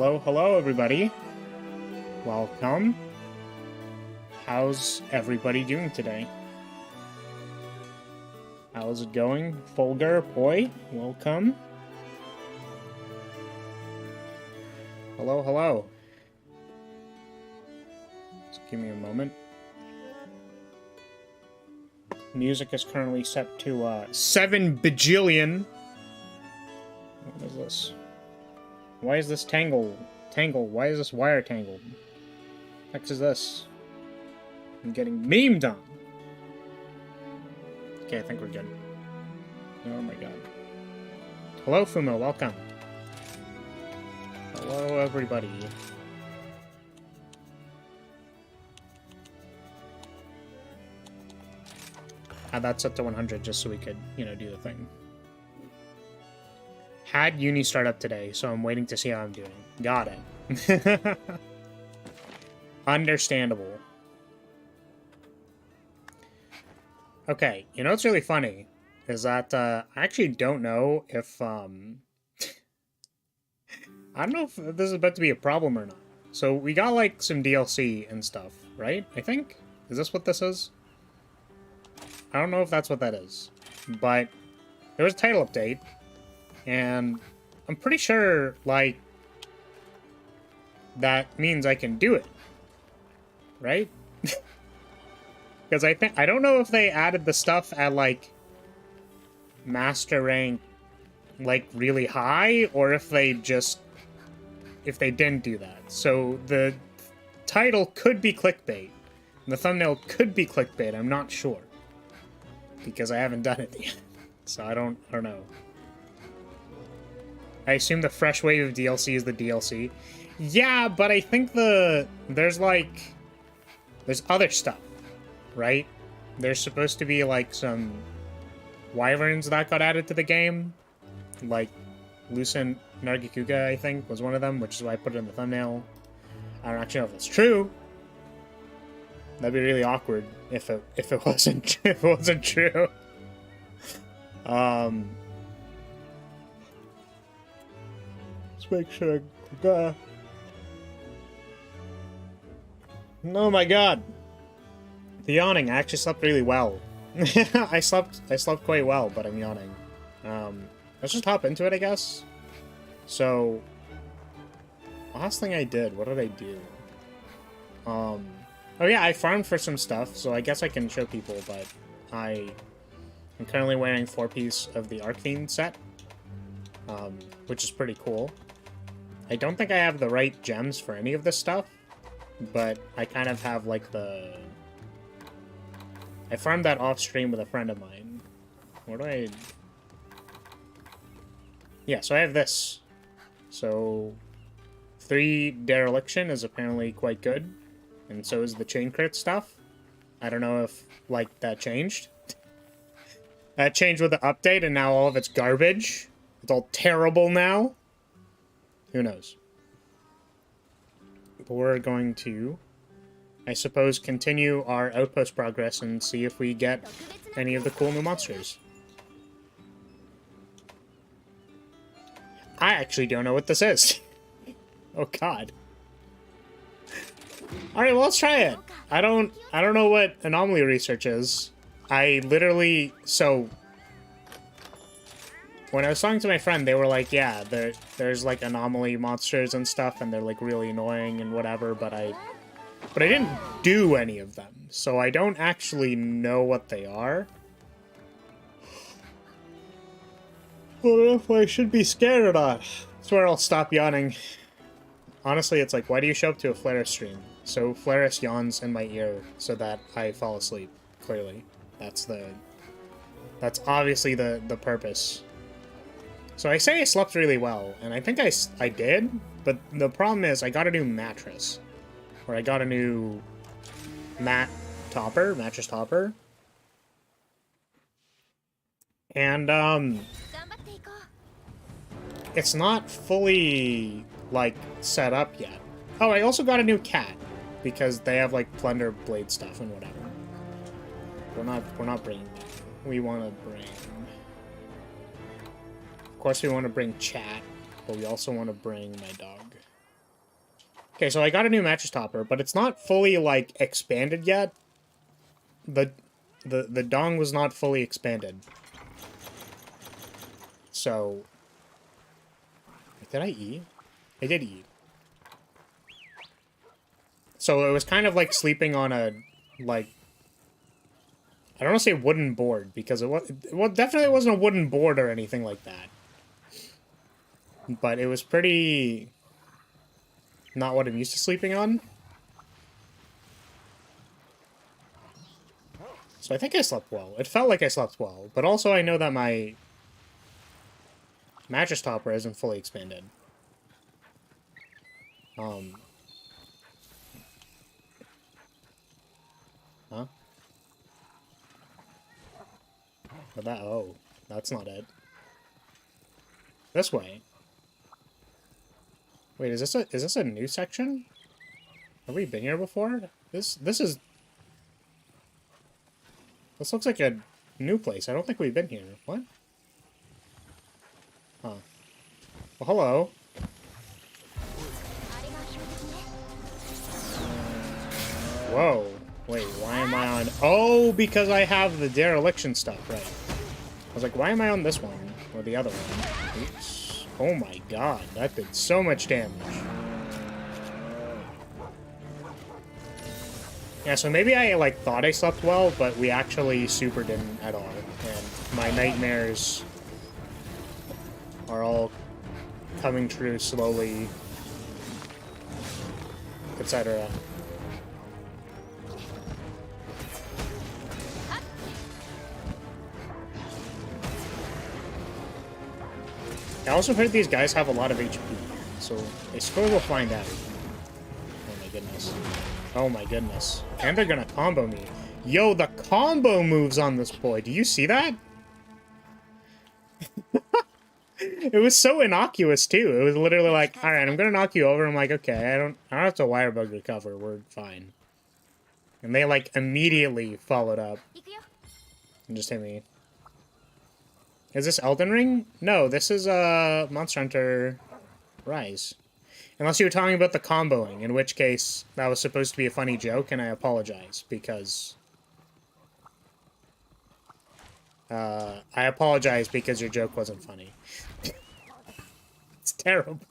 Hello, everybody. Welcome. How's everybody doing today? How's it going? Folger, boy, welcome. Hello. Just give me a moment. Music is currently set to 7 bajillion. What is this? Why is this tangle? Why is this wire tangled? What the heck is this? I'm getting memed on. Okay, I think we're good. Oh my god. Hello, Fumo, welcome. Hello, everybody. Had that set to 100 just so we could, you know, do the thing. Had uni start up today, so I'm waiting to see how I'm doing. Got it. Understandable. Okay, you know what's really funny? Is that, I actually don't know if, I don't know if this is about to be a problem or not. So, we got, like, some DLC and stuff, right? I think? Is this what this is? I don't know if that's what that is. But, there was a title update. And I'm pretty sure, like, that means I can do it. Right? Because I don't know if they added the stuff at, like, master rank, like, really high, or if they didn't do that. So, the title could be clickbait. And the thumbnail could be clickbait, I'm not sure. Because I haven't done it yet. So I don't know. I assume the fresh wave of DLC is the DLC. Yeah, but I think there's other stuff, right? There's supposed to be, like, some wyverns that got added to the game. Like, Lucent Nargikuga, I think, was one of them, which is why I put it in the thumbnail. I don't actually know if that's true. That'd be really awkward if it wasn't true. Make sure I got... Oh my god! The yawning, I actually slept really well. I slept quite well, but I'm yawning. Let's just hop into it, I guess. So, last thing I did, what did I do? Oh yeah, I farmed for some stuff, so I guess I can show people, but I'm currently wearing 4-piece of the Arcane set, which is pretty cool. I don't think I have the right gems for any of this stuff, but I kind of have, like, I farmed that off-stream with a friend of mine. What do I... Yeah, so I have this. So, 3 Dereliction is apparently quite good, and so is the Chain Crit stuff. I don't know if, like, that changed. That changed with the update, and now all of it's garbage. It's all terrible now. Who knows? But we're going to, I suppose, continue our outpost progress and see if we get any of the cool new monsters. I actually don't know what this is. Oh god. Alright, well, let's try it. I don't know what anomaly research is. I literally, so... When I was talking to my friend, they were like, yeah, there's, like, anomaly monsters and stuff, and they're, like, really annoying and whatever, but I didn't do any of them, so I don't actually know what they are. I don't know if I should be scared or not. That's where I'll stop yawning. Honestly, it's like, why do you show up to a Flareus stream? So Flareus yawns in my ear so that I fall asleep, clearly. That's obviously the purpose. So I say I slept really well, and I think I did, but the problem is I got a new mattress. Or I got a new mattress topper. And, it's not fully, like, set up yet. Oh, I also got a new cat, because they have, like, Plunder Blade stuff and whatever. We're not bringing that. We want to bring... Of course we want to bring chat, but we also want to bring my dog. Okay, so I got a new mattress topper, but it's not fully, like, expanded yet. The dong was not fully expanded. So... Did I eat? I did eat. So it was kind of like sleeping on a, like... I don't want to say wooden board, because it was... Well, definitely wasn't a wooden board or anything like that. But it was pretty... not what I'm used to sleeping on. So I think I slept well. It felt like I slept well. But also I know that my mattress topper isn't fully expanded. Huh? But that... Oh, that's not it. This way. Wait, is this a new section? Have we been here before? This looks like a new place. I don't think we've been here. What? Huh. Well, hello. Whoa. Wait, why am I on... Oh, because I have the dereliction stuff, right. I was like, why am I on this one? Or the other one? Oops. Oh my god, that did so much damage. Yeah, so maybe I, like, thought I slept well, but we actually super didn't at all. And my nightmares are all coming true slowly, etc. I also heard these guys have a lot of HP, so I suppose we'll find out. Oh my goodness. Oh my goodness. And they're gonna combo me. Yo, the combo moves on this boy. Do you see that? It was so innocuous too. It was literally like, alright, I'm gonna knock you over. I'm like, okay, I don't have to wire bug recover. We're fine. And they like immediately followed up. And just hit me. Is this Elden Ring? No, this is Monster Hunter Rise. Unless you were talking about the comboing, in which case that was supposed to be a funny joke, and I apologize, because... I apologize because your joke wasn't funny. It's terrible.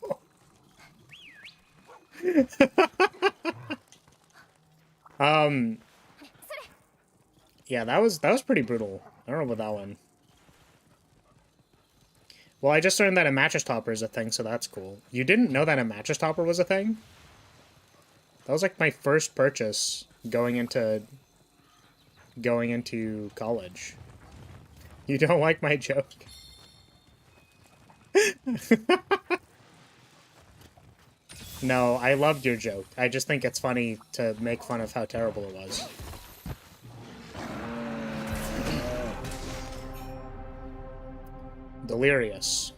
Yeah, that was pretty brutal. I don't know about that one. Well, I just learned that a mattress topper is a thing, so that's cool. You didn't know that a mattress topper was a thing? That was like my first purchase going into college. You don't like my joke? No, I loved your joke. I just think it's funny to make fun of how terrible it was. Delirious.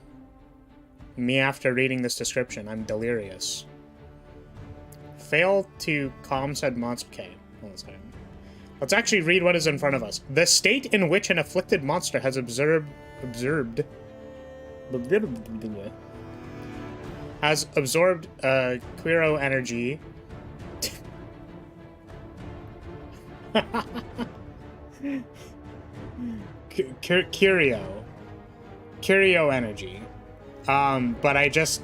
Me after reading this description, I'm delirious. Fail to calm said monster. Okay, hold on a second. Let's actually read what is in front of us. The state in which an afflicted monster has absorbed Quiro energy. Curio energy. But I just...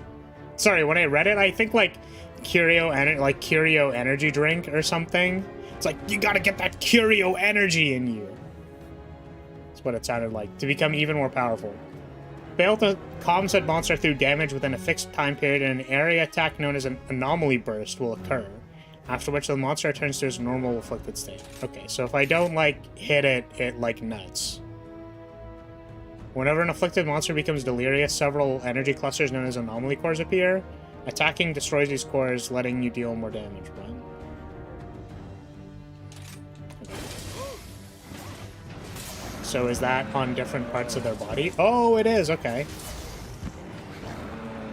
Sorry, when I read it, I think, like, Curio energy drink or something. It's like, you gotta get that Curio energy in you. That's what it sounded like. To become even more powerful. Fail to calm said monster through damage within a fixed time period, and an area attack known as an anomaly burst will occur. After which the monster returns to its normal afflicted state. Okay, so if I don't, like, hit it like nuts. Whenever an afflicted monster becomes delirious, several energy clusters known as anomaly cores appear. Attacking destroys these cores, letting you deal more damage. Right? Okay. So is that on different parts of their body? Oh, it is. Okay.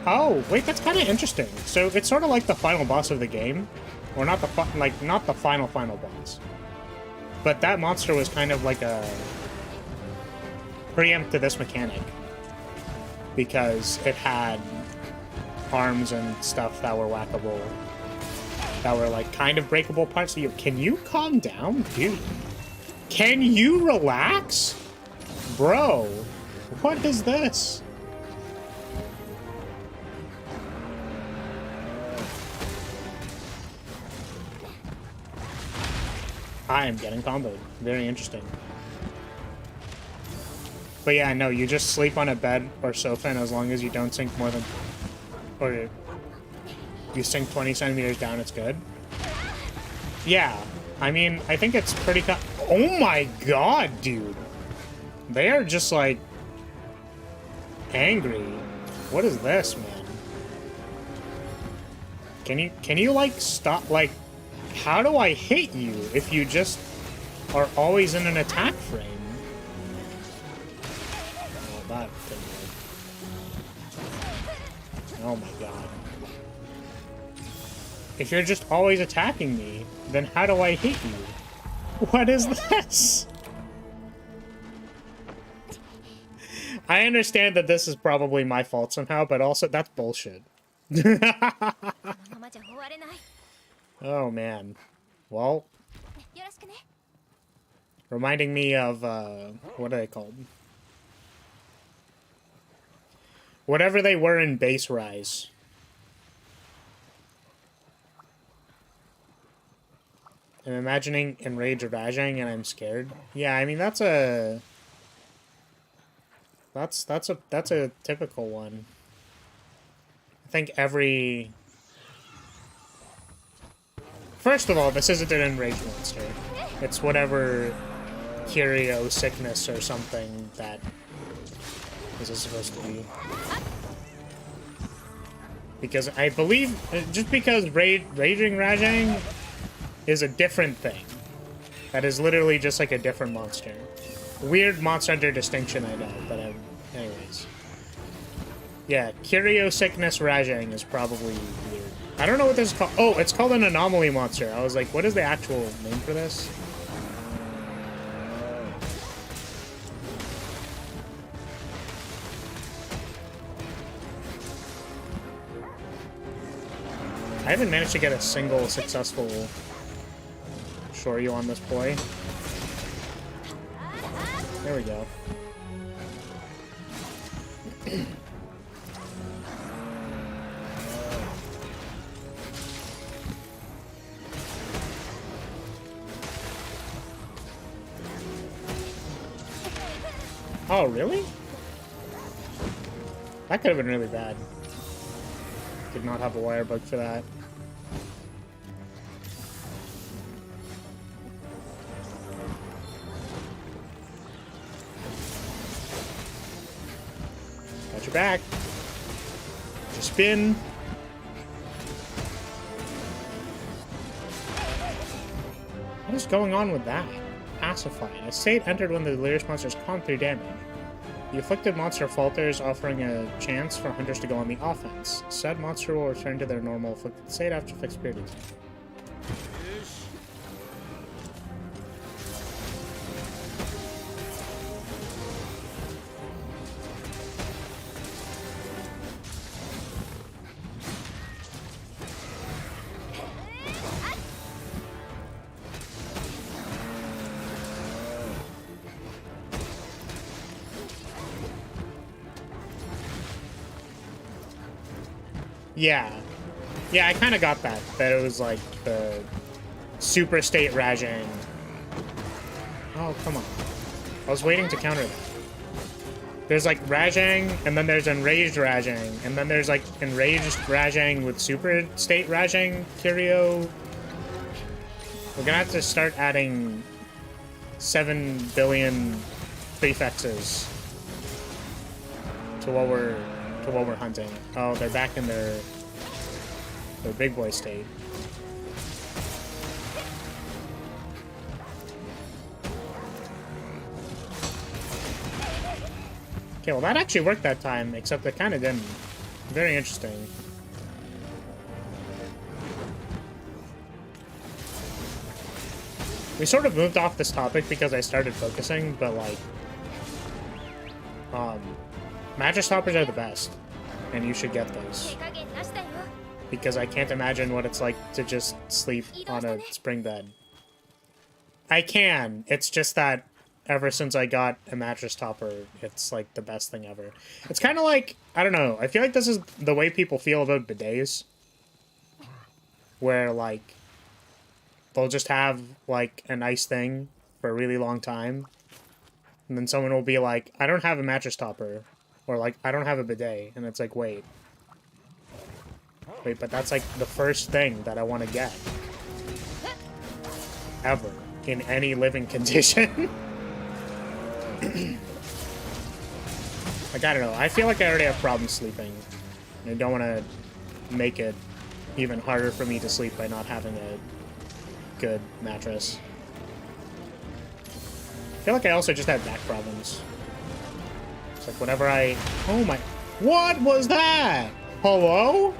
Oh, wait, that's kind of interesting. So it's sort of like the final boss of the game, or not the not the final boss, but that monster was kind of like a preempt to this mechanic, because it had arms and stuff that were whackable. that were like kind of breakable parts. Can you calm down, dude? Can you relax? Bro, what is this? I am getting comboed. Very interesting. But yeah, no, you just sleep on a bed or sofa, and as long as you don't sink more than... Or you sink 20 centimeters down, it's good. Yeah, I mean, I think it's pretty... Oh my god, dude! They are just, like... angry. What is this, man? Can you, like, stop, like... How do I hit you if you just are always in an attack frame? Oh, that didn't work. Oh my god. If you're just always attacking me, then how do I hit you? What is this? I understand that this is probably my fault somehow, but also that's bullshit. Oh man. Well, reminding me of what are they called? Whatever they were in Base Rise. I'm imagining Enrage Rajang and I'm scared. Yeah, I mean that's a typical one. I think every... First of all, this isn't an enrage monster. It's whatever curio sickness or something that this is supposed to be. Because I believe, just because Raging Rajang is a different thing. That is literally just like a different monster. Weird Monster Hunter distinction, I know, but anyways. Yeah, Curio Sickness Rajang is probably weird. I don't know what this is called. Oh, it's called an anomaly monster. I was like, what is the actual name for this? I haven't managed to get a single successful Shoryu on this boy. There we go. Oh, really? That could have been really bad. Did not have a wire bug for that. Got your back. Just spin. What is going on with that? Pacify. A state entered when the delirious monsters calm through damage. The afflicted monster falters, offering a chance for hunters to go on the offense. Said monster will return to their normal afflicted state after a fixed period of time. Yeah. Yeah, I kind of got that. That it was like the super state Rajang. Oh, come on. I was waiting to counter that. There's like Rajang, and then there's enraged Rajang, and then there's like enraged Rajang with super state Rajang Curio. We're gonna have to start adding 7 billion prefixes to what we're hunting. Oh, they're back in their big boy state. Okay, well that actually worked that time, except it kind of didn't. Very interesting. We sort of moved off this topic because I started focusing, but like... Magic stoppers are the best, and you should get those. because I can't imagine what it's like to just sleep on a spring bed. I can. It's just that ever since I got a mattress topper, it's like the best thing ever. It's kind of like, I don't know, I feel like this is the way people feel about bidets. Where, like, they'll just have, like, a nice thing for a really long time. And then someone will be like, I don't have a mattress topper. Or, like, I don't have a bidet. And it's like, wait. Wait, but that's, like, the first thing that I want to get. Ever. In any living condition. Like, I don't know. I feel like I already have problems sleeping. And I don't want to make it even harder for me to sleep by not having a good mattress. I feel like I also just have back problems. It's like whenever I... Oh my... What was that? Hello?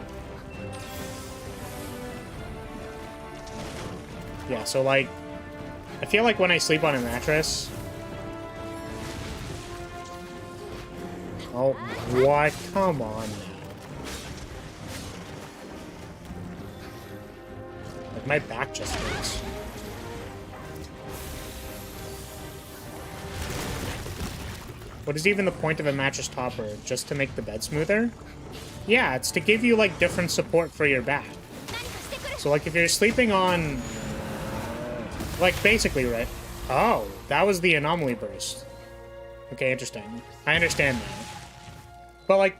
Yeah, so like... I feel like when I sleep on a mattress... Oh, what? Come on now. Like, my back just hurts. What is even the point of a mattress topper? Just to make the bed smoother? Yeah, it's to give you, like, different support for your back. So, like, if you're sleeping on... Like, basically, right? Oh, that was the anomaly burst. Okay, interesting. I understand now. But, like,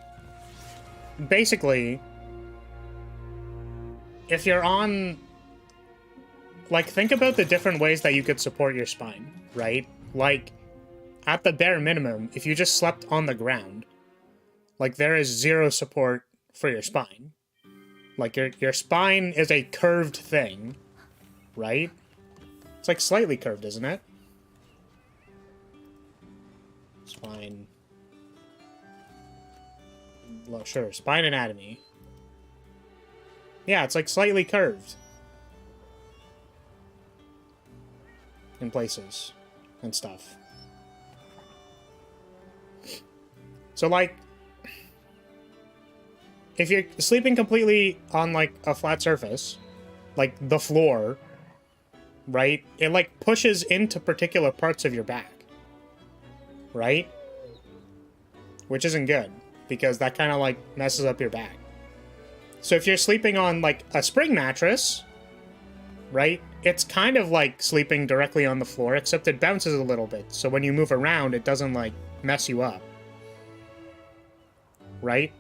basically, if you're on... Like, think about the different ways that you could support your spine, right? Like, at the bare minimum, if you just slept on the ground, like, there is zero support for your spine. Like, your spine is a curved thing, right? It's, like, slightly curved, isn't it? Spine. Well, sure, spine anatomy. Yeah, it's, like, slightly curved. In places. And stuff. So, like, if you're sleeping completely on, like, a flat surface, like the floor, right? It, like, pushes into particular parts of your back. Right? Which isn't good, because that kind of, like, messes up your back. So if you're sleeping on, like, a spring mattress, right? It's kind of like sleeping directly on the floor, except it bounces a little bit. So when you move around, it doesn't, like, mess you up. Right?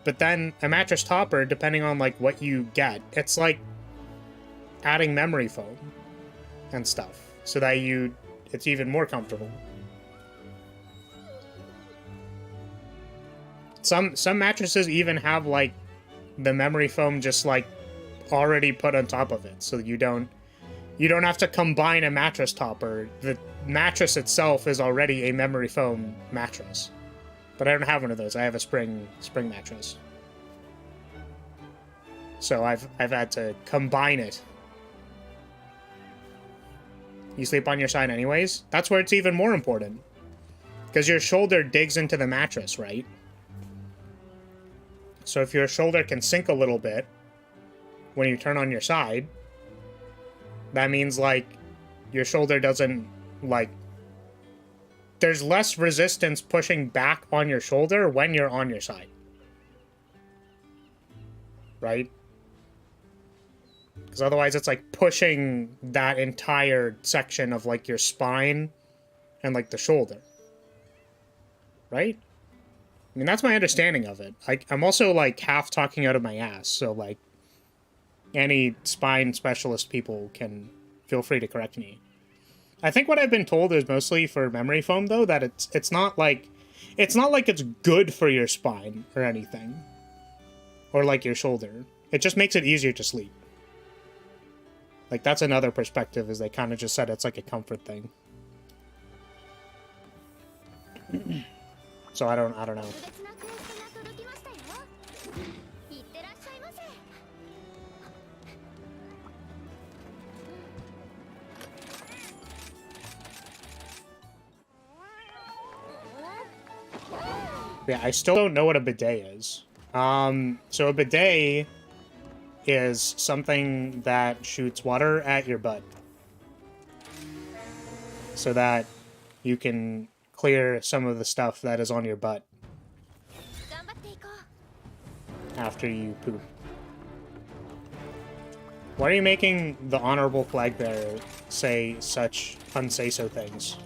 But then a mattress topper, depending on, like, what you get, it's like adding memory foam and stuff so that it's even more comfortable. Some mattresses even have, like, the memory foam just, like, already put on top of it, so you don't have to combine a mattress topper. The mattress itself is already a memory foam mattress. But I don't have one of those. I have a spring mattress. So I've had to combine it. You sleep on your side anyways? That's where it's even more important. Because your shoulder digs into the mattress, right? So if your shoulder can sink a little bit when you turn on your side, that means, like, your shoulder doesn't, like... There's less resistance pushing back on your shoulder when you're on your side. Right? Because otherwise it's, like, pushing that entire section of, like, your spine and, like, the shoulder. Right? I mean, that's my understanding of it. I'm also, like, half talking out of my ass, so, like, any spine specialist people can feel free to correct me. I think what I've been told is mostly for memory foam, though, that it's not like it's good for your spine or anything. Or, like, your shoulder. It just makes it easier to sleep. Like, that's another perspective, is they kind of just said it's like a comfort thing. So I don't know. Yeah, I still don't know what a bidet is. So a bidet is something that shoots water at your butt so that you can clear some of the stuff that is on your butt after you poop. Why are you making the honorable flag bearer say such unsay-so things?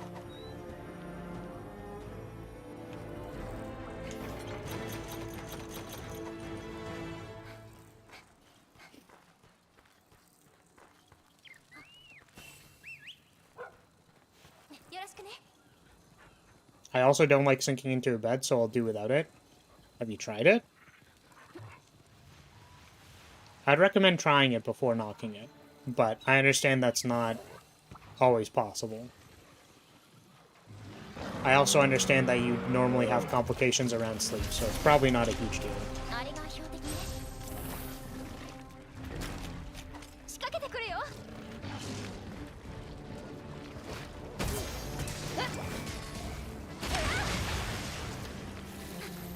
I also don't like sinking into a bed, so I'll do without it. Have you tried it? I'd recommend trying it before knocking it, but I understand that's not always possible. I also understand that you normally have complications around sleep, so it's probably not a huge deal.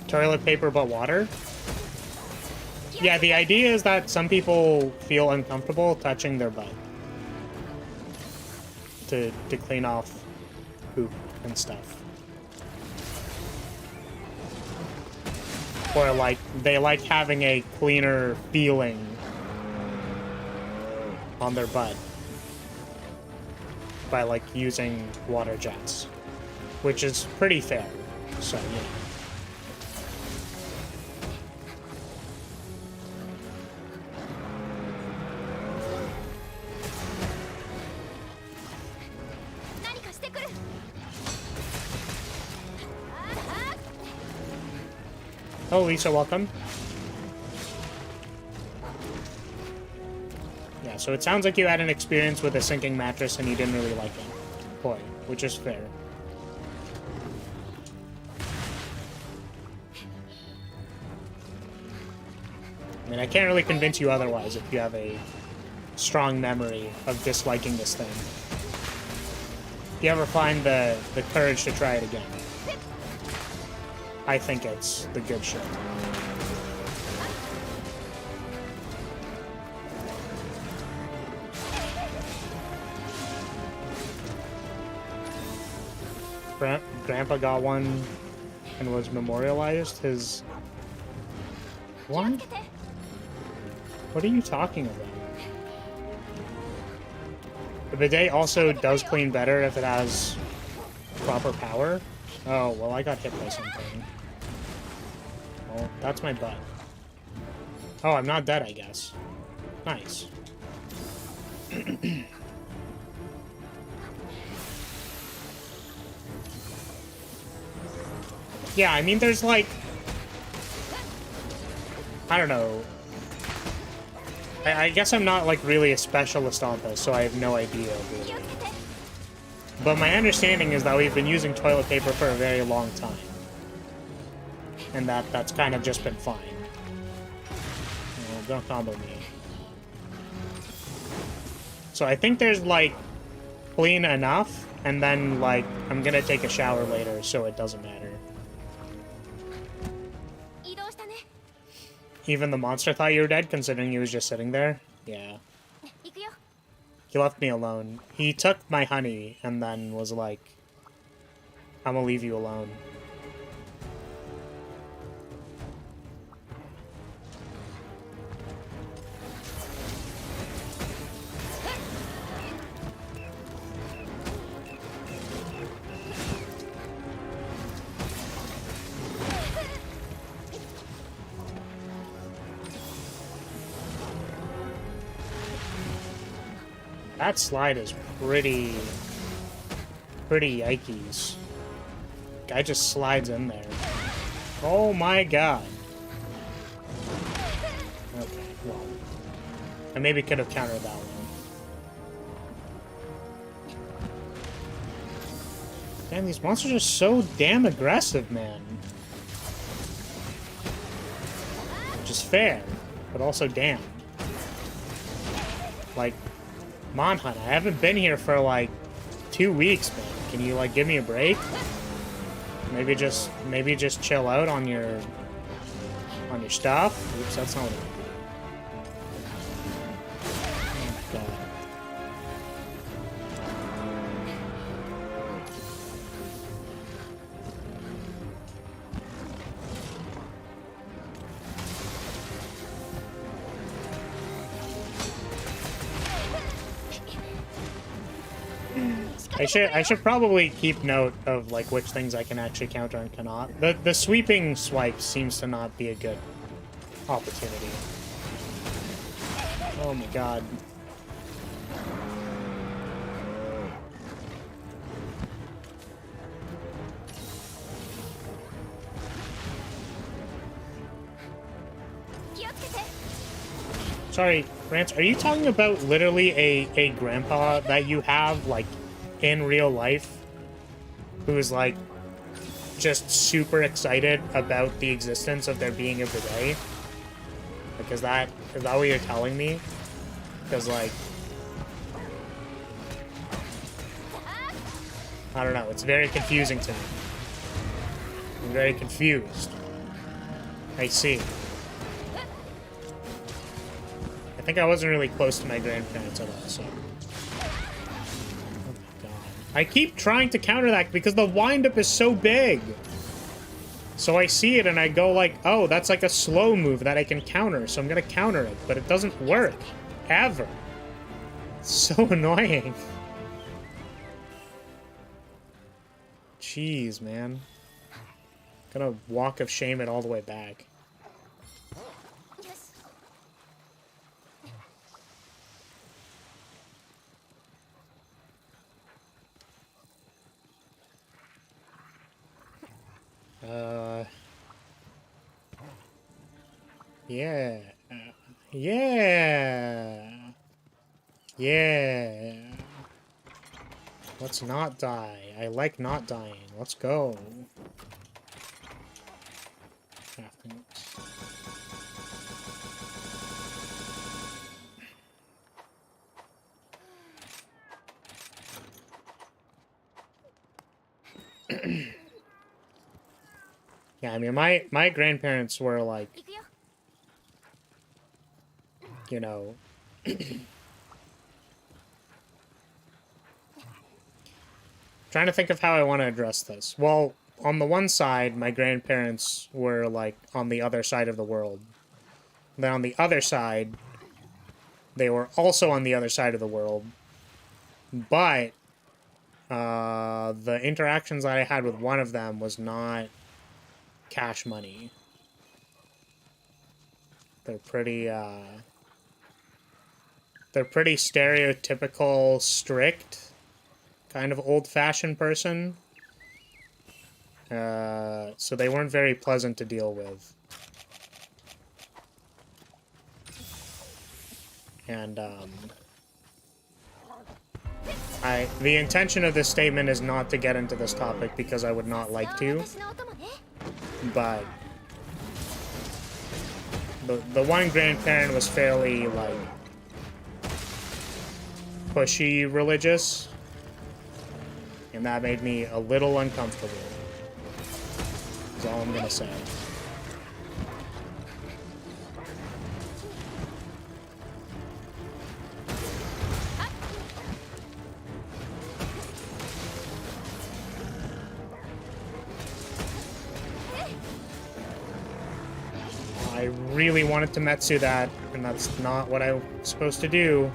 Toilet paper but water? Yeah, the idea is that some people feel uncomfortable touching their butt to clean off poop and stuff. Or like, they like having a cleaner feeling on their butt by like using water jets, which is pretty fair, so you know. Oh, Lisa, welcome. Yeah, so it sounds like you had an experience with a sinking mattress and you didn't really like it. Boy, which is fair. I mean, I can't really convince you otherwise if you have a strong memory of disliking this thing. If you ever find the courage to try it again, I think it's the good shit. Grandpa got one and was memorialized. His... What? What are you talking about? The bidet also does clean better if it has proper power. Oh, well, I got hit by something. Well, that's my butt. Oh, I'm not dead, I guess. Nice. Yeah, I mean, there's like... I don't know. I guess I'm not, like, really a specialist on this, so I have no idea, really. But my understanding is that we've been using toilet paper for a very long time. And that's kind of just been fine. Oh, don't combo me. So I think there's, like, clean enough, and then, like, I'm gonna take a shower later, so it doesn't matter. Even the monster thought you were dead, considering he was just sitting there? Yeah. He left me alone. He took my honey, and then was like, I'm gonna leave you alone. That slide is pretty yikes. Guy just slides in there. Oh my god. Okay, well. I maybe could have countered that one. Damn, these monsters are so damn aggressive, man. Which is fair, but also damn. Like, Monhunt, I haven't been here for like 2 weeks, man. Can you like give me a break? Maybe just chill out on your On your stuff? Oops, that's not what I want to do. Oh, God. I should probably keep note of like which things I can actually counter and cannot. The sweeping swipe seems to not be a good opportunity. Oh my god. Sorry, Rance, are you talking about literally a grandpa that you have, like, in real life, who is, like, just super excited about the existence of there being a bidet? Like, is that what you're telling me? Because, like, I don't know, it's very confusing to me. I'm very confused. I see. I think I wasn't really close to my grandparents at all, so... Oh my god. I keep trying to counter that because the wind-up is so big! So I see it and I go like, oh, that's like a slow move that I can counter, so I'm gonna counter it, but it doesn't work. Ever. It's so annoying. Jeez, man. Gonna walk of shame it all the way back. Yeah. Yeah. Yeah. Let's not die. I like not dying. Let's go. Yeah, I mean, my grandparents were like, you know, trying to think of how I want to address this. Well, on the one side, my grandparents were like on the other side of the world. Then on the other side, they were also on the other side of the world. But the interactions that I had with one of them was not cash money. They're pretty stereotypical, strict, kind of old-fashioned person. So they weren't very pleasant to deal with. And, the intention of this statement is not to get into this topic because I would not like to. But the one grandparent was fairly, like, pushy religious. And that made me a little uncomfortable. That's all I'm gonna say. I really wanted to Metsu that, and that's not what I was supposed to do.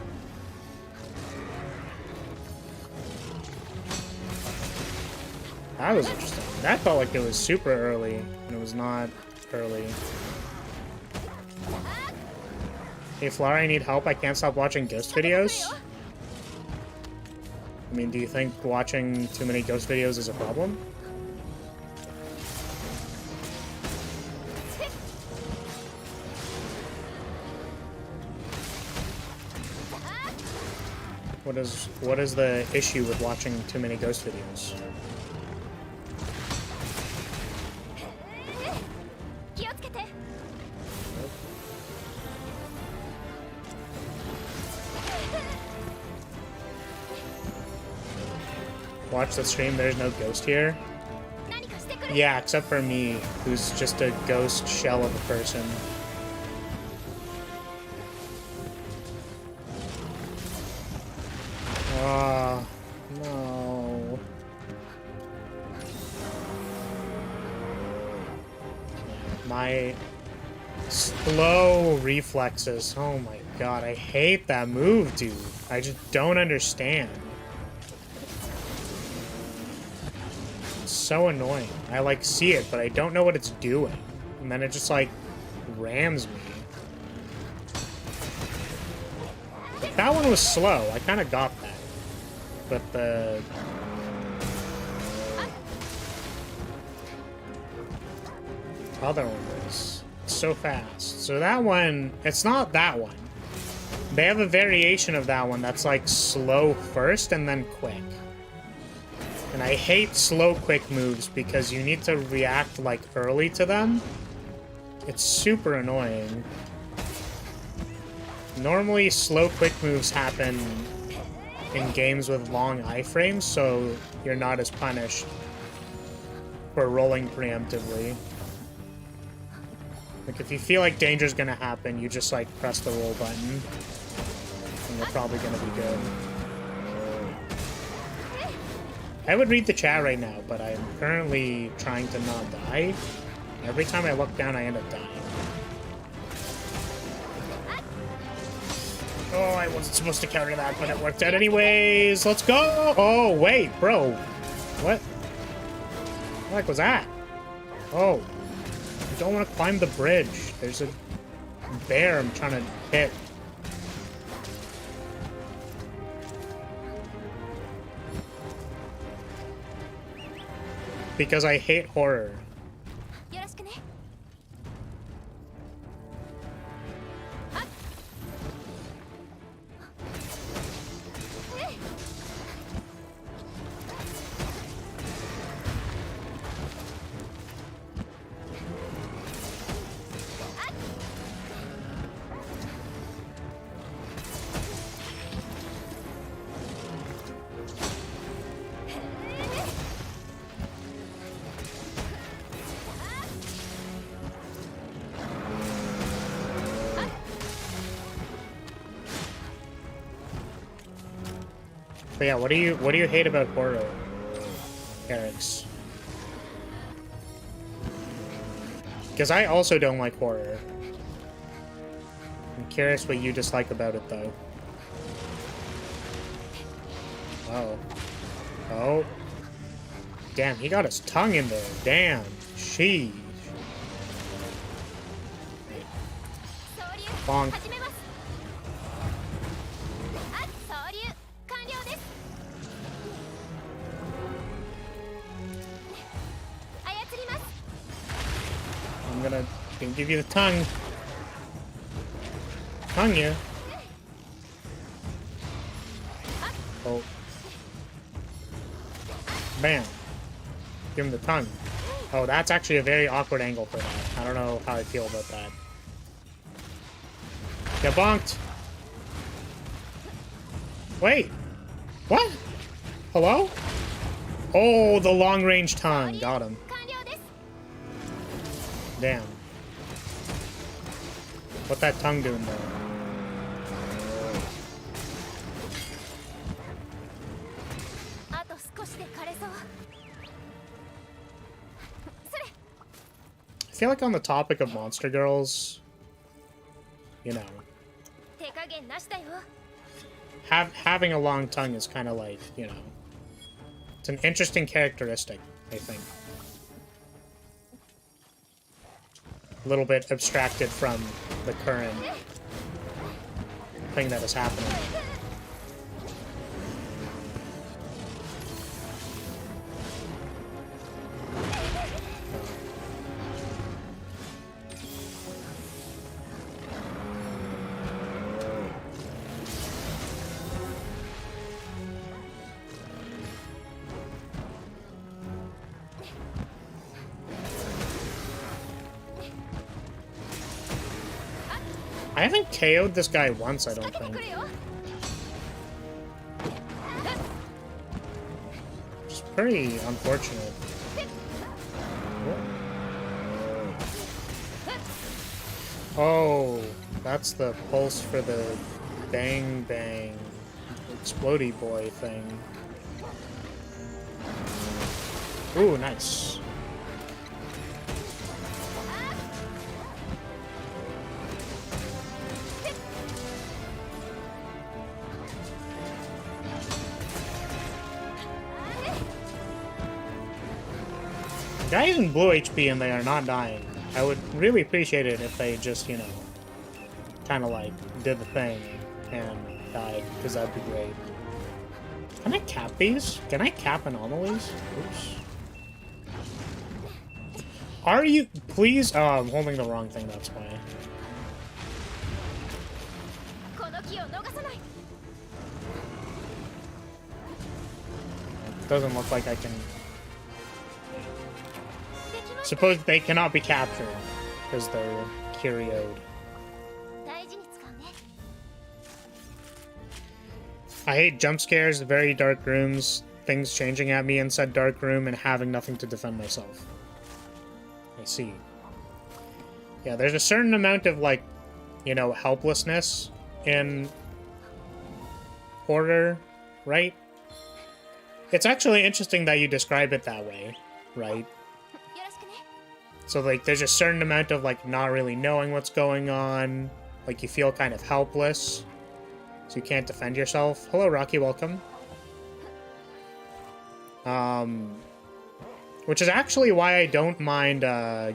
That was interesting. That felt like it was super early, and it was not early. Hey, Flora, I need help. I can't stop watching ghost videos. I mean, do you think watching too many ghost videos is a problem? What is the issue with watching too many ghost videos? Watch the stream, there's no ghost here. Yeah, except for me, who's just a ghost shell of a person. Oh, no. My slow reflexes. Oh my god, I hate that move, dude. I just don't understand. It's so annoying. I like see it, but I don't know what it's doing. And then it just like rams me. That one was slow. I kind of got that. But the other one was so fast. So that one, it's not that one. They have a variation of that one that's like slow first and then quick. And I hate slow quick moves because you need to react like early to them. It's super annoying. Normally slow quick moves happen in games with long iframes, so you're not as punished for rolling preemptively. Like, if you feel like danger's gonna happen, you just, like, press the roll button. And you're probably gonna be good. I would read the chat right now, but I'm currently trying to not die. Every time I look down, I end up dying. Oh, I wasn't supposed to counter that, but it worked out anyways. Let's go! Oh, wait, bro. What? What the heck was that? Oh. I don't want to climb the bridge. There's a bear I'm trying to hit. Because I hate horror. But yeah, what do you hate about horror, Eric's? Because I also don't like horror. I'm curious what you dislike about it, though. Oh. Oh. Damn, he got his tongue in there. Damn. Sheesh. Bonk. I'm gonna give you the tongue. Tongue you. Oh. Bam. Give him the tongue. Oh, that's actually a very awkward angle for that. I don't know how I feel about that. Get bonked. Wait. What? Hello? Oh, the long-range tongue. Got him. Damn. What that tongue doing there? I feel like on the topic of monster girls, you know, having a long tongue is kind of like, you know, it's an interesting characteristic, I think. A little bit abstracted from the current thing that is happening. I haven't KO'd this guy once, I don't think. It's pretty unfortunate. Oh, that's the pulse for the bang bang explodey boy thing. Ooh, nice. Guys in blue HP and they are not dying. I would really appreciate it if they just, you know, kind of like did the thing and died, because that'd be great. Can I cap these? Can I cap anomalies? Oops. Are you... Please... Oh, I'm holding the wrong thing, that's why. Doesn't look like I can... Suppose they cannot be captured, because they're curioed. I hate jump scares, very dark rooms, things changing at me inside dark room, and having nothing to defend myself. I see. Yeah, there's a certain amount of, like, you know, helplessness in horror, right? It's actually interesting that you describe it that way, right? So, like, there's a certain amount of, like, not really knowing what's going on. Like, you feel kind of helpless. So you can't defend yourself. Hello, Rocky, welcome. Which is actually why I don't mind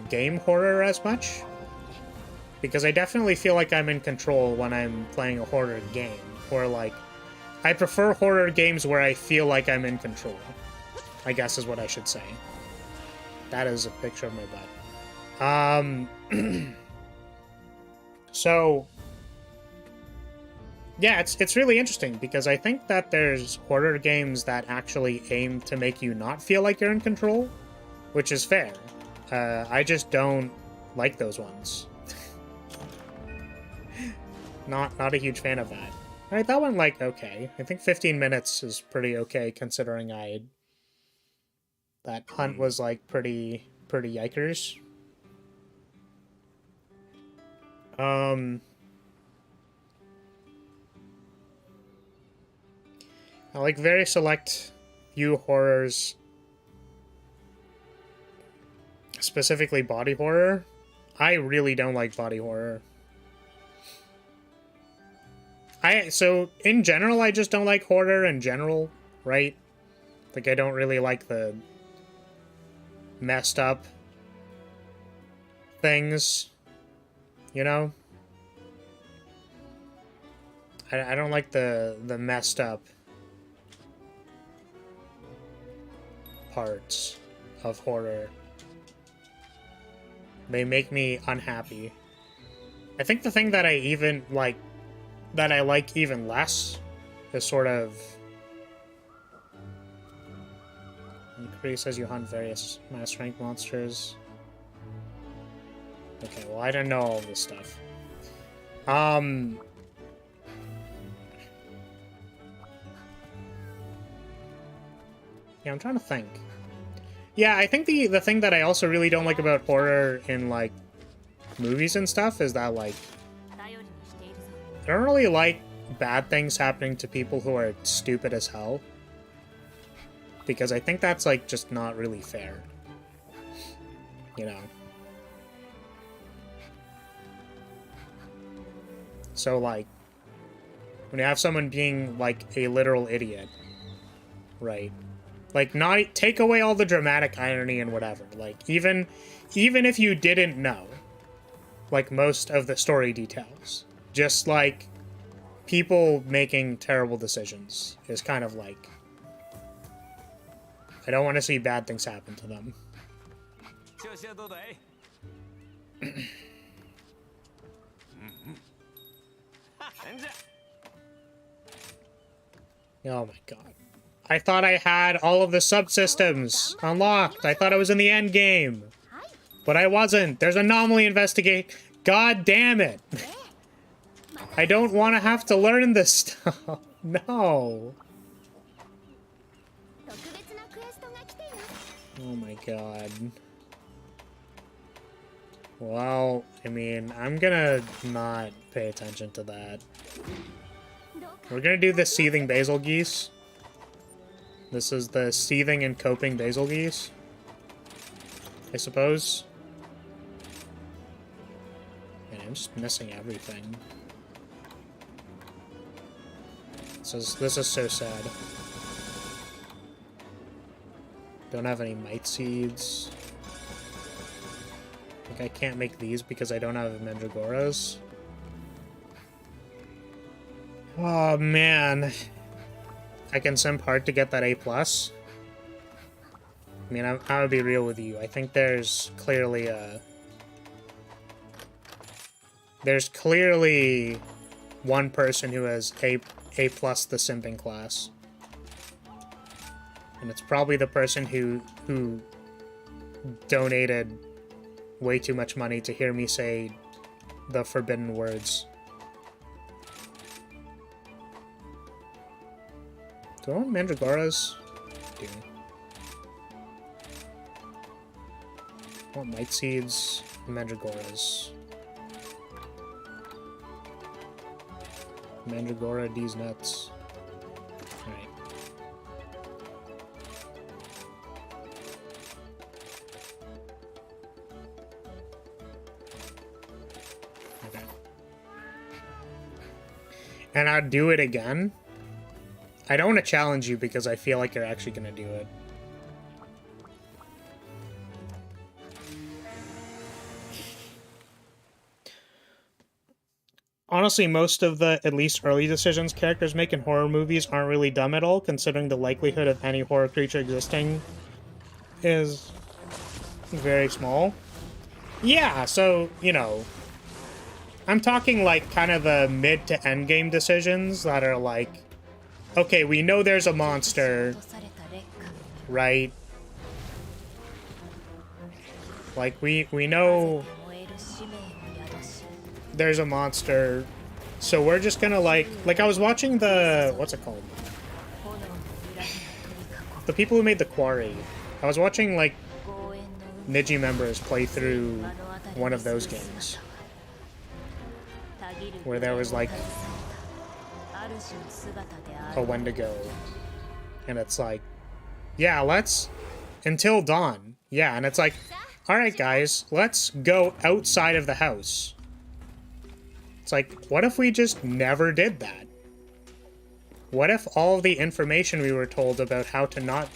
game horror as much. Because I definitely feel like I'm in control when I'm playing a horror game. Or, like, I prefer horror games where I feel like I'm in control, I guess is what I should say. That is a picture of my butt. So, yeah, it's really interesting, because I think that there's horror games that actually aim to make you not feel like you're in control, which is fair. I just don't like those ones. Not a huge fan of that. Alright, that went, like, okay. I think 15 minutes is pretty okay, considering that hunt was, like, pretty yikers. I like very select few horrors, specifically body horror. I really don't like body horror. So in general, I just don't like horror in general, right? Like, I don't really like the messed up things, you know? I don't like the messed up parts of horror. They make me unhappy. I think the thing that I even like, that I like even less, is sort of increase as you hunt various mass rank monsters. Okay, well, I don't know all this stuff. Yeah, I'm trying to think. Yeah, I think the thing that I also really don't like about horror in, like, movies and stuff is that, like, I don't really like bad things happening to people who are stupid as hell. Because I think that's, like, just not really fair. You know? So, like, when you have someone being, like, a literal idiot, right? Like, not take away all the dramatic irony and whatever. Like, even if you didn't know, like, most of the story details, just, like, people making terrible decisions is kind of like, I don't want to see bad things happen to them. Oh my god. I thought I had all of the subsystems unlocked. I thought I was in the end game. But I wasn't. There's anomaly investigate. God damn it. I don't want to have to learn this stuff. No. Oh my god. Well, I mean, I'm gonna not pay attention to that. We're gonna do the seething basil geese. This is the seething and coping basil geese, I suppose. Man, I'm just missing everything. This is so sad. Don't have any mite seeds. I can't make these because I don't have mandragoras. Oh man. I can simp hard to get that A+. I mean, I'm gonna be real with you. I think there's clearly one person who has A+ the simping class. And it's probably the person who donated way too much money to hear me say the forbidden words. Do I want mandragoras? I do. I want mite seeds and mandragoras. Mandragora, these nuts. Alright. Okay. And I'd do it again. I don't want to challenge you because I feel like you're actually going to do it. Honestly, most of the, at least early decisions characters make in horror movies aren't really dumb at all, considering the likelihood of any horror creature existing is very small. Yeah, so, you know, I'm talking like kind of the mid to end game decisions that are like, okay, we know there's a monster, right? Like, we know there's a monster, so we're just gonna like I was watching the, what's it called? The people who made The Quarry. I was watching, like, Niji members play through one of those games. Where there was, like, a Wendigo. And it's like, yeah, let's... Until dawn. Yeah, and it's like, alright guys, let's go outside of the house. It's like, what if we just never did that? What if all of the information we were told about how to not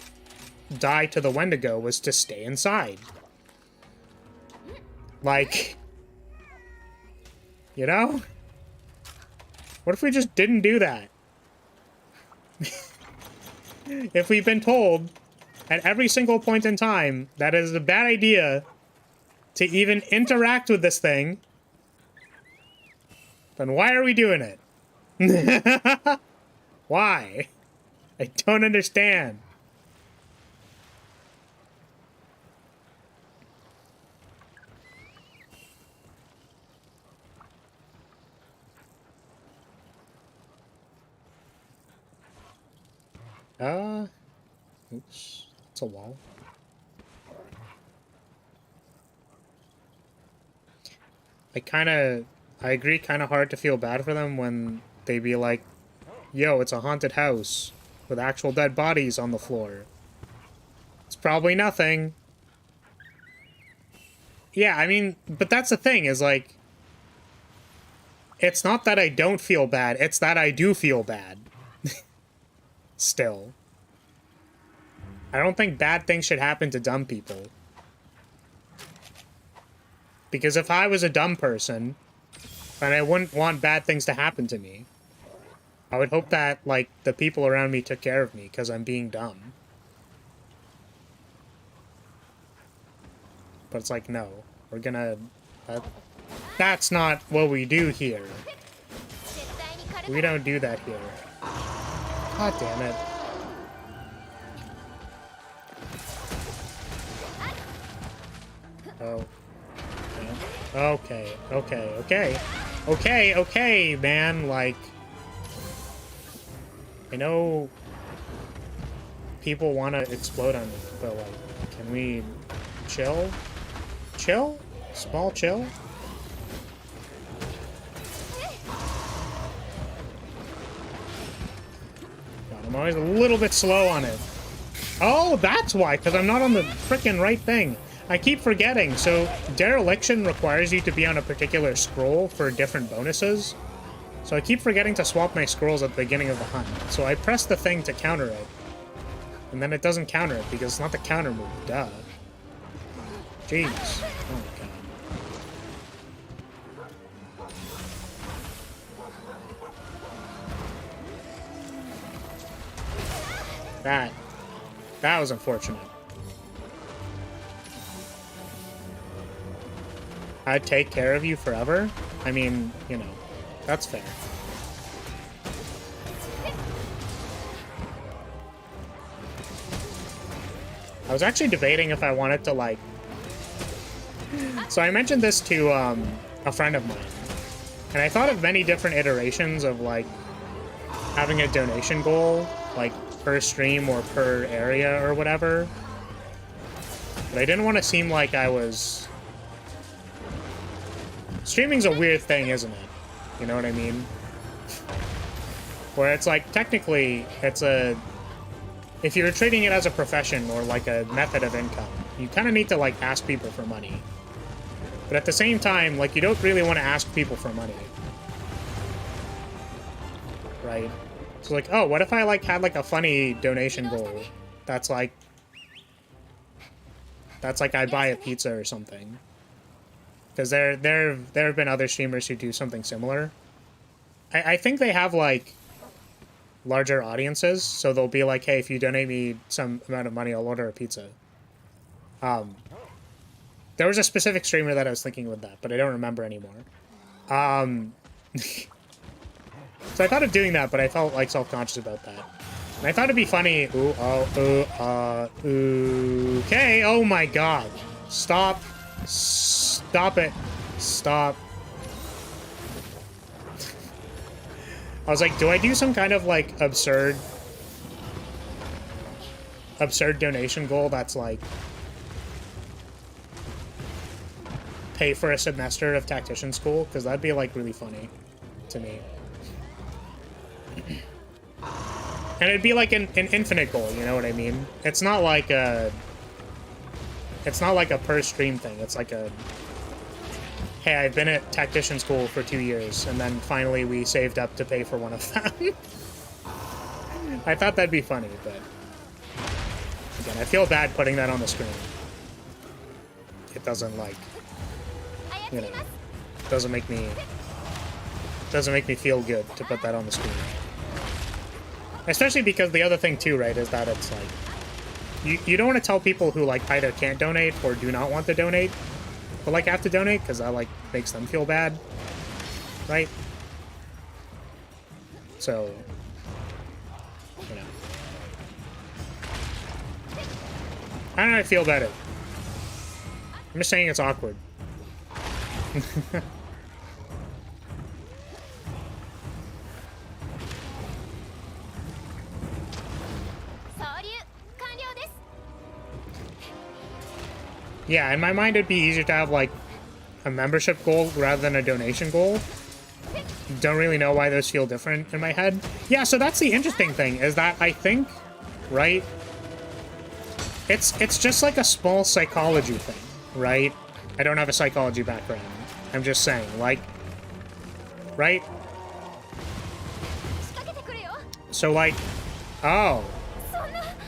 die to the Wendigo was to stay inside? Like, you know? What if we just didn't do that? If we've been told at every single point in time that it is a bad idea to even interact with this thing, then why are we doing it? Why? I don't understand. Oops, that's a wall. I agree, kind of hard to feel bad for them when they be like, yo, it's a haunted house with actual dead bodies on the floor. It's probably nothing. Yeah, I mean, but that's the thing, is like, it's not that I don't feel bad, it's that I do feel bad. Still. I don't think bad things should happen to dumb people. Because if I was a dumb person, then I wouldn't want bad things to happen to me. I would hope that, like, the people around me took care of me because I'm being dumb. But it's like, no. We're gonna... that's not what we do here. We don't do that here. God damn it. Oh. Okay, man, like... I know... people want to explode on me, but, like, can we... chill? Chill? Small chill? God, I'm always a little bit slow on it. Oh, that's why, because I'm not on the frickin' right thing. I keep forgetting. So, dereliction requires you to be on a particular scroll for different bonuses. So I keep forgetting to swap my scrolls at the beginning of the hunt. So I press the thing to counter it. And then it doesn't counter it because it's not the counter move. Duh. Jeez. Oh my god. That was unfortunate. I'd take care of you forever? I mean, you know, that's fair. I was actually debating if I wanted to, like... So I mentioned this to a friend of mine. And I thought of many different iterations of, like, having a donation goal, like, per stream or per area or whatever. But I didn't want to seem like I was... Streaming's a weird thing, isn't it? You know what I mean? Where it's like, technically, it's a... If you're treating it as a profession or like a method of income, you kind of need to like ask people for money. But at the same time, like you don't really want to ask people for money. Right? So like, oh, what if I like had like a funny donation goal that's like I buy a pizza or something. Because there have been other streamers who do something similar. I think they have like larger audiences, so they'll be like, hey, if you donate me some amount of money, I'll order a pizza. There was a specific streamer that I was thinking with that, but I don't remember anymore. So I thought of doing that, but I felt like self-conscious about that. And I thought it'd be funny. Okay, oh my god. Stop. Stop it. Stop. I was like, do I do some kind of, like, absurd donation goal that's, like, pay for a semester of tactician school? Because that'd be, like, really funny to me. And it'd be, like, an infinite goal, you know what I mean? It's not like a per-stream thing. It's like a... Hey, I've been at tactician school for 2 years, and then finally we saved up to pay for one of them. I thought that'd be funny, but... Again, I feel bad putting that on the screen. It doesn't, like... You know... Doesn't make me feel good to put that on the screen. Especially because the other thing, too, right, is that it's, like... You don't want to tell people who, like, either can't donate or do not want to donate, but, like, have to donate, because that, like, makes them feel bad, right? So, you know. I don't know, I feel better. I'm just saying it's awkward. Yeah, in my mind it'd be easier to have, like, a membership goal rather than a donation goal. Don't really know why those feel different in my head. Yeah, so that's the interesting thing, is that I think, right, it's just like a small psychology thing, right? I don't have a psychology background. I'm just saying, like, right? So, like, oh.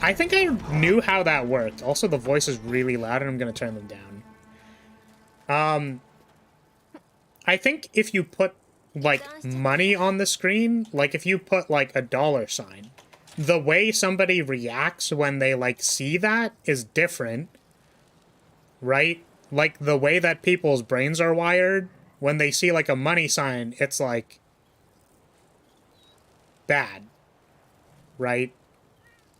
I think I knew how that worked. Also, the voice is really loud, and I'm going to turn them down. I think if you put, like, money on the screen, like, if you put, like, a $sign, the way somebody reacts when they, like, see that is different, right? Like, the way that people's brains are wired, when they see, like, a money sign, it's, like, bad, right?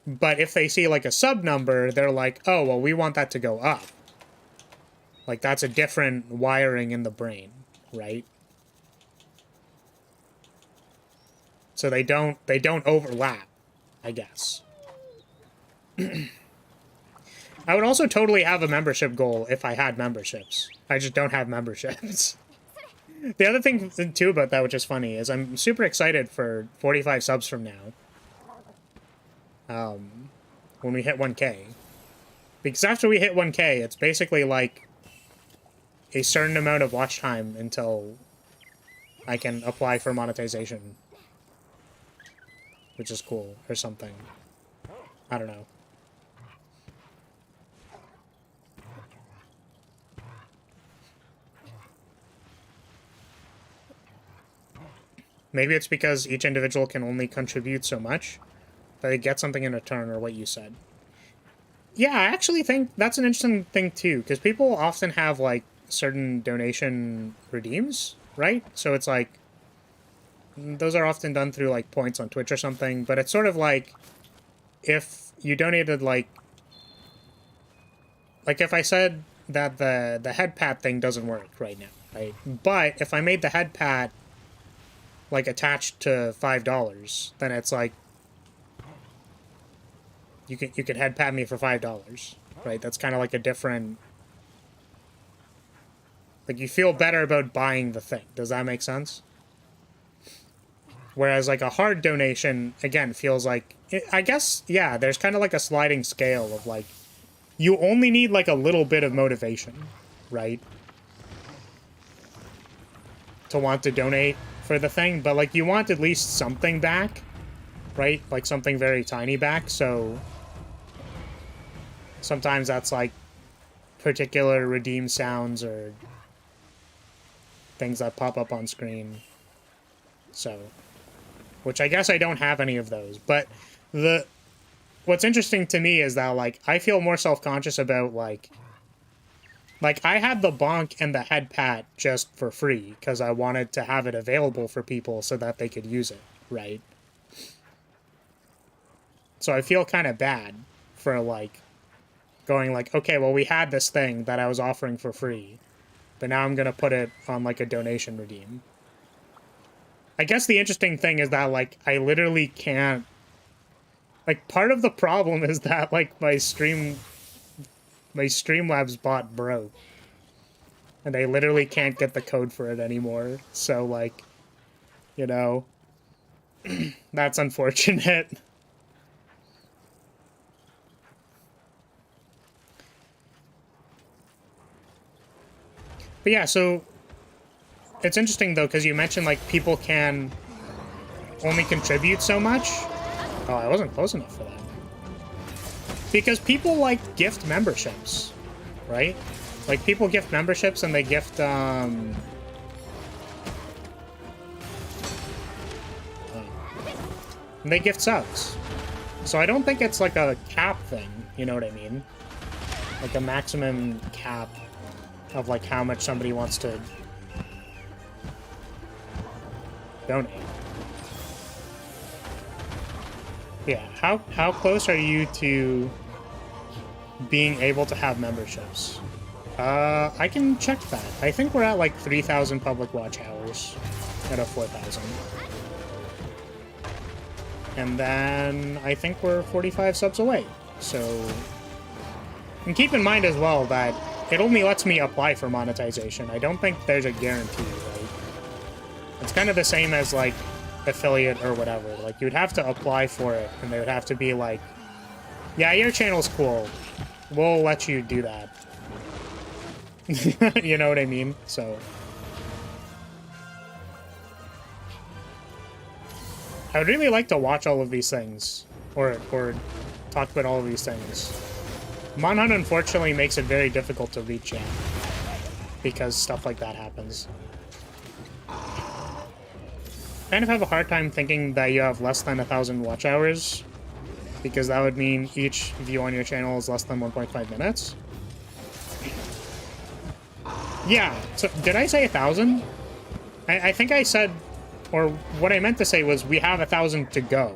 But if they see, like, a sub number, they're like, oh, well, we want that to go up. Like, that's a different wiring in the brain, right? So they don't overlap, I guess. I would also totally have a membership goal if I had memberships. I just don't have memberships. The other thing, too, about that, which is funny, is I'm super excited for 45 subs from now. When we hit 1K. Because after we hit 1K, it's basically like a certain amount of watch time until I can apply for monetization. Which is cool, or something. I don't know. Maybe it's because each individual can only contribute so much that they get something in return, or what you said. Yeah, I actually think that's an interesting thing too, because people often have like certain donation redeems, right? So it's like, those are often done through like points on Twitch or something, but it's sort of like if you donated like if I said that the head pat thing doesn't work right now, right? But if I made the head pat like attached to $5, then it's like you could head pat me for $5, right? That's kind of like a different, like, you feel better about buying the thing. Does that make sense? Whereas like a hard donation, again, feels like, I guess, yeah, there's kind of like a sliding scale of like, you only need like a little bit of motivation, right? To want to donate for the thing, but like you want at least something back, right? Like something very tiny back, so sometimes that's like particular redeem sounds or things that pop up on screen. So, which I guess I don't have any of those, but what's interesting to me is that like I feel more self-conscious about like I had the bonk and the head pat just for free because I wanted to have it available for people so that they could use it, right? So I feel kind of bad for like going like, okay, well, we had this thing that I was offering for free, but now I'm going to put it on like a donation redeem. I guess the interesting thing is that like I literally can't, like, part of the problem is that like my Streamlabs bot broke. And I literally can't get the code for it anymore. So, like, you know, that's unfortunate. But yeah, so it's interesting, though, because you mentioned, like, people can only contribute so much. Oh, I wasn't close enough for that. Because people, like, gift memberships, right? Like, people gift memberships and they gift, and they gift subs. So I don't think it's, like, a cap thing, you know what I mean? Like, a maximum cap of, like, how much somebody wants to donate. Yeah, how close are you to being able to have memberships? I can check that. I think we're at like 3,000 public watch hours out of 4,000. And then I think we're 45 subs away. So, and keep in mind as well that it only lets me apply for monetization. I don't think there's a guarantee, right? It's kind of the same as like affiliate or whatever. Like, you'd have to apply for it, and they would have to be like, yeah, your channel's cool. We'll let you do that. You know what I mean? So I would really like to watch all of these things, or talk about all of these things. Monhunt unfortunately makes it very difficult to reach chat because stuff like that happens. Kind of have a hard time thinking that you have less than 1,000 watch hours, because that would mean each view on your channel is less than 1.5 minutes. Yeah, so did I say 1,000? I think I said, or what I meant to say was we have 1,000 to go.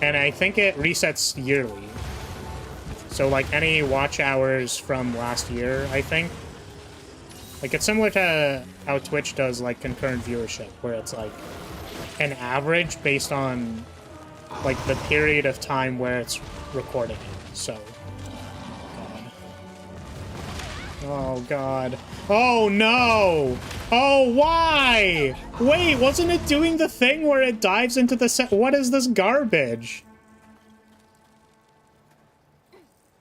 And I think it resets yearly. So like any watch hours from last year, I think. Like, it's similar to how Twitch does like concurrent viewership, where it's like an average based on like the period of time where it's recording it, so... Oh, God. Oh, no! Oh, why? Wait, wasn't it doing the thing where it dives into the set? What is this garbage?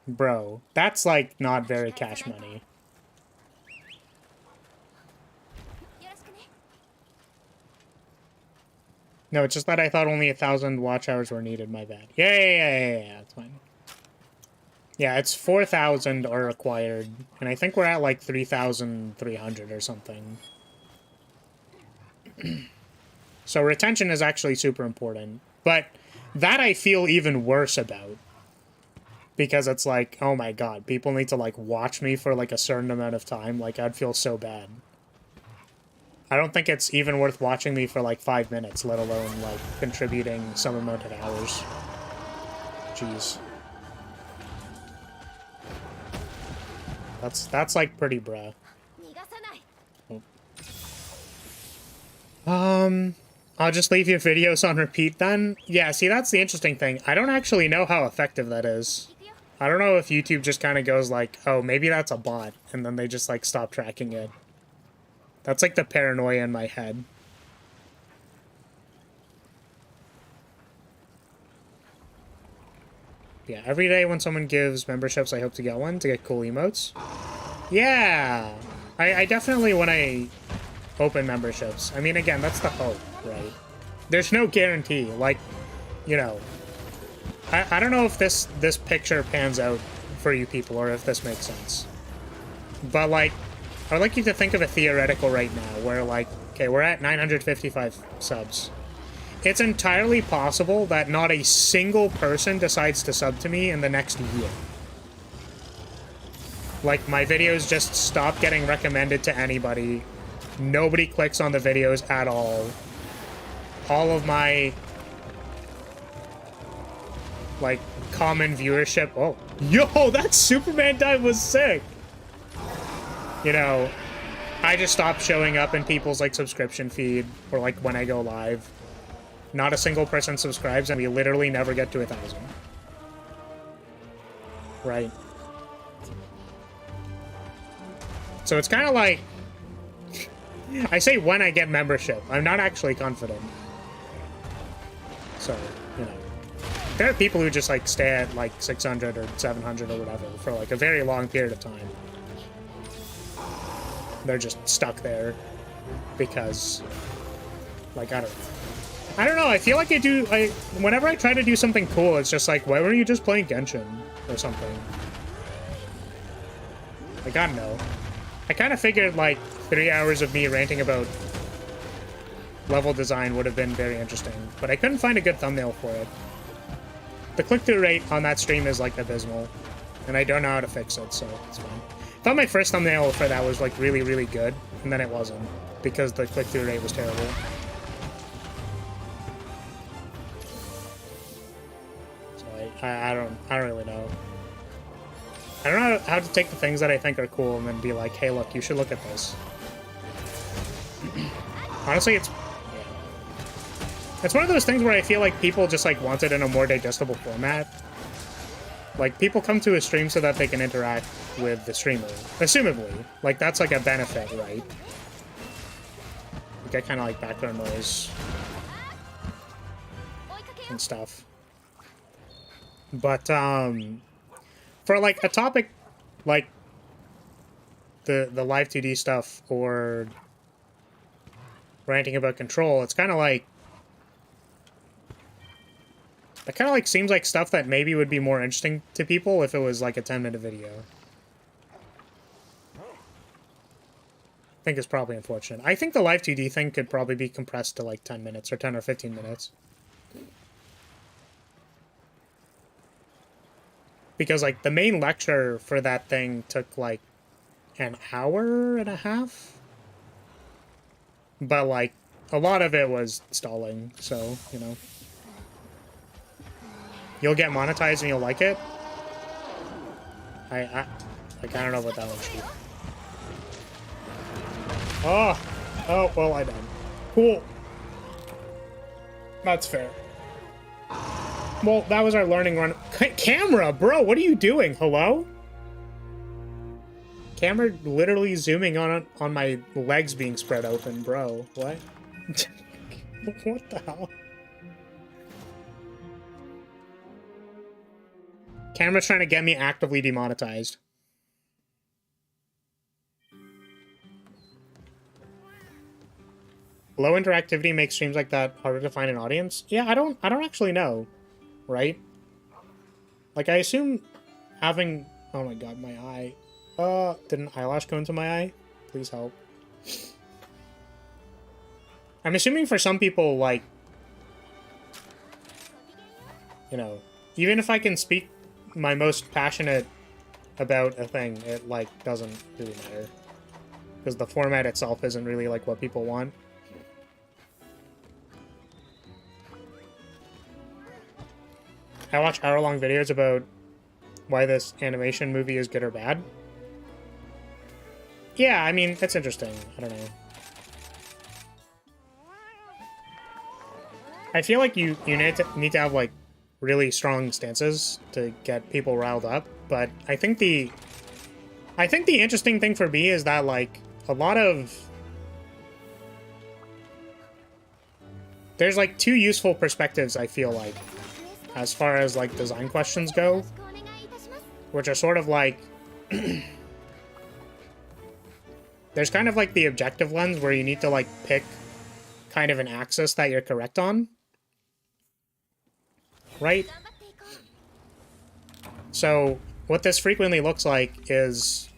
Bro, that's, like, not very cash money. No, it's just that I thought only 1,000 watch hours were needed, my bad. Yeah, that's fine. Yeah, it's 4,000 are required, and I think we're at like 3,300 or something. So retention is actually super important, but that I feel even worse about. Because it's like, oh my god, people need to like watch me for like a certain amount of time, like I'd feel so bad. I don't think it's even worth watching me for like 5 minutes, let alone like contributing some amount of hours. Jeez. That's like pretty bruh. Oh. I'll just leave your videos on repeat then. Yeah, see, that's the interesting thing. I don't actually know how effective that is. I don't know if YouTube just kind of goes like, oh, maybe that's a bot, and then they just like stop tracking it. That's like the paranoia in my head. Yeah, every day when someone gives memberships, I hope to get one to get cool emotes. Yeah! I definitely want to open memberships. I mean, again, that's the hope, right? There's no guarantee. Like, you know, I don't know if this picture pans out for you people or if this makes sense. But, like, I would like you to think of a theoretical right now where, like, okay, we're at 955 subs. It's entirely possible that not a single person decides to sub to me in the next year. Like, my videos just stop getting recommended to anybody. Nobody clicks on the videos at all. All of my, like, common viewership... Oh, yo, that Superman dive was sick! You know, I just stopped showing up in people's, like, subscription feed, or, like, when I go live. Not a single person subscribes, and we literally never get to 1,000. Right. So it's kind of like... I say when I get membership. I'm not actually confident. So, you know. There are people who just, like, stay at, like, 600 or 700 or whatever for, like, a very long period of time. They're just stuck there because, like, I don't know. I feel like whenever I try to do something cool, it's just like, why weren't you just playing Genshin or something? Like, I don't know. I kind of figured, like, 3 hours of me ranting about level design would have been very interesting, but I couldn't find a good thumbnail for it. The click-through rate on that stream is, like, abysmal, and I don't know how to fix it, so it's fine. I thought my first thumbnail for that was, like, really, really good, and then it wasn't, because the click-through rate was terrible. So I don't really know. I don't know how to take the things that I think are cool and then be like, hey, look, you should look at this. Honestly, it's one of those things where I feel like people just, like, want it in a more digestible format. Like, people come to a stream so that they can interact with the streamer. Assumably. Like, that's, like, a benefit, right? You get kind of, like, background noise and stuff. But, for, like, a topic like the live 2D stuff or ranting about Control, it's kind of like... It kind of, like, seems like stuff that maybe would be more interesting to people if it was, like, a 10-minute video. I think it's probably unfortunate. I think the live 2D thing could probably be compressed to, like, 10 minutes or 10 or 15 minutes. Because, like, the main lecture for that thing took, like, an hour and a half? But, like, a lot of it was stalling, so, you know. You'll get monetized and you'll like it? I don't know what that one should be. Oh, well, I died. Cool. That's fair. Well, that was our learning run. Camera, bro, what are you doing? Hello? Camera literally zooming on my legs being spread open, bro. What? What the hell? Camera's trying to get me actively demonetized. Low interactivity makes streams like that harder to find an audience? Yeah, I don't actually know, right? Like, I assume having... Oh my god, my eye. Did an eyelash go into my eye? Please help. I'm assuming for some people, like... You know, even if I can speak my most passionate about a thing, it, like, doesn't really matter. Because the format itself isn't really, like, what people want. I watch hour-long videos about why this animation movie is good or bad. Yeah, I mean, it's interesting. I don't know. I feel like you need to have, like, really strong stances to get people riled up, but I think the interesting thing for me is that, like, a lot of... There's, like, two useful perspectives, I feel like, as far as, like, design questions go, which are sort of like... There's kind of, like, the objective lens where you need to, like, pick kind of an axis that you're correct on. Right? So, what this frequently looks like is...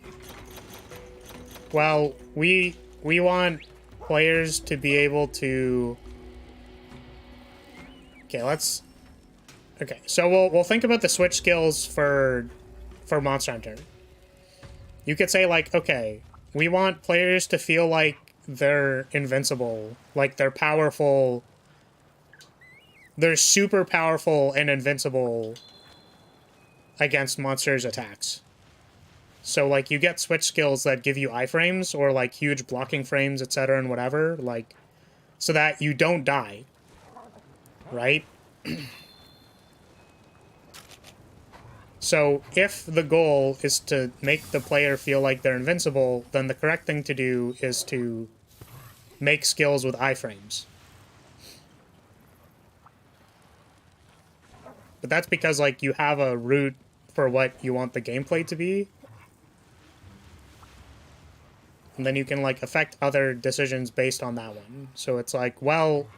Well, we want players to be able to... Okay, let's... Okay, so we'll think about the switch skills for Monster Hunter. You could say, like, okay, we want players to feel like they're invincible, like they're powerful, they're super powerful and invincible against monsters' attacks. So, like, you get switch skills that give you iframes, or, like, huge blocking frames, etc., and whatever, like, so that you don't die, right? So, if the goal is to make the player feel like they're invincible, then the correct thing to do is to make skills with iframes. But that's because, like, you have a route for what you want the gameplay to be. And then you can, like, affect other decisions based on that one. So it's like, well,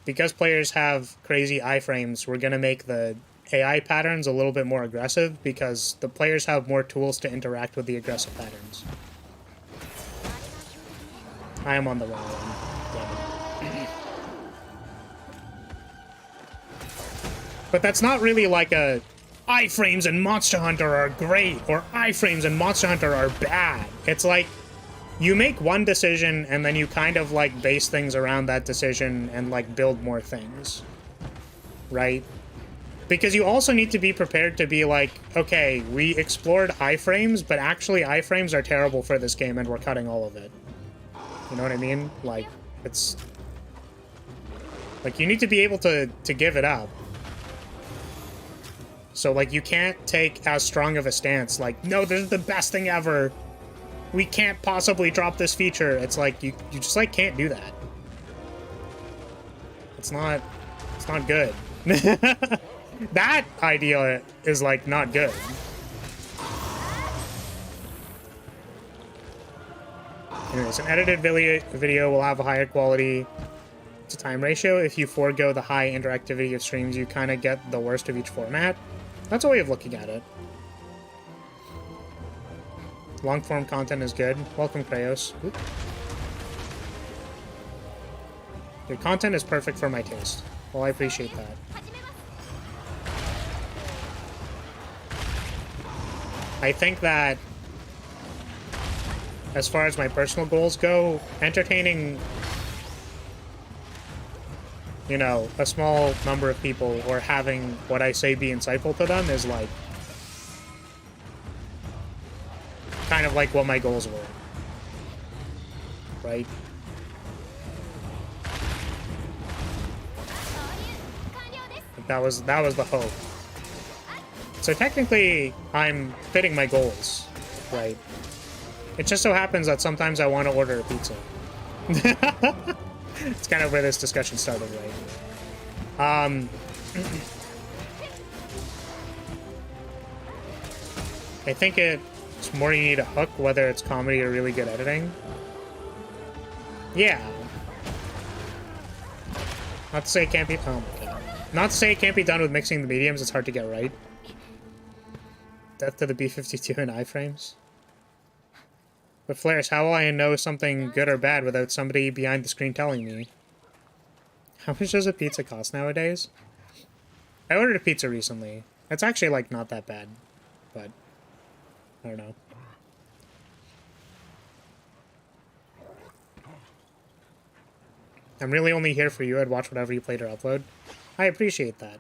because players have crazy iframes, we're going to make the AI patterns a little bit more aggressive because the players have more tools to interact with the aggressive patterns. I am on the wrong one. But that's not really like a iframes in Monster Hunter are great or iframes in Monster Hunter are bad. It's like you make one decision and then you kind of like base things around that decision and like build more things. Right? Because you also need to be prepared to be like, okay, we explored iframes, but actually iframes are terrible for this game and we're cutting all of it. You know what I mean? Like, it's... Like, you need to be able to give it up. So, like, you can't take as strong of a stance. Like, no, this is the best thing ever. We can't possibly drop this feature. It's like, you just, like, can't do that. It's not good. That idea is, like, not good. Anyways, an edited video will have a higher quality to time ratio. If you forego the high interactivity of streams, you kind of get the worst of each format. That's a way of looking at it. Long-form content is good. Welcome, Krayos. Oop. Your content is perfect for my taste. Well, I appreciate that. I think that, as far as my personal goals go, entertaining, you know, a small number of people or having what I say be insightful to them is, like, kind of like what my goals were. Right? That was the hope. So technically, I'm fitting my goals, right? It just so happens that sometimes I want to order a pizza. It's kind of where this discussion started, right? I think it's more you need a hook, whether it's comedy or really good editing. Yeah. Not to say it can't be... Oh my god. Not to say it can't be done with mixing the mediums, it's hard to get right. Death to the B-52 in iframes. But Flares, how will I know something good or bad without somebody behind the screen telling me? How much does a pizza cost nowadays? I ordered a pizza recently. It's actually, like, not that bad. But, I don't know. I'm really only here for you. I'd watch whatever you played or upload. I appreciate that.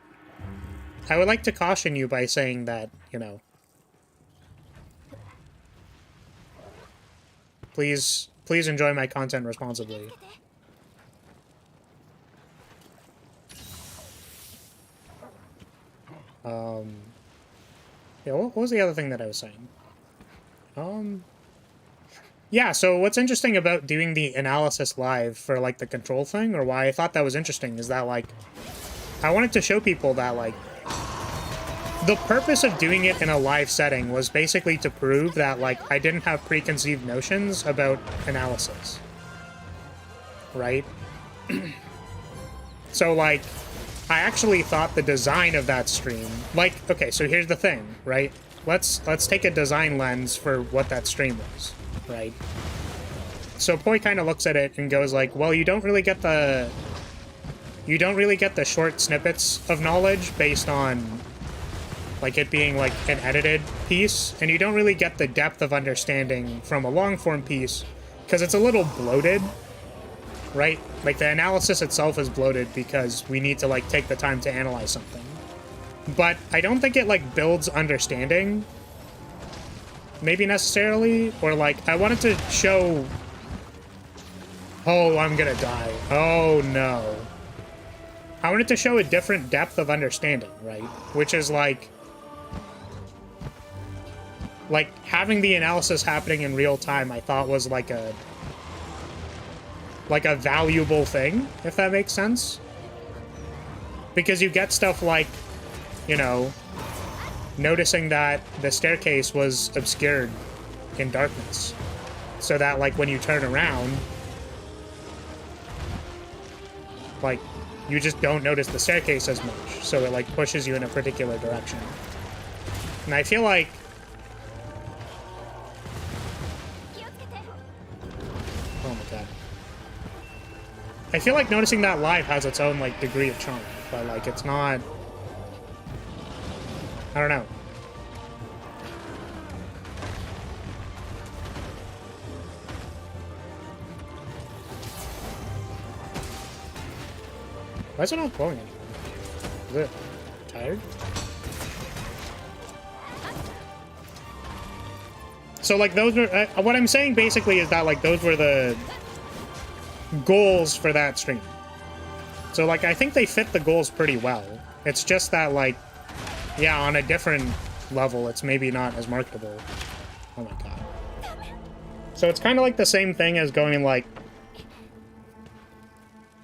I would like to caution you by saying that, you know... Please enjoy my content responsibly. Yeah, what was the other thing that I was saying? Yeah, so what's interesting about doing the analysis live for, like, the control thing, or why I thought that was interesting, is that, like, I wanted to show people that, like, the purpose of doing it in a live setting was basically to prove that, like, I didn't have preconceived notions about analysis. Right? So, like, I actually thought the design of that stream... Like, okay, so here's the thing, right? Let's take a design lens for what that stream was, right? So Poi kind of looks at it and goes like, well, you don't really get the short snippets of knowledge based on... like it being like an edited piece, and you don't really get the depth of understanding from a long-form piece because it's a little bloated, right? Like the analysis itself is bloated because we need to like take the time to analyze something. But I don't think it like builds understanding, maybe necessarily, or like I wanted to show... Oh, I'm gonna die. Oh no. I wanted to show a different depth of understanding, right? Which is like having the analysis happening in real time, I thought was like a valuable thing, if that makes sense. Because you get stuff like, you know, noticing that the staircase was obscured in darkness. So that like when you turn around, like you just don't notice the staircase as much. So it like pushes you in a particular direction. And I feel like I feel like noticing that live has its own, like, degree of charm, but, like, it's not... I don't know. Why is it not glowing anymore? Is it tired? So, like, those are... what I'm saying, basically, is that, like, those were the... goals for that stream. So, like, I think they fit the goals pretty well. It's just that, like, yeah, on a different level, it's maybe not as marketable. Oh my god. So it's kind of like the same thing as going, like,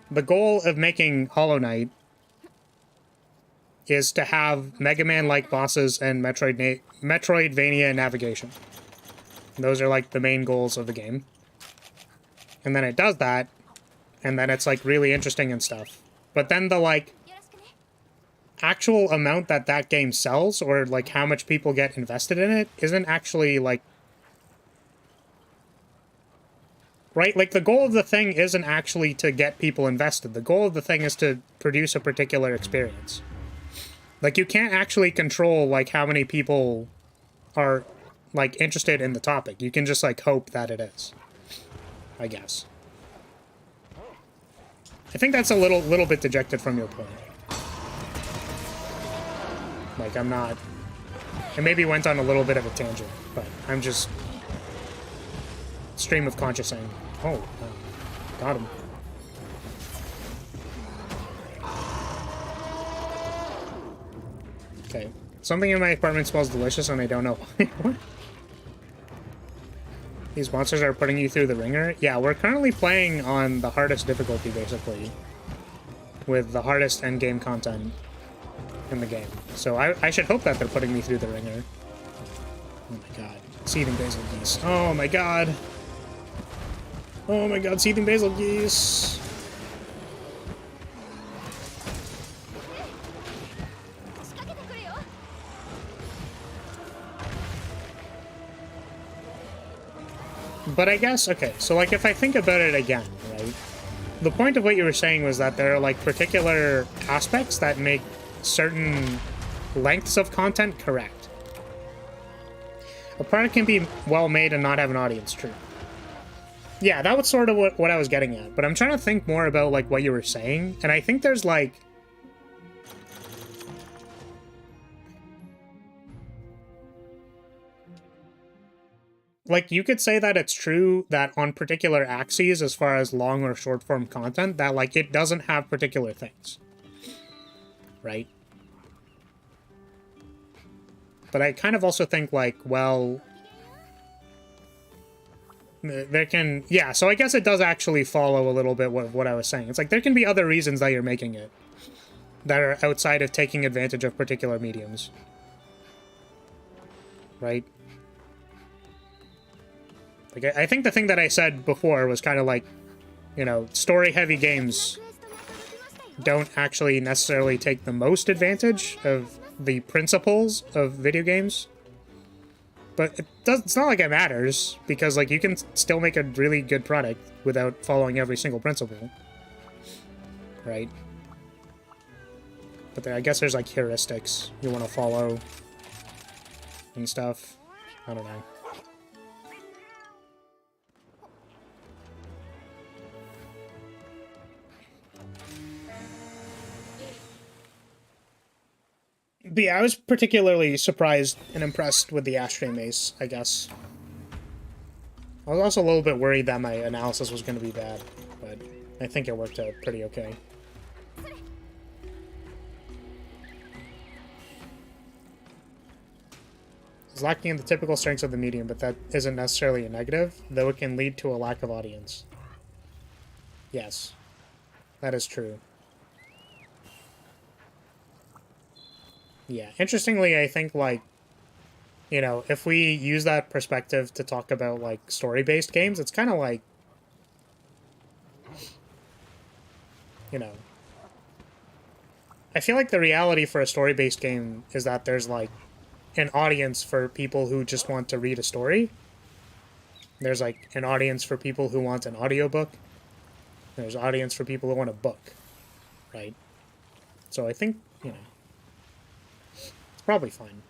the goal of making Hollow Knight is to have Mega Man-like bosses and Metroidvania navigation. Those are, like, the main goals of the game. And then it does that, and then it's, like, really interesting and stuff. But then the, like, actual amount that that game sells, or, like, how much people get invested in it, isn't actually, like... Right? Like, the goal of the thing isn't actually to get people invested. The goal of the thing is to produce a particular experience. Like, you can't actually control, like, how many people are, like, interested in the topic. You can just, like, hope that it is. I guess. I think that's a little bit dejected from your point. Like, I'm not... I maybe went on a little bit of a tangent, but I'm just... stream of consciousing. Oh, got him. Okay. Something in my apartment smells delicious and I don't know why. What? These monsters are putting you through the ringer? Yeah, we're currently playing on the hardest difficulty, basically. With the hardest endgame content in the game. So I should hope that they're putting me through the ringer. Oh my god. Seething basil geese. Oh my god. Oh my god, seething basil geese. But I guess, okay, so like if I think about it again, right? The point of what you were saying was that there are like particular aspects that make certain lengths of content correct. A product can be well made and not have an audience, true. Yeah, that was sort of what I was getting at, but I'm trying to think more about like what you were saying, and I think there's like... Like, you could say that it's true that on particular axes, as far as long or short form content, that, like, it doesn't have particular things. Right? But I kind of also think, like, well... There can... Yeah, so I guess it does actually follow a little bit what I was saying. It's like, there can be other reasons that you're making it. That are outside of taking advantage of particular mediums. Right? Like, I think the thing that I said before was kind of like, you know, story-heavy games don't actually necessarily take the most advantage of the principles of video games. But it's not like it matters, because, like, you can still make a really good product without following every single principle. Right? But I guess there's, like, heuristics you want to follow and stuff. I don't know. But yeah, I was particularly surprised and impressed with the ashtray mace, I guess. I was also a little bit worried that my analysis was going to be bad, but I think it worked out pretty okay. It's lacking in the typical strengths of the medium, but that isn't necessarily a negative, though it can lead to a lack of audience. Yes, that is true. Yeah, interestingly, I think, like, you know, if we use that perspective to talk about, like, story-based games, it's kind of like, you know, I feel like the reality for a story-based game is that there's, like, an audience for people who just want to read a story. There's, like, an audience for people who want an audiobook. There's an audience for people who want a book, right? So I think, you know, probably fine.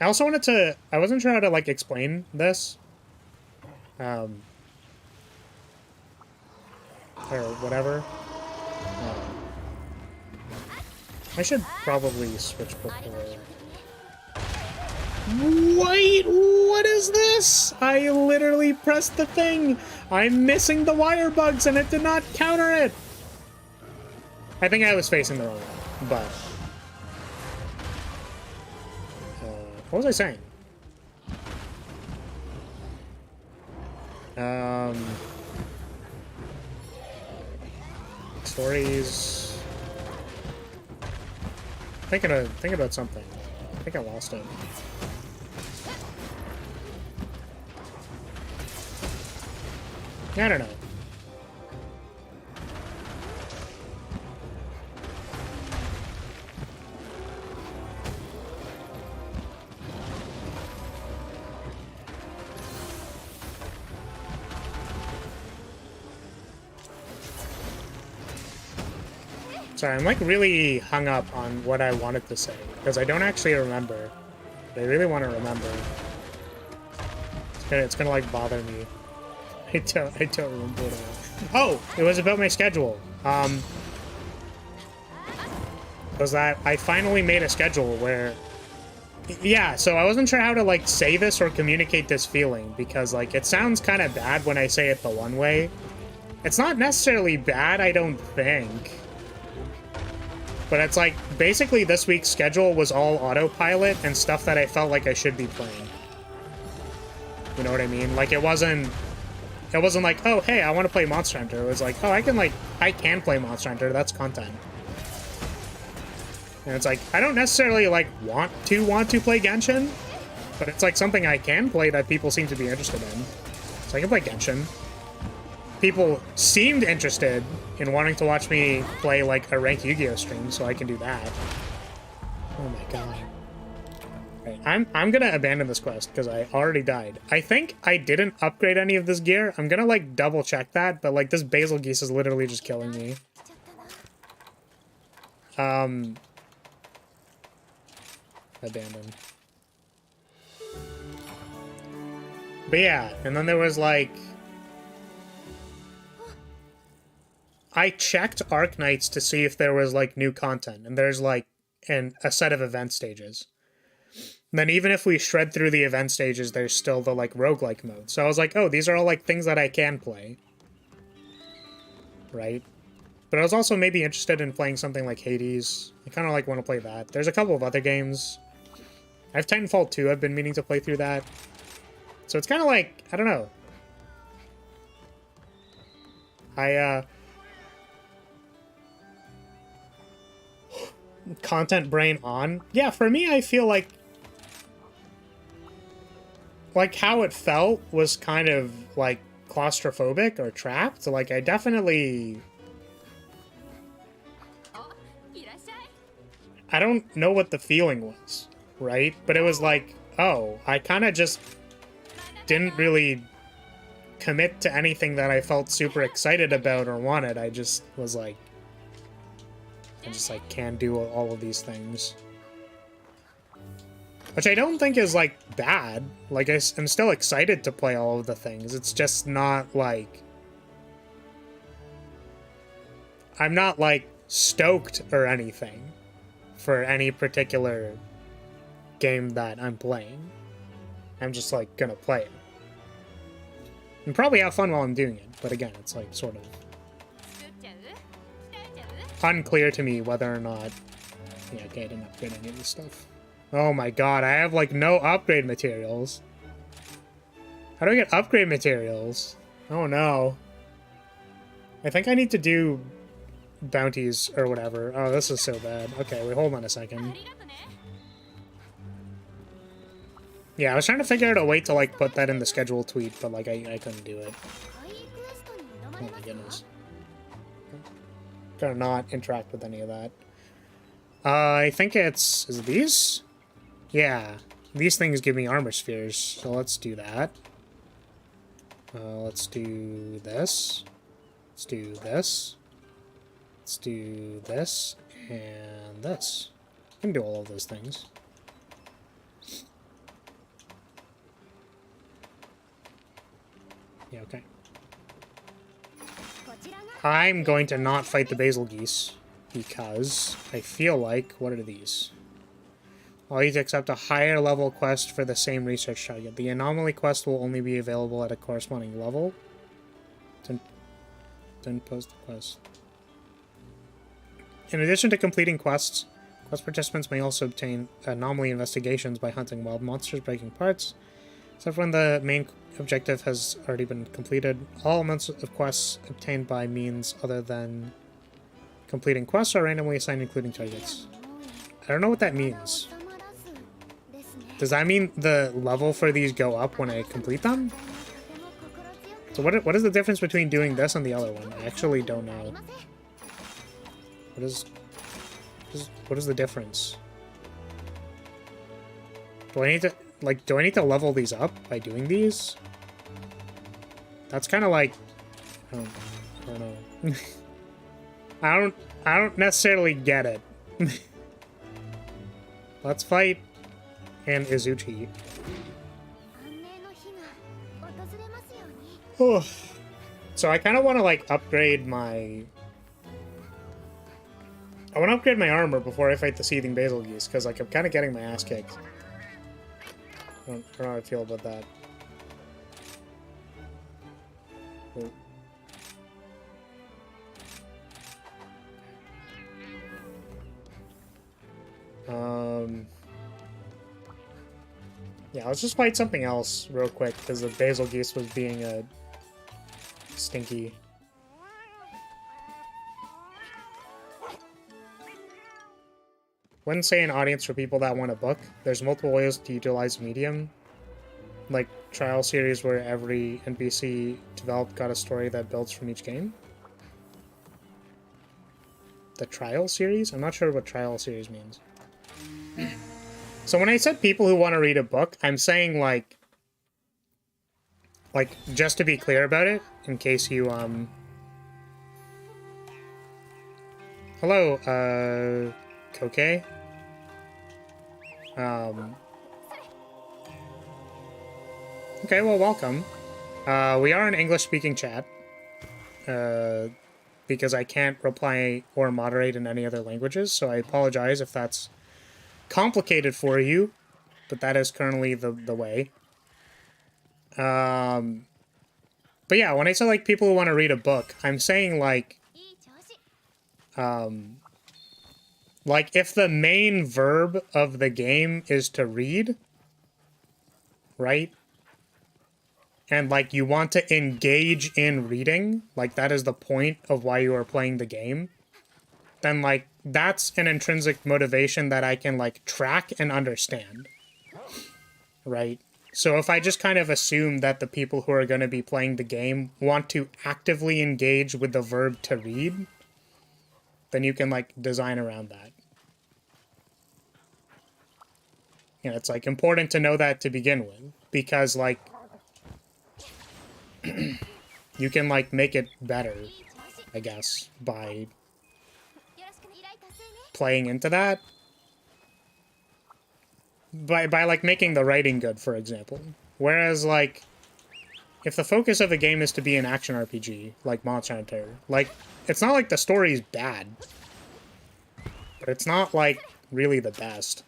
I also wanted to... I wasn't sure how to, like, explain this. Or whatever. I should probably switch before... Wait, what is this? I literally pressed the thing. I'm missing the wire bugs and it did not counter it. I think I was facing the wrong way, but... what was I saying? Stories... Thinking about something. I think I lost it. I don't know. Sorry, I'm like really hung up on what I wanted to say, because I don't actually remember. But I really want to remember. It's gonna like bother me. I don't remember what it was. Oh, it was about my schedule. Was that I finally made a schedule where Yeah, so I wasn't sure how to, like, say this or communicate this feeling, because, like, it sounds kind of bad when I say it the one way. It's not necessarily bad, I don't think. But it's like, basically this week's schedule was all autopilot and stuff that I felt like I should be playing. You know what I mean? Like, it wasn't like, oh, hey, I want to play Monster Hunter. It was like, oh, I can play Monster Hunter, that's content. And it's like, I don't necessarily, like, want to play Genshin, but it's, like, something I can play that people seem to be interested in. So I can play Genshin. People seemed interested in wanting to watch me play, like, a ranked Yu-Gi-Oh! Stream, so I can do that. Oh my god. Right, I'm gonna abandon this quest, because I already died. I think I didn't upgrade any of this gear. I'm gonna, like, double-check that, but, like, this Basil Geese is literally just killing me. Abandon. But yeah, and then there was, like... I checked Arknights to see if there was, like, new content, and there's, like, a set of event stages. And then even if we shred through the event stages, there's still the, like, roguelike mode. So I was like, oh, these are all, like, things that I can play. Right? But I was also maybe interested in playing something like Hades. I kind of, like, want to play that. There's a couple of other games. I have Titanfall 2, I've been meaning to play through that. So it's kind of like, I don't know. Content brain on. Yeah, for me, I feel like how it felt was kind of, like, claustrophobic or trapped. So, like, I definitely... I don't know what the feeling was, right? But it was like, oh, I kind of just didn't really commit to anything that I felt super excited about or wanted. I just was like, I just, like, can't do all of these things. Which I don't think is, like, bad. Like, I'm still excited to play all of the things. It's just not, like... I'm not, like, stoked or anything for any particular game that I'm playing. I'm just, like, gonna play it. And probably have fun while I'm doing it. But again, it's, like, sort of... unclear to me whether or not... Yeah, okay, I didn't upgrade any of this stuff. Oh my god, I have, like, no upgrade materials. How do I get upgrade materials? Oh no. I think I need to do bounties or whatever. Oh, this is so bad. Okay, wait, hold on a second. Yeah, I was trying to figure out a way to, like, put that in the schedule tweet, but, like, I couldn't do it. Oh my goodness. Gotta not interact with any of that. I think it's... Is it these? Yeah. These things give me armor spheres, so let's do that. Let's do this. Let's do this. Let's do this. And this. I can do all of those things. Yeah, okay. I'm going to not fight the Basil Geese, because I feel like... What are these? I'll need to accept a higher level quest for the same research target. The anomaly quest will only be available at a corresponding level. Didn't post the quest. In addition to completing quests, quest participants may also obtain anomaly investigations by hunting wild monsters, breaking parts. Except when the main objective has already been completed, all amounts of quests obtained by means other than completing quests are randomly assigned, including targets. I don't know what that means. Does that mean the level for these go up when I complete them? So what is the difference between doing this and the other one? I actually don't know. What is the difference? Do I need to... Like, do I need to level these up by doing these? That's kind of like... I don't know. I don't necessarily get it. Let's fight an Izuchi. Oh. So I kind of want to, like, upgrade my... I want to upgrade my armor before I fight the Seething Basil Geese, because, like, I'm kind of getting my ass kicked. don't know how I feel about that. Yeah, let's just fight something else real quick, because the Basil Geese was being a stinky. Wouldn't say an audience for people that want a book. There's multiple ways to utilize medium. Like trial series where every NPC developed got a story that builds from each game. The trial series? I'm not sure what trial series means. So when I said people who want to read a book, I'm saying like just to be clear about it, in case you hello, Koke. Okay, well, welcome. We are an English-speaking chat, because I can't reply or moderate in any other languages, so I apologize if that's complicated for you, but that is currently the way. But yeah, when I say, like, people who want to read a book, I'm saying, like, if the main verb of the game is to read, right? And, like, you want to engage in reading, like, that is the point of why you are playing the game, then, like, that's an intrinsic motivation that I can, like, track and understand, right? So if I just kind of assume that the people who are going to be playing the game want to actively engage with the verb to read, then you can, like, design around that. You know, it's, like, important to know that to begin with, because, like, you can, like, make it better, I guess, by playing into that. By like, making the writing good, for example. Whereas, like, if the focus of the game is to be an action RPG, like Monster Hunter, like, it's not like the story's bad. But it's not, like, really the best.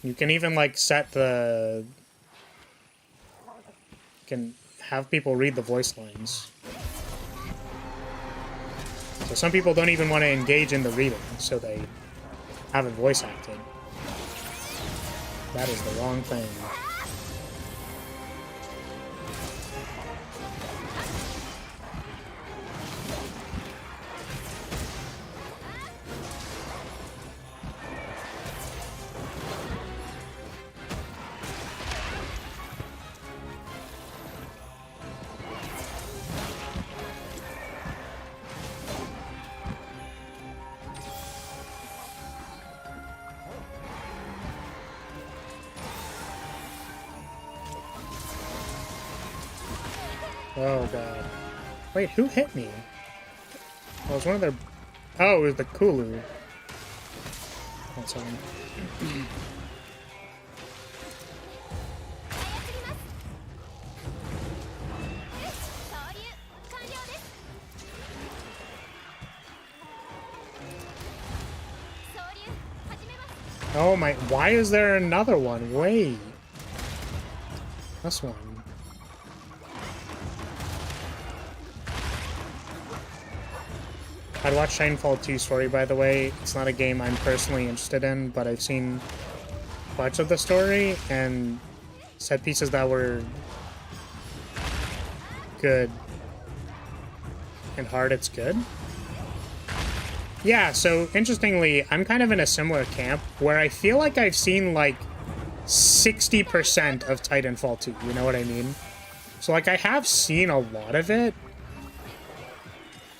You can even, like, set the... can have people read the voice lines. So some people don't even want to engage in the reading, so they have it voice acted. That is the wrong thing. Oh god. Wait, who hit me? Well, it was one of their... Oh, it was the Kulu. That's on. Oh my... Why is there another one? Wait. This one. I'd watch Shinefall 2 story, by the way. It's not a game I'm personally interested in, but I've seen parts of the story, and set pieces that were good. And hard, it's good. Yeah, so, interestingly, I'm kind of in a similar camp, where I feel like I've seen, like, 60% of Titanfall 2, you know what I mean? So, like, I have seen a lot of it,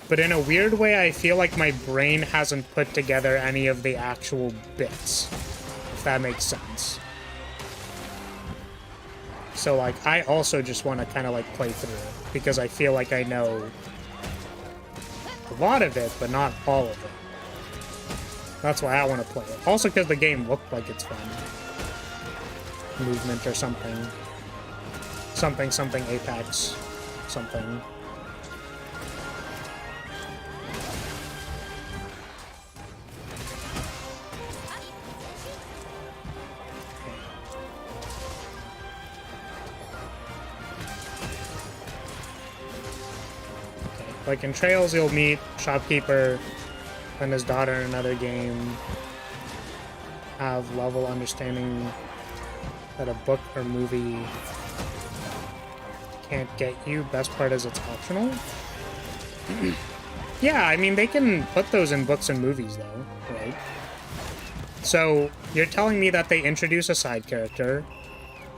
but in a weird way, I feel like my brain hasn't put together any of the actual bits, if that makes sense. So, like, I also just want to kind of, like, play through it, because I feel like I know a lot of it, but not all of it. That's why I want to play it. Also because the game looked like it's fun. Movement or something. Something Apex. Something. Like in Trails, you'll meet Shopkeeper and his daughter in another game. Have level understanding that a book or movie can't get you. Best part is it's optional. Yeah, I mean, they can put those in books and movies, though, right? So, you're telling me that they introduce a side character,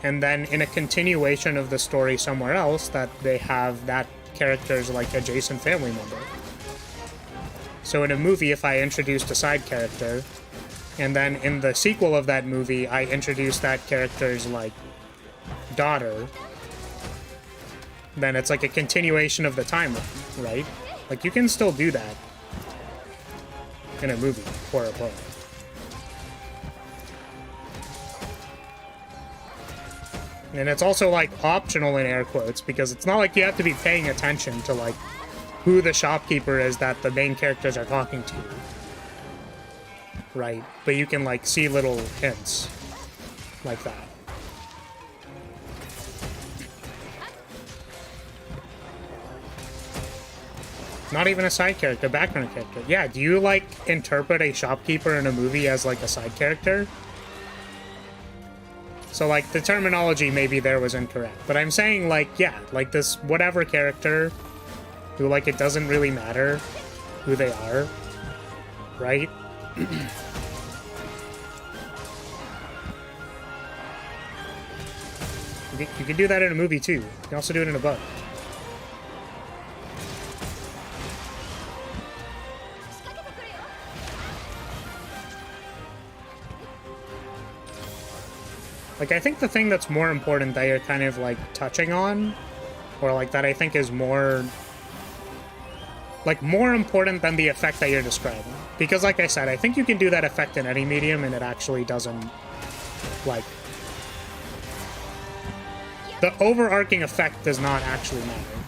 and then in a continuation of the story somewhere else, that they have that character's, like, adjacent family member. So in a movie, if I introduced a side character, and then in the sequel of that movie, I introduced that character's, like, daughter, then it's like a continuation of the timeline, right? Like, you can still do that in a movie or a book. And it's also, like, optional in air quotes, because it's not like you have to be paying attention to, like, who the shopkeeper is that the main characters are talking to. Right? But you can, like, see little hints like that. Not even a side character, background character. Yeah, do you, like, interpret a shopkeeper in a movie as, like, a side character? So, like, the terminology maybe there was incorrect. But I'm saying, like, yeah, like this whatever character who, like, it doesn't really matter who they are, right? You can do that in a movie, too. You can also do it in a book. Like, I think the thing that's more important that you're kind of, like, touching on, or, like, that I think is more... like, more important than the effect that you're describing. Because, like I said, I think you can do that effect in any medium, and it actually doesn't, like... the overarching effect does not actually matter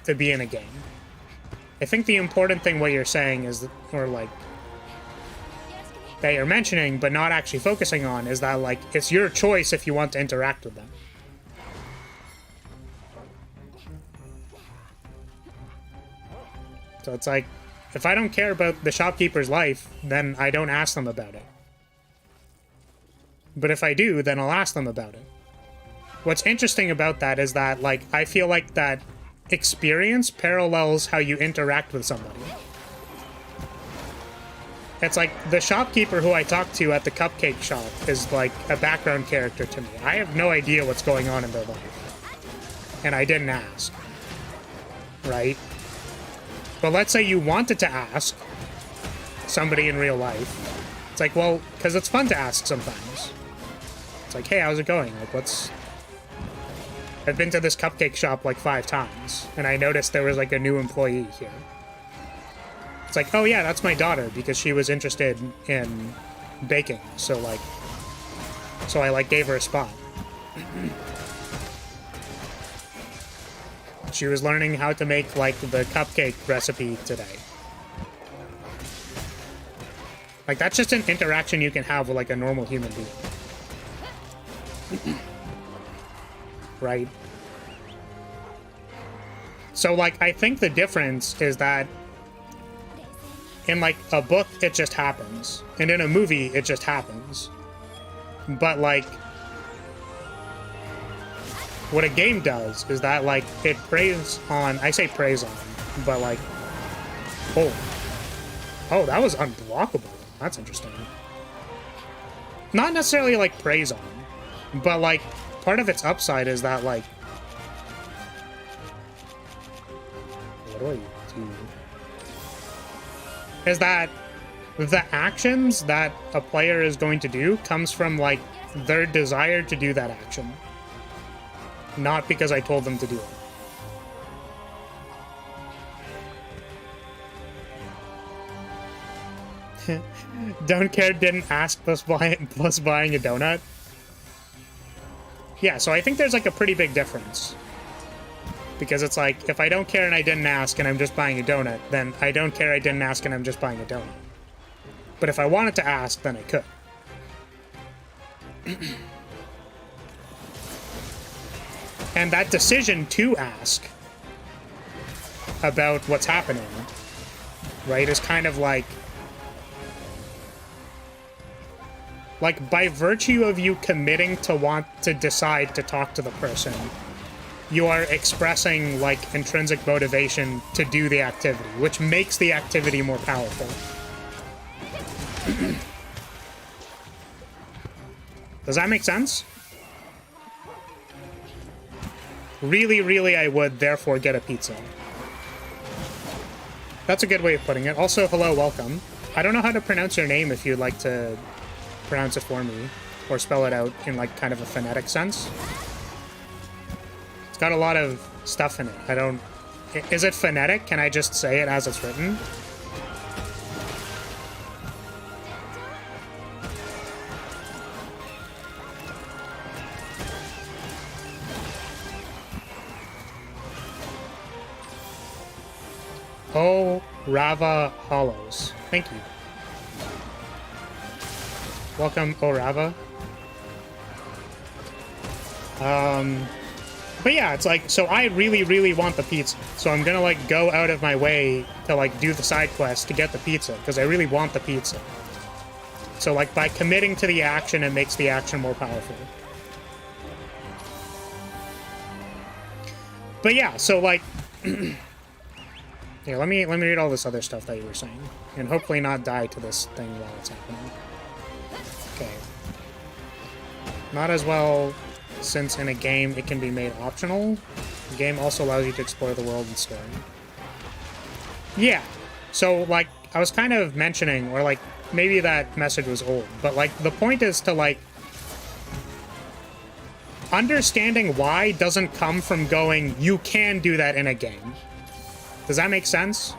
to be in a game. I think the important thing what you're saying is, that, or, like... that you're mentioning, but not actually focusing on, is that, like, it's your choice if you want to interact with them. So it's like, if I don't care about the shopkeeper's life, then I don't ask them about it. But if I do, then I'll ask them about it. What's interesting about that is that, like, I feel like that experience parallels how you interact with somebody. It's like, the shopkeeper who I talked to at the cupcake shop is, like, a background character to me. I have no idea what's going on in their life. And I didn't ask. Right? But let's say you wanted to ask somebody in real life. It's like, well, because it's fun to ask sometimes. It's like, hey, how's it going? Like, what's... I've been to this cupcake shop, like, 5 times, and I noticed there was, like, a new employee here. It's like, oh yeah, that's my daughter, because she was interested in baking, so, like... so I, like, gave her a spot. She was learning how to make, like, the cupcake recipe today. Like, that's just an interaction you can have with, like, a normal human being. Right? So, like, I think the difference is that in, like, a book, it just happens. And in a movie, it just happens. But, like... what a game does is that, like, it preys on... I say preys on, but, like... oh. Oh, that was unblockable. That's interesting. Not necessarily, like, preys on, but, like, part of its upside is that, like... what do I do? Is that the actions that a player is going to do comes from, like, their desire to do that action. Not because I told them to do it. Don't care, didn't ask, plus buying a donut. Yeah, so I think there's, like, a pretty big difference. Because it's like, if I don't care and I didn't ask and I'm just buying a donut, then I don't care, I didn't ask and I'm just buying a donut. But if I wanted to ask, then I could. And that decision to ask about what's happening, right, is kind of like by virtue of you committing to want to decide to talk to the person, you are expressing, like, intrinsic motivation to do the activity, which makes the activity more powerful. Does that make sense? Really, really, I would, therefore, get a pizza. That's a good way of putting it. Also, hello, welcome. I don't know how to pronounce your name if you'd like to pronounce it for me, or spell it out in, like, kind of a phonetic sense. It's got a lot of stuff in it. I don't... Is it phonetic? Can I just say it as it's written? Oh, Rava Hollows. Thank you. Welcome, Orava. But yeah, it's like, so I really, really want the pizza. So I'm gonna, like, go out of my way to, like, do the side quest to get the pizza, because I really want the pizza. So, like, by committing to the action, it makes the action more powerful. But yeah, so, like... Here, let me read all this other stuff that you were saying. And hopefully not die to this thing while it's happening. Okay. Not as well, since in a game it can be made optional. The game also allows you to explore the world and story. Yeah. So, like, I was kind of mentioning, or, like, maybe that message was old, but, like, the point is to, like, understanding why doesn't come from going, you can do that in a game. Does that make sense?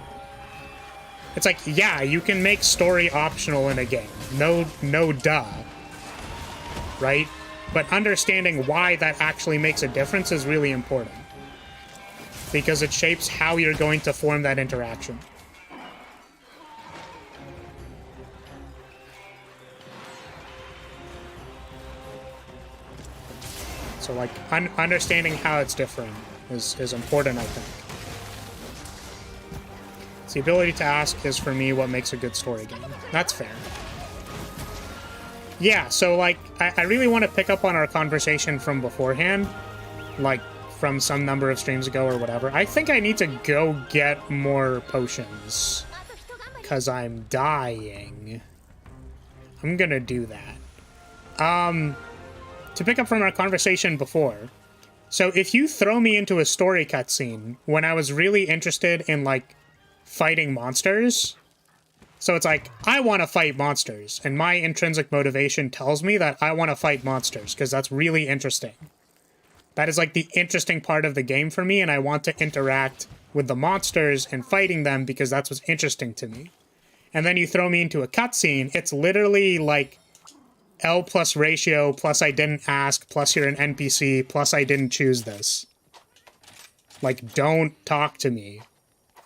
It's like, yeah, you can make story optional in a game. No duh. Right? But understanding why that actually makes a difference is really important. Because it shapes how you're going to form that interaction. So, like, understanding how it's different is important, I think. The ability to ask is, for me, what makes a good story game. That's fair. Yeah, so, like, I really want to pick up on our conversation from beforehand, like, from some number of streams ago or whatever. I think I need to go get more potions, because I'm dying. I'm gonna do that. To pick up from our conversation before, so if you throw me into a story cutscene when I was really interested in, like, fighting monsters. So it's like, I want to fight monsters, and my intrinsic motivation tells me that I want to fight monsters, because that's really interesting. That is, like, the interesting part of the game for me, and I want to interact with the monsters and fighting them, because that's what's interesting to me. And then you throw me into a cutscene, it's literally, like, L plus ratio, plus I didn't ask, plus you're an NPC, plus I didn't choose this. Like, don't talk to me.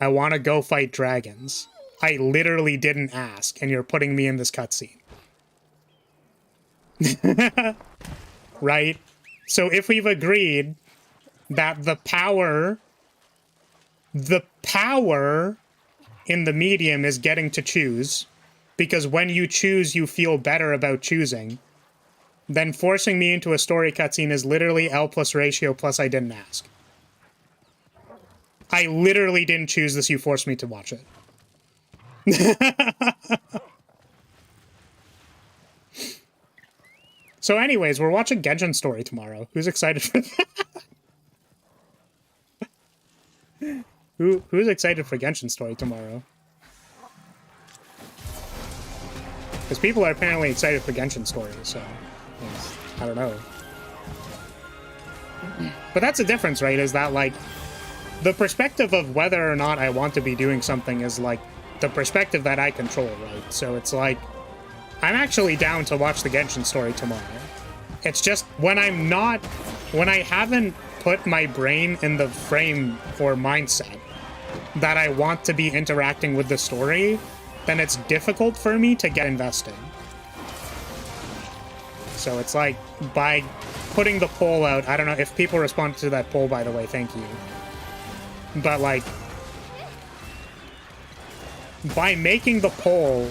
I want to go fight dragons. I literally didn't ask, and you're putting me in this cutscene. Right? So if we've agreed that the power in the medium is getting to choose, because when you choose, you feel better about choosing, then forcing me into a story cutscene is literally L plus ratio plus I didn't ask. I literally didn't choose this, you forced me to watch it. So anyways, we're watching Genshin Story tomorrow. Who's excited for that? Who's excited for Genshin Story tomorrow? Because people are apparently excited for Genshin Story, so... I don't know. But that's the difference, right? Is that, like... The perspective of whether or not I want to be doing something is, like, the perspective that I control, right? So it's like, I'm actually down to watch the Genshin Story tomorrow. It's just, when I haven't put my brain in the frame or mindset that I want to be interacting with the story, then it's difficult for me to get invested. So it's like, by putting the poll out, I don't know if people responded to that poll, by the way, thank you. But, like, by making the poll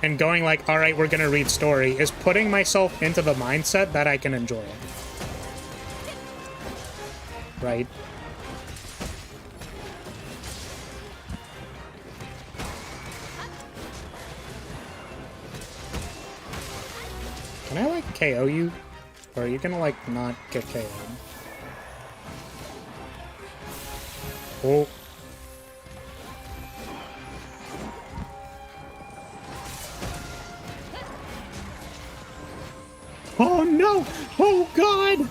and going like, all right, we're gonna read story, is putting myself into the mindset that I can enjoy it. Right? Can I, like, KO you? Or are you gonna, like, not get KO'd? Oh. Oh, no! Oh, God!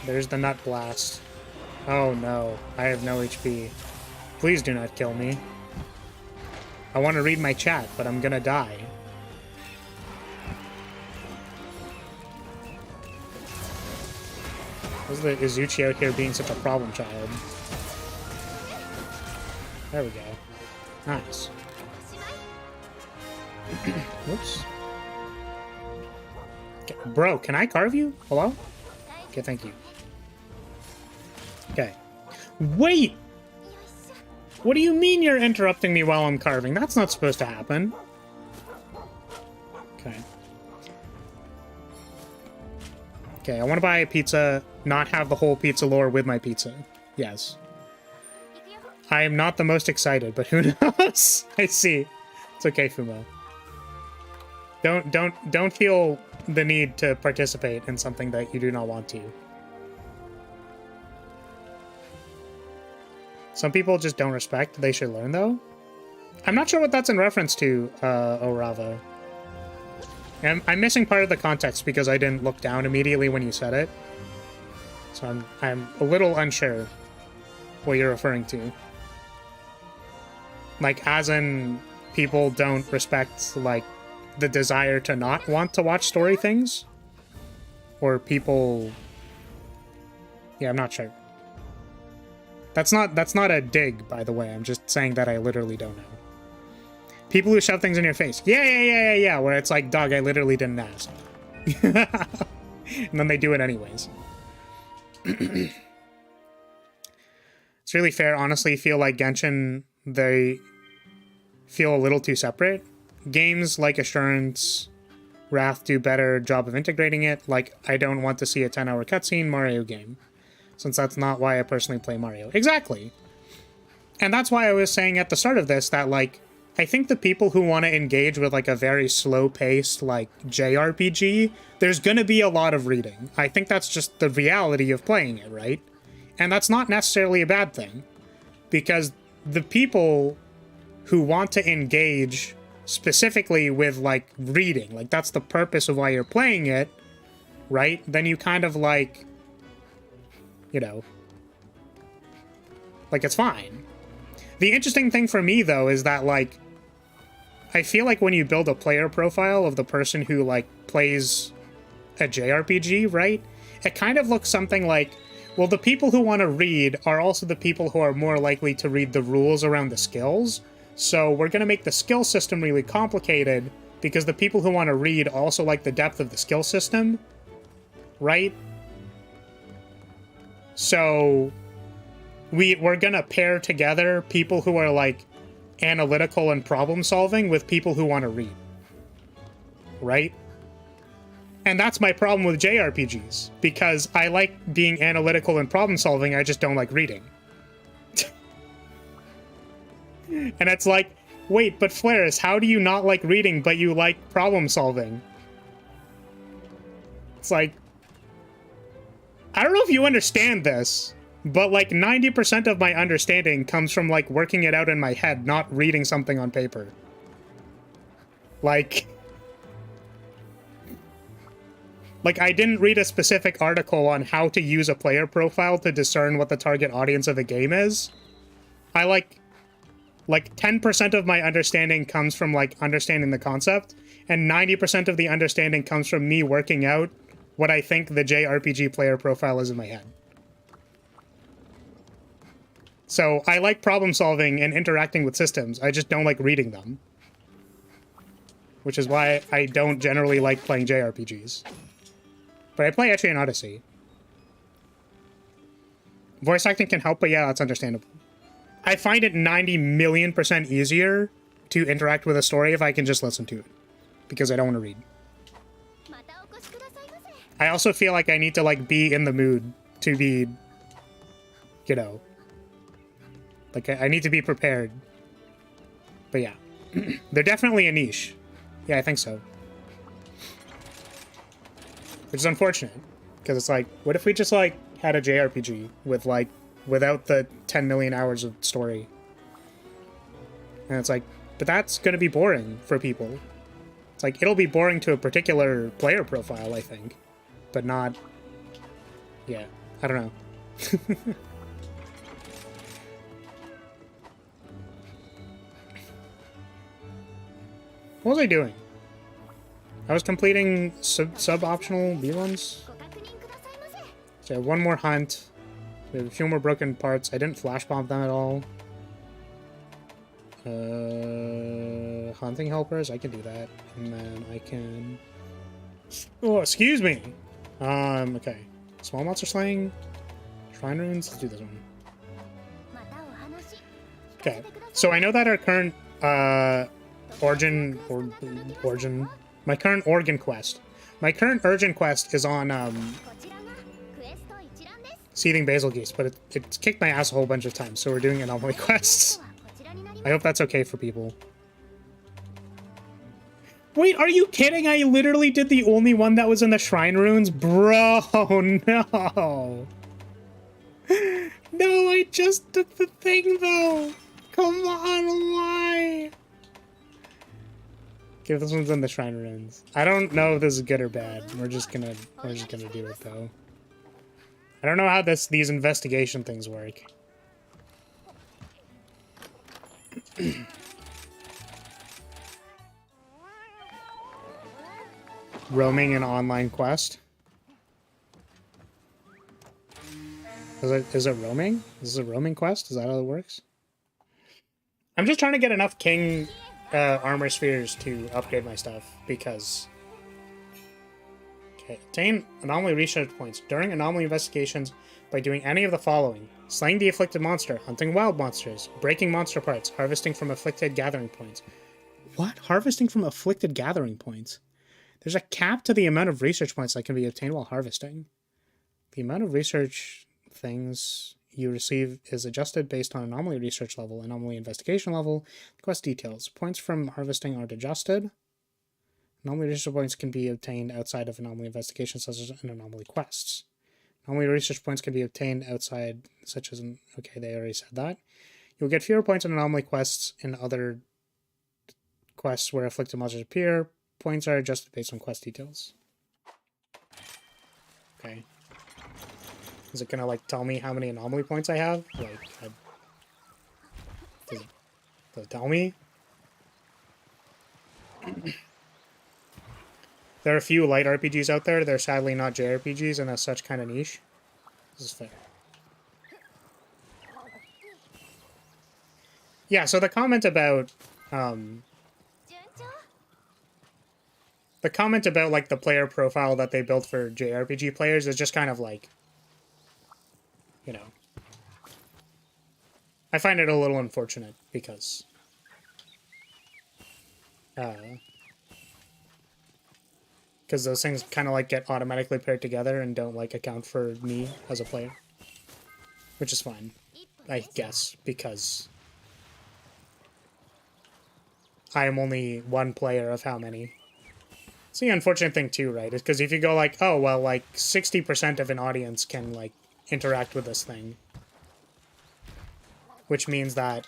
There's the nut blast. Oh no, I have no HP. Please do not kill me. I want to read my chat, but I'm gonna die. Why is the Izuchi out here being such a problem child? There we go. Nice. Whoops. Okay. Bro, can I carve you? Hello? Okay, thank you. Okay. Wait! What do you mean you're interrupting me while I'm carving? That's not supposed to happen. Okay. Okay, I want to buy a pizza, not have the whole pizza lore with my pizza. Yes. I am not the most excited, but who knows? I see. It's okay, Fumo. Don't feel the need to participate in something that you do not want to. Some people just don't respect. They should learn, though. I'm not sure what that's in reference to, Orava. I'm missing part of the context because I didn't look down immediately when you said it. So I'm a little unsure what you're referring to. Like, as in, people don't respect, like, the desire to not want to watch story things? Or people... Yeah, I'm not sure. That's not a dig, by the way. I'm just saying that I literally don't know. People who shove things in your face. Yeah, where it's like, dog, I literally didn't ask. And then they do it anyways. It's really fair. Honestly, feel like Genshin, they feel a little too separate. Games like Assurance, Wrath do better job of integrating it. Like, I don't want to see a 10-hour cutscene Mario game, since that's not why I personally play Mario. Exactly. And that's why I was saying at the start of this that, like, I think the people who want to engage with, like, a very slow-paced, like, JRPG, there's gonna be a lot of reading. I think that's just the reality of playing it, right? And that's not necessarily a bad thing, because the people who want to engage specifically with, like, reading, like, that's the purpose of why you're playing it, right? Then you kind of, like, you know, like, it's fine. The interesting thing for me, though, is that, like, I feel like when you build a player profile of the person who, like, plays a JRPG, right? It kind of looks something like, well, the people who want to read are also the people who are more likely to read the rules around the skills. So we're going to make the skill system really complicated because the people who want to read also like the depth of the skill system, right? So we're going to pair together people who are, like, analytical and problem solving with people who want to read, right? And that's my problem with JRPGs, because I like being analytical and problem solving, I just don't like reading. And it's like, wait, but Flares, how do you not like reading but you like problem solving? It's like, I don't know if you understand this, but, like, 90% of my understanding comes from, like, working it out in my head, not reading something on paper. Like, I didn't read a specific article on how to use a player profile to discern what the target audience of a game is. I, like 10% of my understanding comes from, like, understanding the concept, and 90% of the understanding comes from me working out what I think the JRPG player profile is in my head. So I like problem solving and interacting with systems. I just don't like reading them. which is why I don't generally like playing JRPGs. But I play Etrian and Odyssey. Voice acting can help, but yeah, that's understandable. I find it 90,000,000% easier to interact with a story if I can just listen to it, because I don't want to read. I also feel like I need to like be in the mood to be, you know, like I need to be prepared. But yeah, they're definitely a niche. Yeah, I think so. Which is unfortunate, because it's like, what if we just like had a JRPG with like, without the 10 million hours of story? And it's like, but that's going to be boring for people. It's like, it'll be boring to a particular player profile, I think. But not... Yeah, I don't know. What was I doing? I was completing sub-optional B-runs. So I have one more hunt. We have a few more broken parts. I didn't flash bomb them at all. Hunting helpers, I can do that. And then I can... Oh, excuse me! Okay. Small monster slaying. Shrine runes, let's do this one. Okay. So I know that our current, my current organ quest. My current urgent quest is on, Seething Basil Geese, but it's kicked my ass a whole bunch of times, so we're doing anomaly quests. I hope that's okay for people. Wait, are you kidding? I literally did the only one that was in the shrine runes? Bro, no. No, I just did the thing, though. Come on, why? Okay, this one's in the shrine runes. I don't know if this is good or bad. We're just gonna do it, though. I don't know how these investigation things work. Roaming an online quest. Is it roaming? Is this a roaming quest? Is that how it works? I'm just trying to get enough king armor spheres to upgrade my stuff, because... Okay, obtain anomaly research points during anomaly investigations by doing any of the following: slaying the afflicted monster, hunting wild monsters, breaking monster parts, harvesting from afflicted gathering points. What? Harvesting from afflicted gathering points? There's a cap to the amount of research points that can be obtained while harvesting. The amount of research things you receive is adjusted based on anomaly research level, anomaly investigation level, quest details. Points from harvesting are adjusted. Anomaly research points can be obtained outside of anomaly investigation, such as in anomaly quests. Anomaly research points can be obtained outside, such as in... Okay, they already said that. You'll get fewer points in anomaly quests in other quests where afflicted monsters appear. Points are adjusted based on quest details. Okay. Is it gonna, like, tell me how many anomaly points I have? Like, does it tell me? There are a few light RPGs out there. They're sadly not JRPGs, and as such kind of niche. This is fair. Yeah, so the comment about, like, the player profile that they built for JRPG players is just kind of, like, you know... I find it a little unfortunate, because... because those things kind of, like, get automatically paired together and don't, like, account for me as a player. Which is fine, I guess, because I am only one player of how many. It's the unfortunate thing, too, right? Is because if you go, like, oh, well, like, 60% of an audience can, like, interact with this thing. Which means that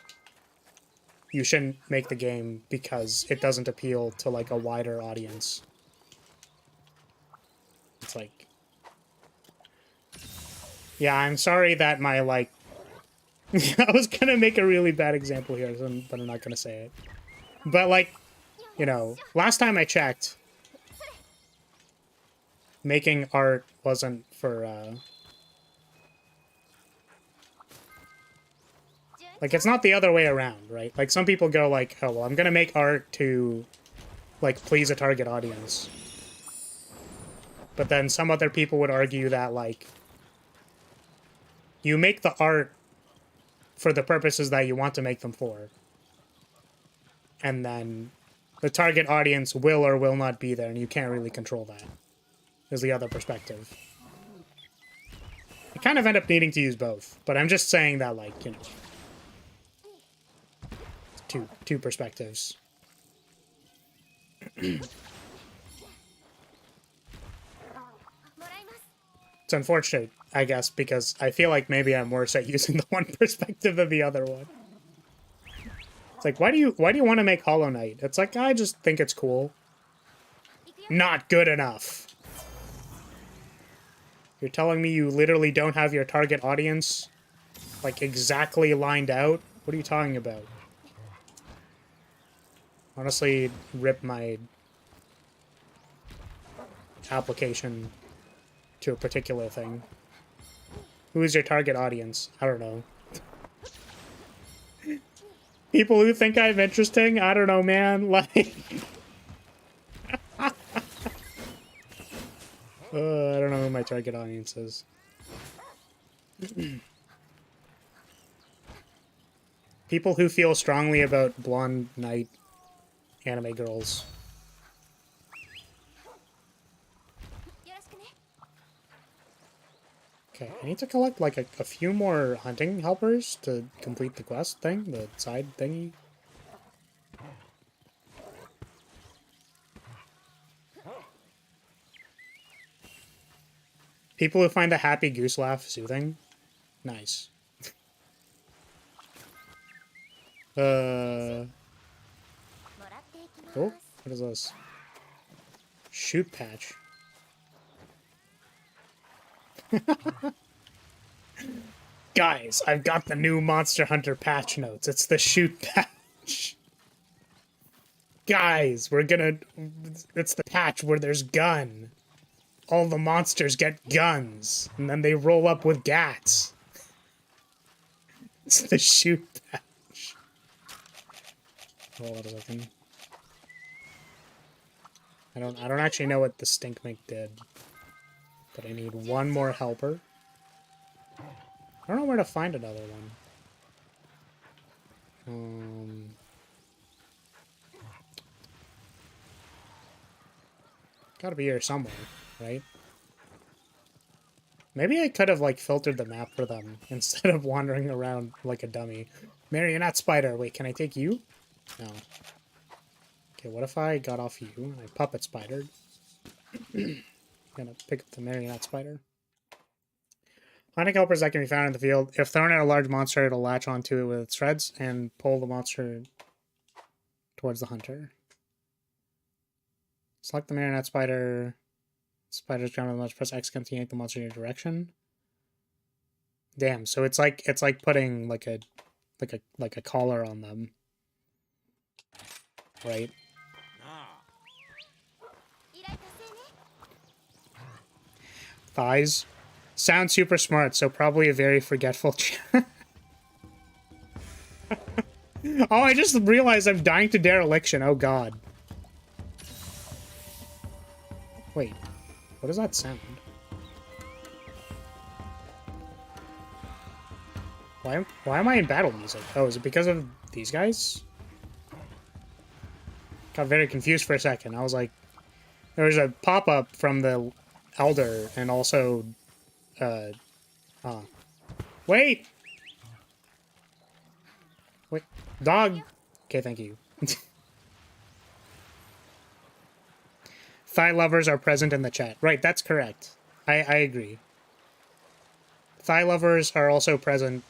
you shouldn't make the game because it doesn't appeal to, like, a wider audience. It's like... Yeah, I'm sorry that my, like... I was gonna make a really bad example here, but I'm not gonna say it. But, like, you know, last time I checked, making art wasn't for, like, it's not the other way around, right? Like, some people go like, oh, well, I'm gonna make art to like, please a target audience. But then some other people would argue that, like, you make the art for the purposes that you want to make them for. And then the target audience will or will not be there, and you can't really control that, is the other perspective. I kind of end up needing to use both, but I'm just saying that, like, you know, two perspectives. It's unfortunate, I guess, because I feel like maybe I'm worse at using the one perspective than the other one. It's like, why do you want to make Hollow Knight? It's like, I just think it's cool. Not good enough. You're telling me you literally don't have your target audience, like, exactly lined out? What are you talking about? Honestly, rip my application to a particular thing. Who is your target audience? I don't know. People who think I'm interesting? I don't know, man. Like... I don't know who my target audience is. People who feel strongly about blonde knight anime girls. Okay, I need to collect like a few more hunting helpers to complete the quest thing, the side thingy. People who find the happy goose laugh soothing. Nice. Oh, what is this? Shoot patch. Guys, I've got the new Monster Hunter patch notes. It's the shoot patch. Guys, it's the patch where there's gun. All the monsters get guns, and then they roll up with gats. It's the shoot patch. Hold on a second. I don't actually know what the stink mink did. But I need one more helper. I don't know where to find another one. Gotta be here somewhere, right? Maybe I could have, like, filtered the map for them instead of wandering around like a dummy. Marionette spider. Wait, can I take you? No. Okay, what if I got off you and I puppet spidered? Gonna pick up the marionette spider. Hunting helpers that can be found in the field. If thrown at a large monster, it'll latch onto it with its threads and pull the monster towards the hunter. Select the marionette spider. Spider's ground with the monster. Press X to yank the monster in your direction. Damn, so it's like putting like a collar on them. Right? Thighs. Sounds super smart, so probably a very forgetful Oh, I just realized I'm dying to dereliction. Oh, God. Wait. What does that sound? Why am I in battle music? Oh, is it because of these guys? Got very confused for a second. I was like... There was a pop-up from the Elder, and also... Wait! Wait. Dog! Okay, thank you. Thigh lovers are present in the chat. Right, that's correct. I agree. Thigh lovers are also present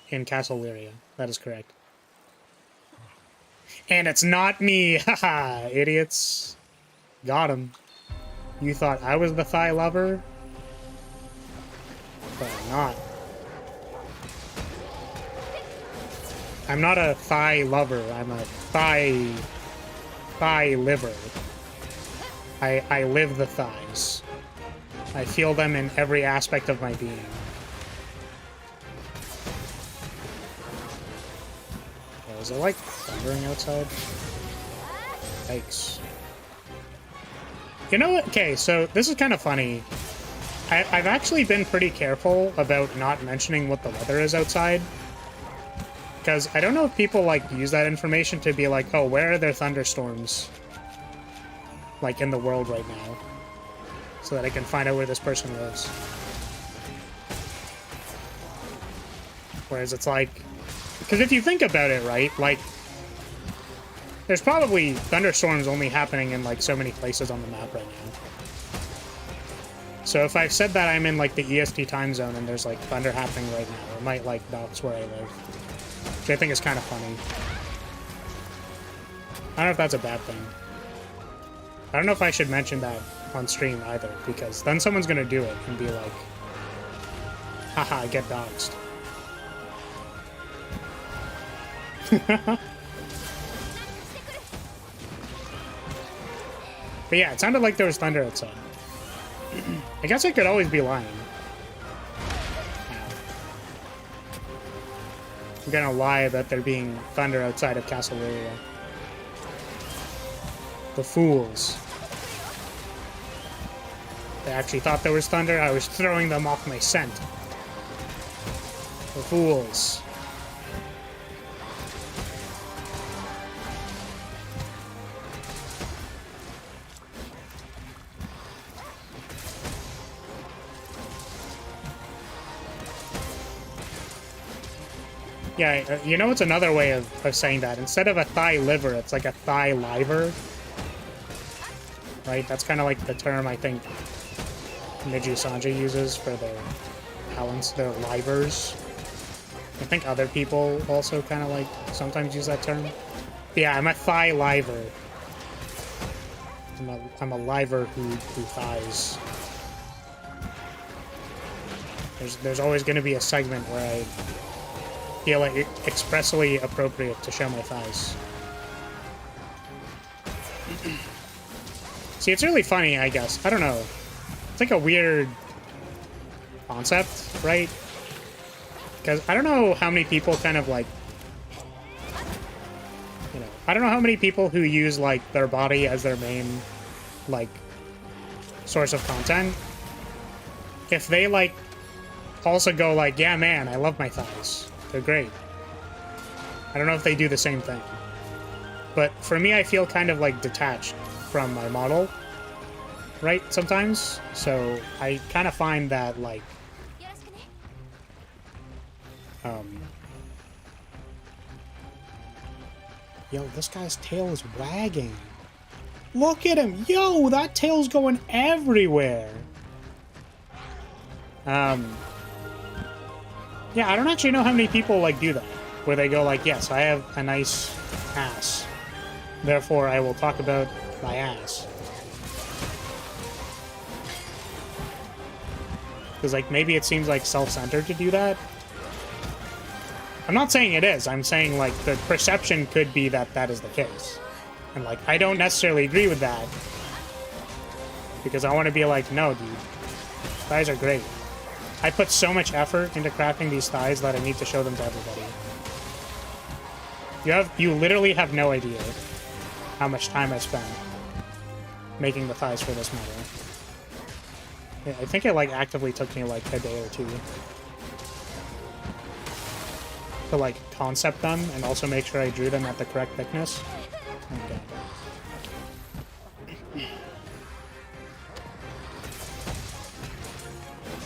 in Castle Lyria. That is correct. And it's not me! Haha, idiots. Got him. You thought I was the thigh lover? But I'm not. I'm not a thigh lover. I'm a thigh liver. I live the thighs. I feel them in every aspect of my being. Oh, is it like thundering outside? Yikes. You know what? Okay, so this is kind of funny. I've actually been pretty careful about not mentioning what the weather is outside. Because I don't know if people, like, use that information to be like, oh, where are there thunderstorms? Like, in the world right now. So that I can find out where this person lives. Whereas it's like... Because if you think about it, right, like... There's probably thunderstorms only happening in, like, so many places on the map right now. So if I've said that I'm in, like, the EST time zone and there's, like, thunder happening right now, it might, like, dox where I live. Which I think is kind of funny. I don't know if that's a bad thing. I don't know if I should mention that on stream either, because then someone's gonna do it and be like, haha, I get doxed. But yeah, it sounded like there was thunder outside. I guess I could always be lying. I'm gonna lie about there being thunder outside of Castle Lyria. The fools. They actually thought there was thunder. I was throwing them off my scent. The fools. Yeah, you know what's another way of saying that? Instead of a thigh liver, it's like a thigh liver. Right? That's kind of like the term I think Miju Sanji uses for their talents, their livers. I think other people also kind of like sometimes use that term. But yeah, I'm a thigh liver. I'm a liver who thighs. There's always going to be a segment where I feel like it's expressly appropriate to show my thighs. See, it's really funny, I guess. I don't know. It's like a weird concept, right? Because I don't know how many people kind of like, you know, I don't know how many people who use like their body as their main like source of content. If they like also go like, yeah, man, I love my thighs. They're great. I don't know if they do the same thing. But for me, I feel kind of like detached from my model, right, sometimes. So I kind of find that like yo, this guy's tail is wagging. Look at him. Yo, that tail's going everywhere. Yeah, I don't actually know how many people like do that, where they go like, yes, I have a nice ass, therefore I will talk about my ass. Because like maybe it seems like self-centered to do that. I'm not saying it is. I'm saying like the perception could be that that is the case, and like I don't necessarily agree with that, because I want to be like, no, dude, thighs are great. I put so much effort into crafting these thighs that I need to show them to everybody. You literally have no idea how much time I spent making the thighs for this model. Yeah, I think it like actively took me like a day or two to like concept them and also make sure I drew them at the correct thickness. Okay.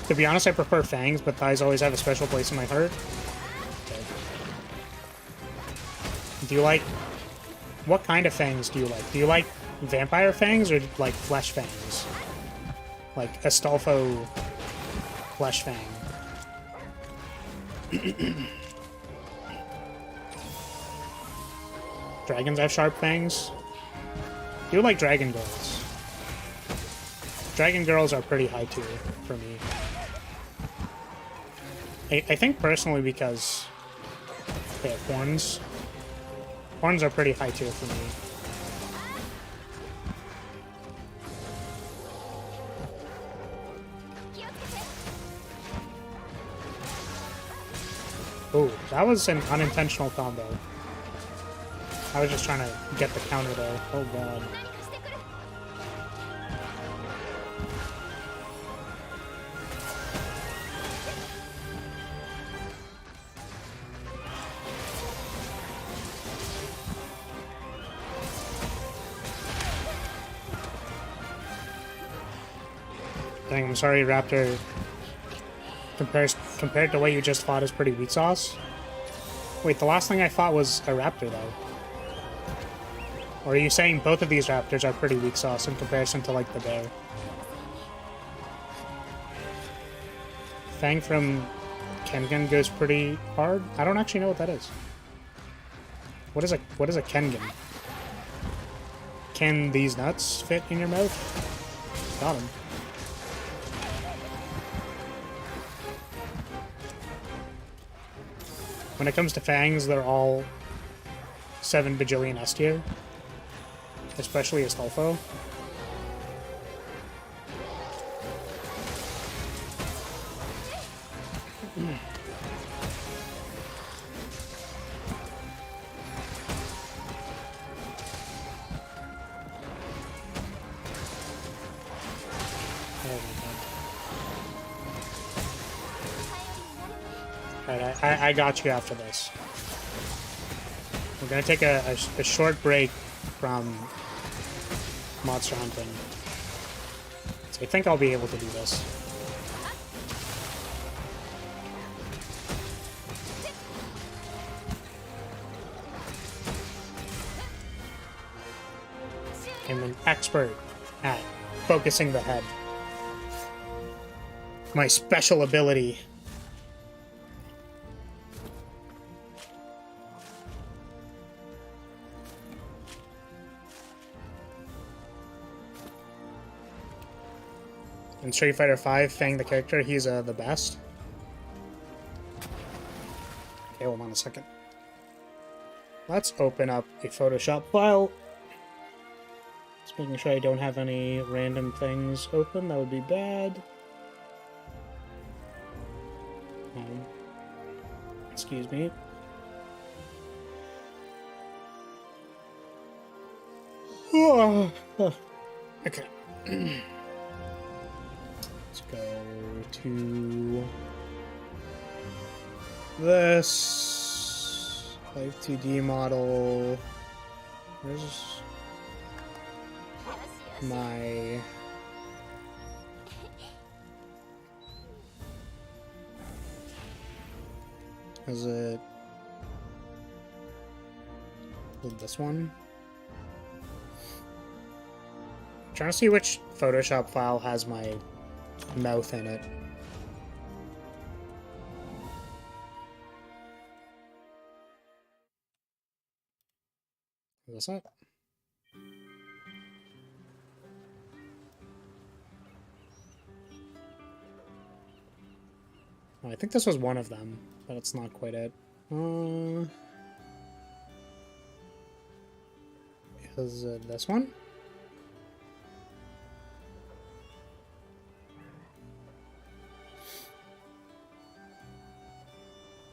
To be honest, I prefer fangs, but thighs always have a special place in my heart. Okay. Do you like... What kind of fangs do you like? Do you like vampire fangs or like flesh fangs? Like Astolfo flesh fang. Dragons have sharp fangs? Do you like dragon girls? Dragon girls are pretty high tier for me. I think personally because they have horns. Horns are pretty high tier for me. Ooh, that was an unintentional combo. I was just trying to get the counter there. Oh god. Dang, I'm sorry, Raptor. Compared to what you just fought is pretty weak sauce. Wait, the last thing I fought was a raptor, though. Or are you saying both of these raptors are pretty weak sauce in comparison to, like, the bear? Fang from Kengan goes pretty hard? I don't actually know what that is. What is a Kengan? Can these nuts fit in your mouth? Got him. When it comes to Fangs, they're all 7 bajillion S tier. Especially Astolfo. Alright, I got you after this. We're gonna take a short break from monster hunting. So I think I'll be able to do this. I'm an expert at focusing the head. My special ability. In Street Fighter V, Fang the character, he's the best. Okay, hold on a second. Let's open up a Photoshop file. Just making sure I don't have any random things open. That would be bad. Excuse me. Okay. Let's go to this Live 2D model. Where's my is it this one? I'm trying to see which Photoshop file has my mouth in it. Is this it? Oh, I think this was one of them, but it's not quite it. Is it this one?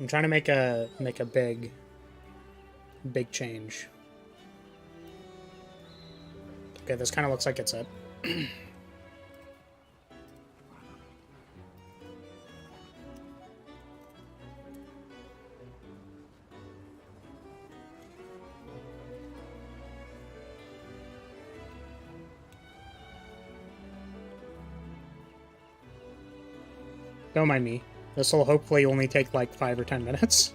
I'm trying to make a big change. Okay, this kind of looks like it's it. Don't mind me. This will hopefully only take like 5 or 10 minutes.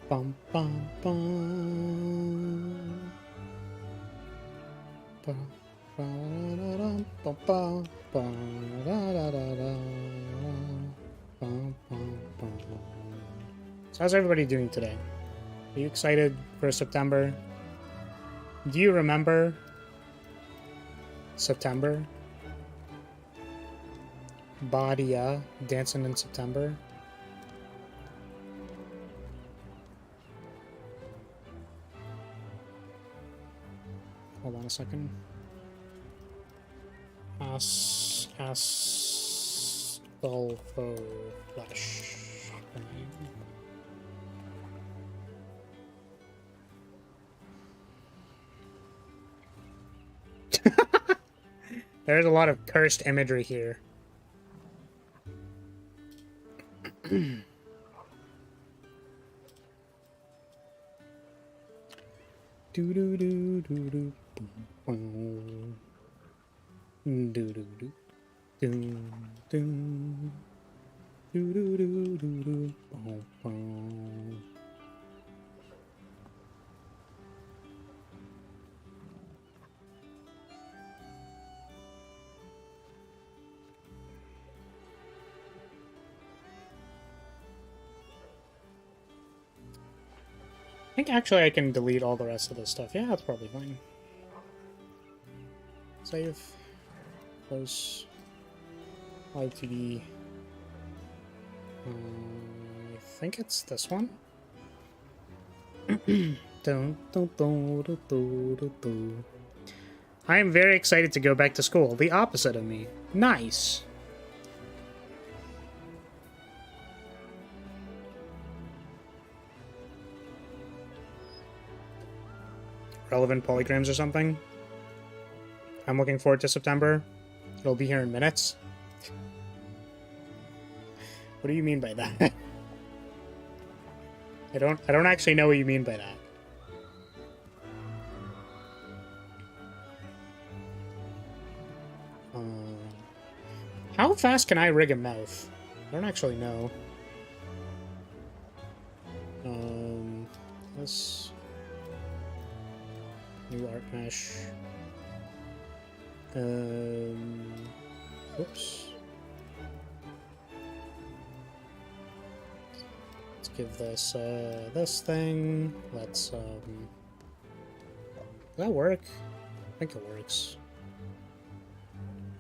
Bum bum bum. Bum bum bum bum bum bum. So how's everybody doing today? Are you excited for September? Do you remember September? Badia dancing in September. Hold on a second. Astolfo Flash. There's a lot of cursed imagery here. Do do do do do boom, boom. Do do do do do do do do do do boom, boom. I think actually I can delete all the rest of this stuff. Yeah, that's probably fine. Save. Close. Live TV. I think it's this one. I am very excited to go back to school. The opposite of me. Nice. Relevant polygrams or something. I'm looking forward to September. It'll be here in minutes. What do you mean by that? I don't actually know what you mean by that. How fast can I rig a mouth? I don't actually know. This new art mesh. Oops. Let's give this this thing. Let's does that work? I think it works.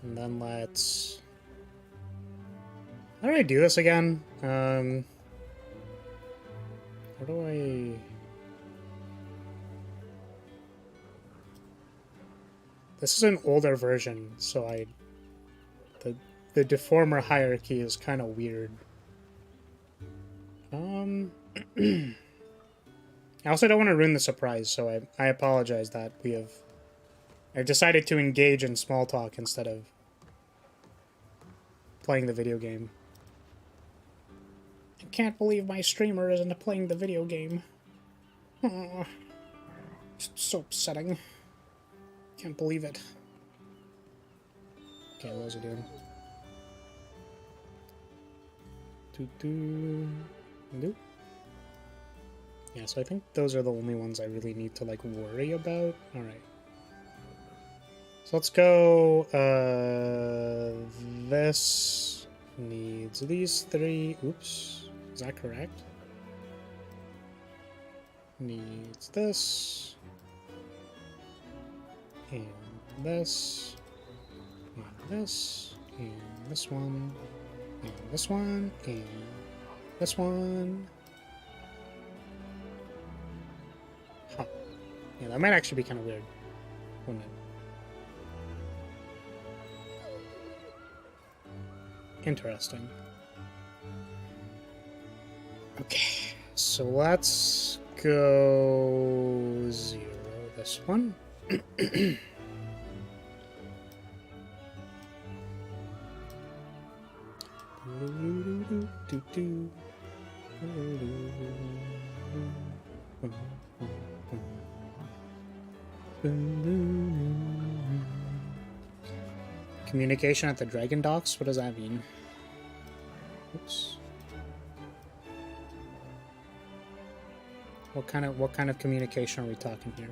And then let's. How do I do this again? How do I? This is an older version, so the deformer hierarchy is kind of weird. I also don't want to ruin the surprise, so I apologize that I've decided to engage in small talk instead of playing the video game. I can't believe my streamer isn't playing the video game. Oh, it's so upsetting. Can't believe it. Okay, what was it doing? Yeah, so I think those are the only ones I really need to, like, worry about. Alright. So let's go, this needs these three. Oops. Is that correct? Needs this. And this. And this. And this one. And this one. And this one. Huh. Yeah, that might actually be kind of weird, wouldn't it? Interesting. Okay, so let's go 0 this one. Communication at the Dragon Docks? What does that mean? Oops. What kind of communication are we talking here?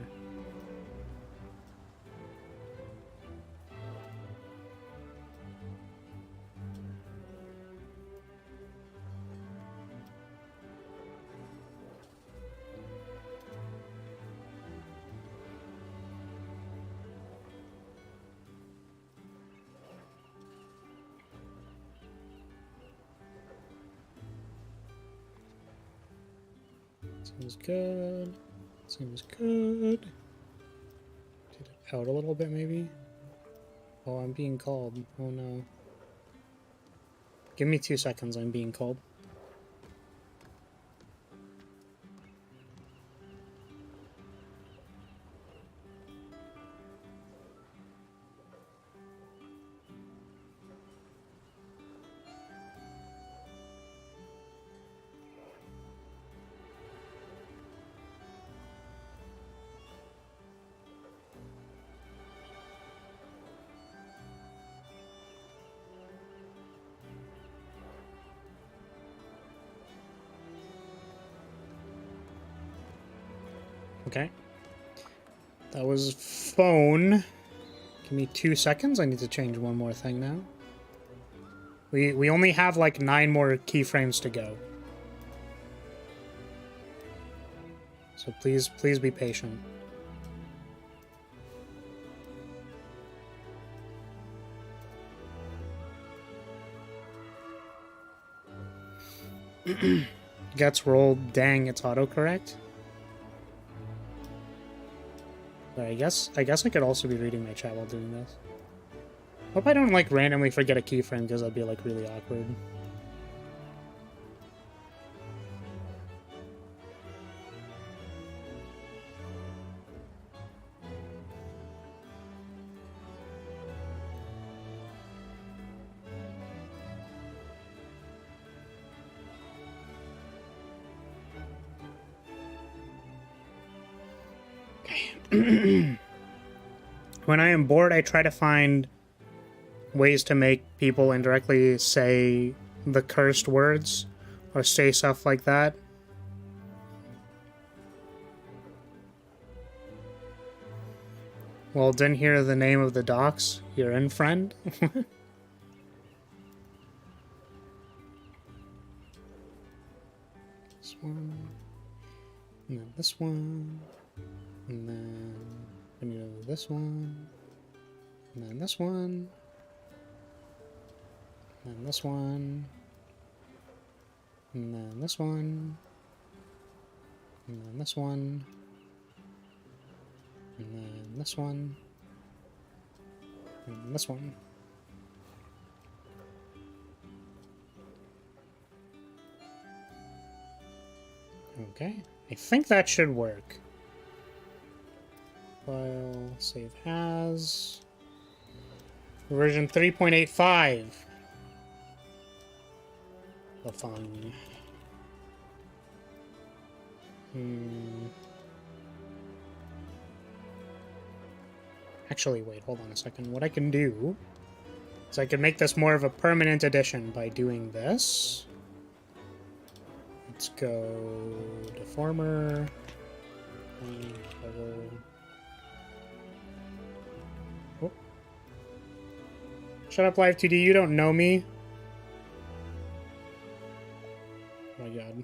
Seems good. Seems good. Did it out a little bit, maybe? Oh, I'm being called. Oh no. Give me 2 seconds, I'm being called. Okay. That was phone. Give me 2 seconds. I need to change one more thing now. We only have like 9 more keyframes to go. So please be patient. Gets rolled. Dang, it's autocorrect. But I guess I could also be reading my chat while doing this. Hope I don't like randomly forget a keyframe because that'd be like really awkward. When I am bored, I try to find ways to make people indirectly say the cursed words or say stuff like that. Well, didn't hear the name of the docs you're in, friend? This one, and then this one, and then this one, and then this one, and then this one, and then this one, and then this one, and then this one, and then this one. Okay, I think that should work. File, save as. Version 3.85. The fun. Actually, wait, hold on a second. What I can do is I can make this more of a permanent edition by doing this. Let's go deformer. Oh. Shut up, Live 2D. You don't know me. Oh my god.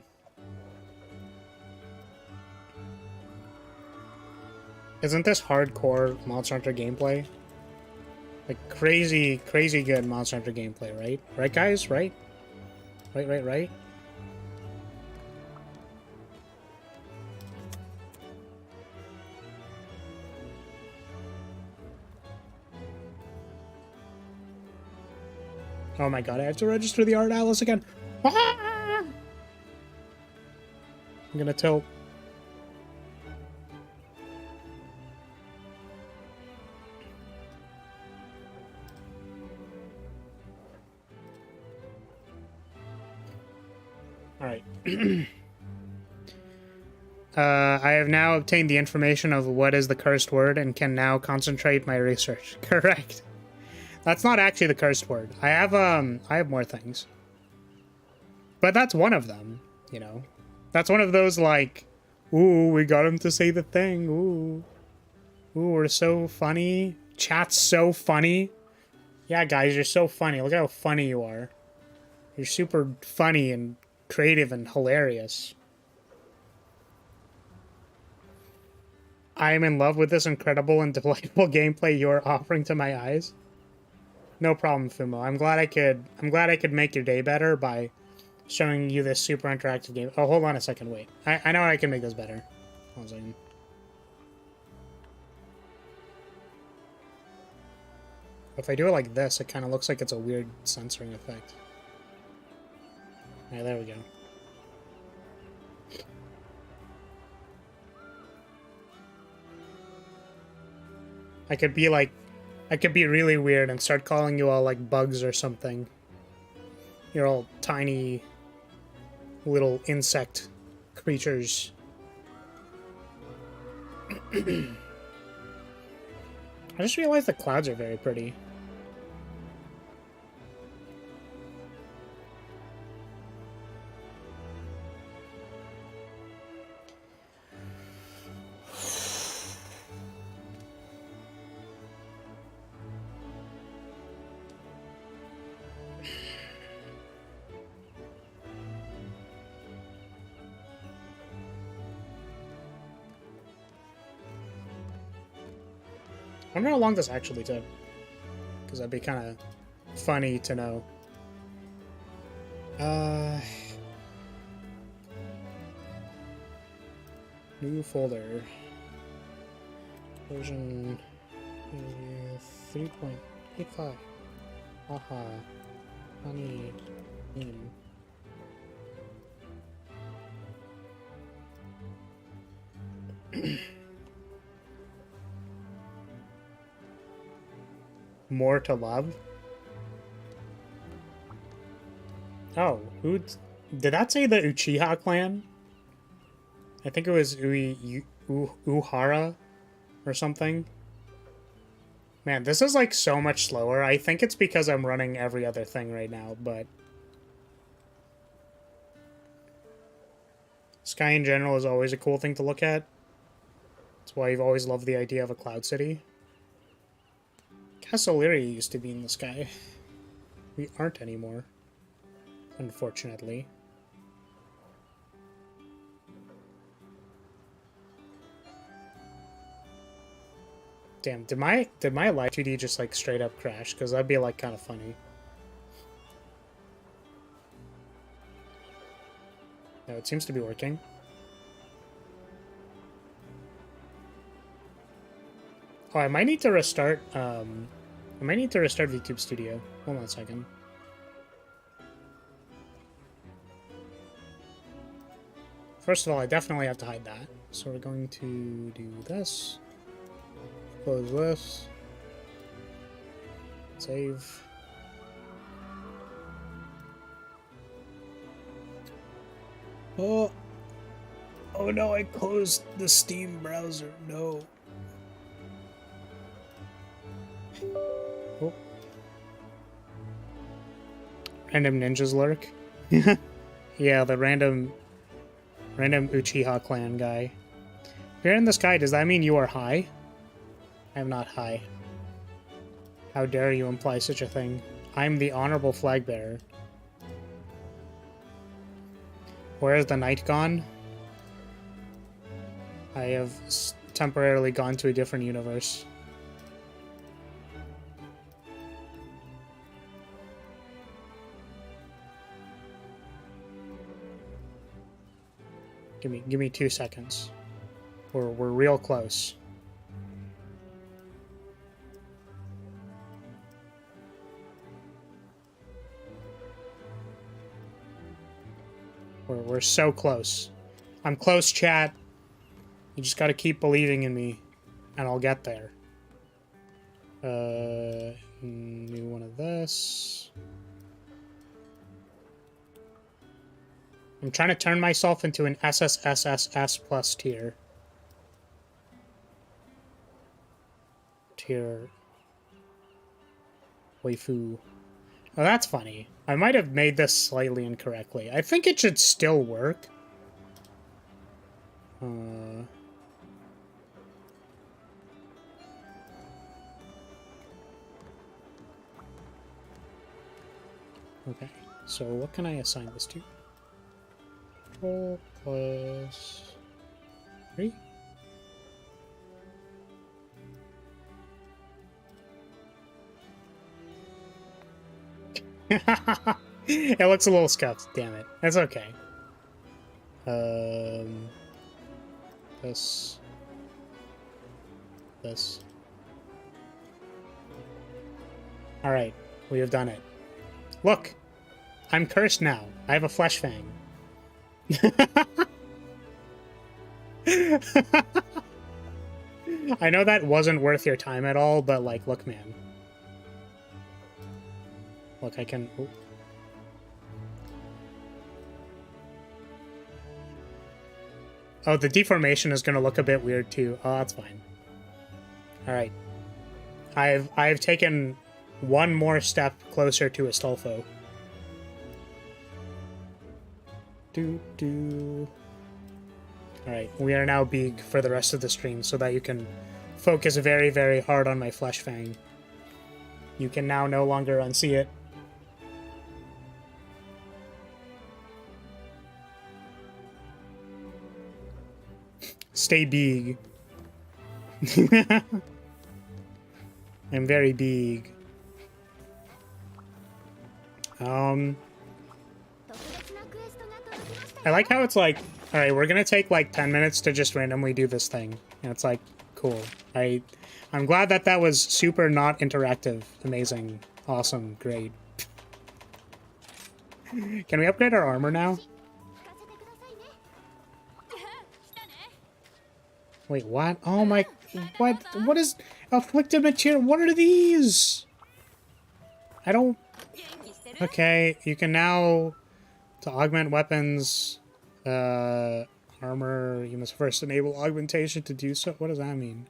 Isn't this hardcore Monster Hunter gameplay? Like crazy good Monster Hunter gameplay, right? Right, guys? Right? Right? Oh my god, I have to register the Art Atlas again. Ah! I'm gonna tilt. Alright. I have now obtained the information of what is the cursed word and can now concentrate my research. Correct. That's not actually the cursed word. I have more things. But that's one of them, you know. That's one of those like, ooh, we got him to say the thing. Ooh, we're so funny. Chat's so funny. Yeah, guys, you're so funny. Look at how funny you are. You're super funny and creative and hilarious. I am in love with this incredible and delightful gameplay you're offering to my eyes. No problem, Fumo. I'm glad I could make your day better by showing you this super interactive game. Oh, hold on a second. Wait. I know I can make this better. Hold on a second. If I do it like this, it kind of looks like it's a weird censoring effect. Alright, there we go. I could be like, I could be really weird and start calling you all like bugs or something. You're all tiny little insect creatures. I just realized the clouds are very pretty. I wonder how long this actually took. Because that'd be kind of funny to know. New folder. Version 3.85. Haha. Honey. More to love? Oh, who did that say the Uchiha clan? I think it was Uhara or something. Man, this is like so much slower. I think it's because I'm running every other thing right now, but sky in general is always a cool thing to look at. That's why I've always loved the idea of a cloud city. House Lyria used to be in the sky. We aren't anymore, unfortunately. Damn, did my live 2D just like straight up crash? Because that'd be like kind of funny. No, it seems to be working. Oh, I might need to restart. I might need to restart VTube Studio. Hold on a second. First of all, I definitely have to hide that. So we're going to do this. Close this. Save. Oh. Oh no, I closed the Steam browser. No. Oh. Random ninjas lurk. Yeah, the random Uchiha clan guy. If you're in the sky, does that mean you are high? I am not high. How dare you imply such a thing? I'm the honorable flag bearer. Where is the night gone? I have temporarily gone to a different universe. Give me 2 seconds. We're real close. We're so close. I'm close, chat. You just gotta keep believing in me, and I'll get there. New one of this. I'm trying to turn myself into an SSSSS plus tier. Tier waifu. Oh, that's funny. I might have made this slightly incorrectly. I think it should still work. Okay, so what can I assign this to? 4 plus 3? It looks a little scuffed, damn it. That's okay. This. Alright, we have done it. Look! I'm cursed now. I have a flesh fang. I know that wasn't worth your time at all, but, like, look, man. Look, I can... Ooh. Oh, the deformation is going to look a bit weird, too. Oh, that's fine. Alright. I've taken one more step closer to Astolfo. Alright, we are now big for the rest of the stream so that you can focus very, very hard on my flesh fang. You can now no longer unsee it. Stay big. I'm very big. I like how it's like, alright, we're gonna take like 10 minutes to just randomly do this thing. And it's like, cool. I'm glad that that was super not interactive. Amazing. Awesome. Great. Can we upgrade our armor now? Wait, what? Oh my... What? What is... Afflicted material? What are these? I don't... Okay, you can now... To augment weapons... armor... You must first enable augmentation to do so. What does that mean?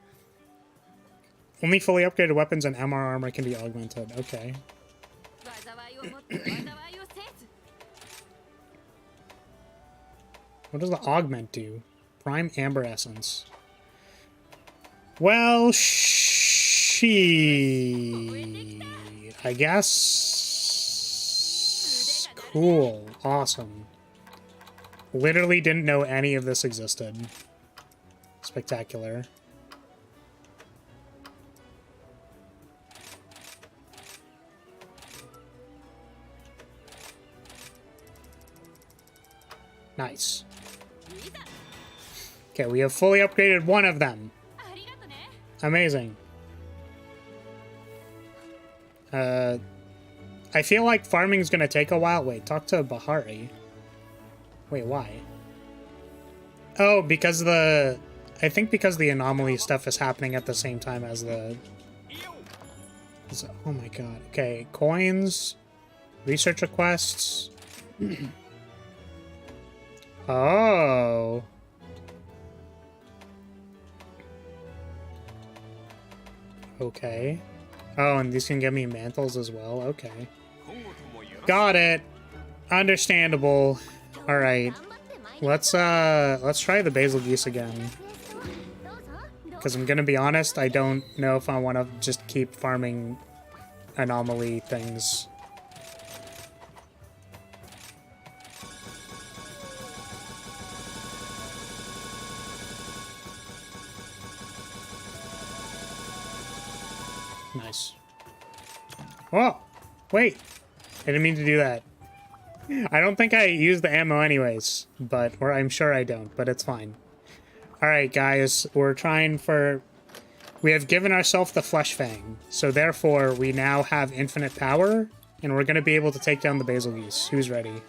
Only fully upgraded weapons and MR armor can be augmented. Okay. What does the augment do? Prime Amber Essence. Well, I guess... Cool. Awesome. Literally didn't know any of this existed. Spectacular. Nice. Okay, we have fully upgraded one of them. Amazing. I feel like farming's gonna take a while. Wait, talk to Bahari. Wait, why? Oh, because the... I think because the anomaly stuff is happening at the same time as the... Oh my god. Okay, coins. Research requests. Oh. Okay. Oh, and these can give me mantles as well. Okay. Got it. Understandable. Alright. Let's try the basil geese again. Because I'm gonna be honest, I don't know if I want to just keep farming anomaly things. Nice. Whoa! Wait! I didn't mean to do that. I don't think I used the ammo anyways, but... Or I'm sure I don't, but it's fine. Alright, guys. We're trying for... We have given ourselves the Flesh Fang, so therefore we now have infinite power, and we're going to be able to take down the Basil Geese. Who's ready?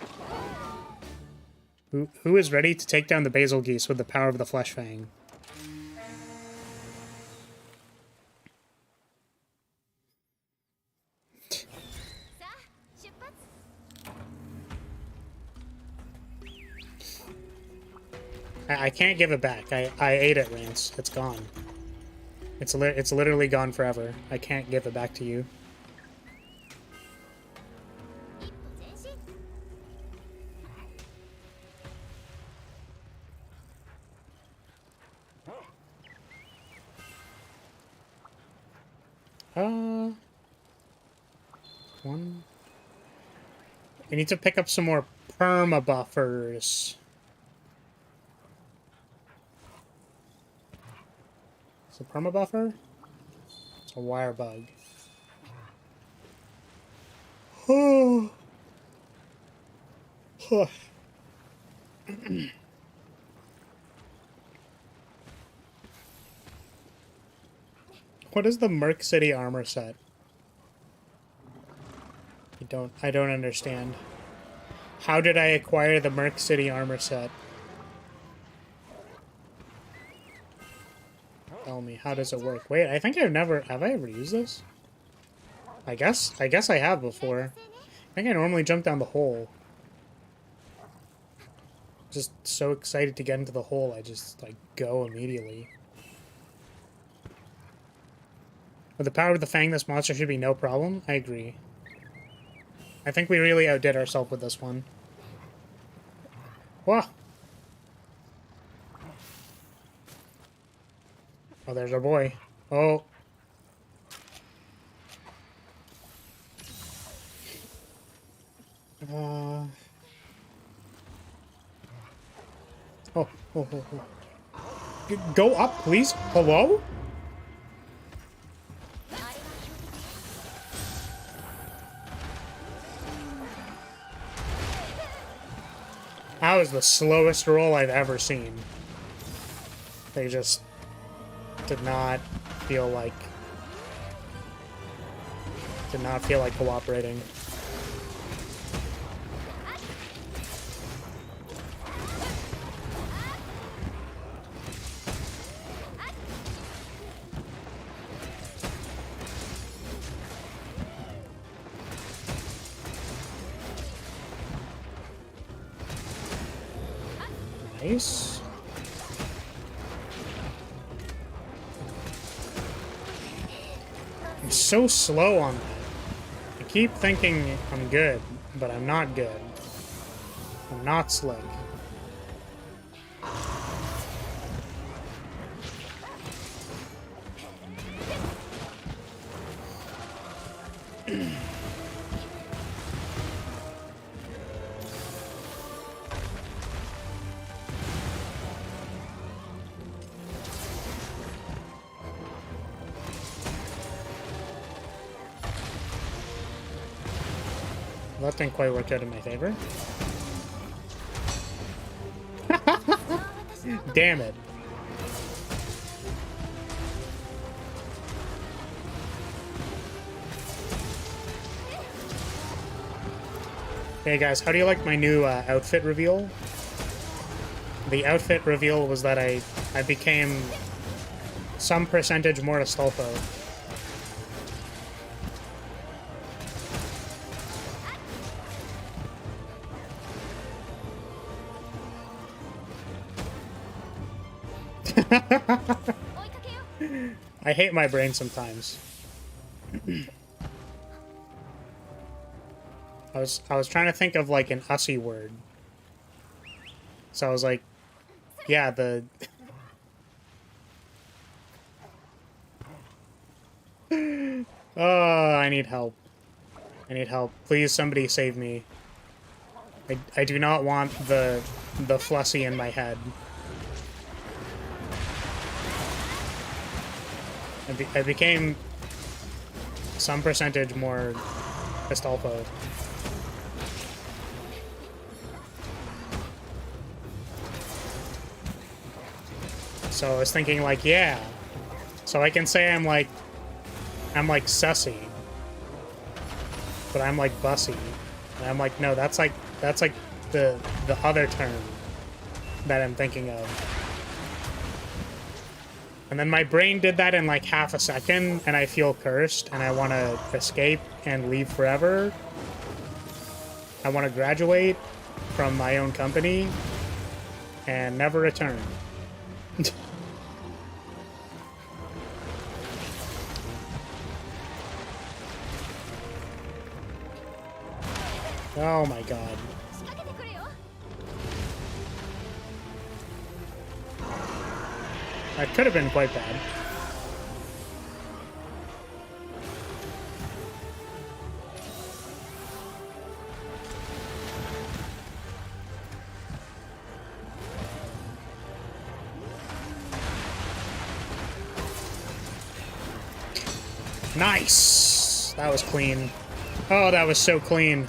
Who is ready to take down the Basil Geese with the power of the Flesh Fang? I can't give it back. I ate it, Rance. It's gone. It's literally gone forever. I can't give it back to you. One. I need to pick up some more perma buffers. It's a perma buffer? It's a wire bug. Oh. What is the Merc City armor set? I don't understand. How did I acquire the Merc City armor set? Tell me, how does it work? Wait, I think have I ever used this? I guess I have before. I think I normally jump down the hole. Just so excited to get into the hole, I just, like, go immediately. With the power of the Fang, this monster should be no problem. I agree. I think we really outdid ourselves with this one. Whoa! Oh, there's our boy. Oh. Oh, oh, oh, oh. Go up, please. Hello? That was the slowest roll I've ever seen. They just did not feel like cooperating. Nice. I'm so slow on that. I keep thinking I'm good, but I'm not good. I'm not slick. That didn't quite work out in my favor. Damn it. Hey guys, how do you like my new outfit reveal? The outfit reveal was that I became some percentage more Astolfo. I hate my brain sometimes. I was trying to think of like an Aussie word. So I was like, yeah, the oh, I need help. I need help. Please somebody save me. I do not want the Flussy in my head. I became some percentage more Astolfo. So I was thinking like, yeah. So I can say I'm like sussy. But I'm like bussy. And I'm like, no, that's like the other term that I'm thinking of. And then my brain did that in like half a second, and I feel cursed, and I want to escape and leave forever. I want to graduate from my own company and never return. Oh my god. That could have been quite bad. Nice! That was clean. Oh, that was so clean.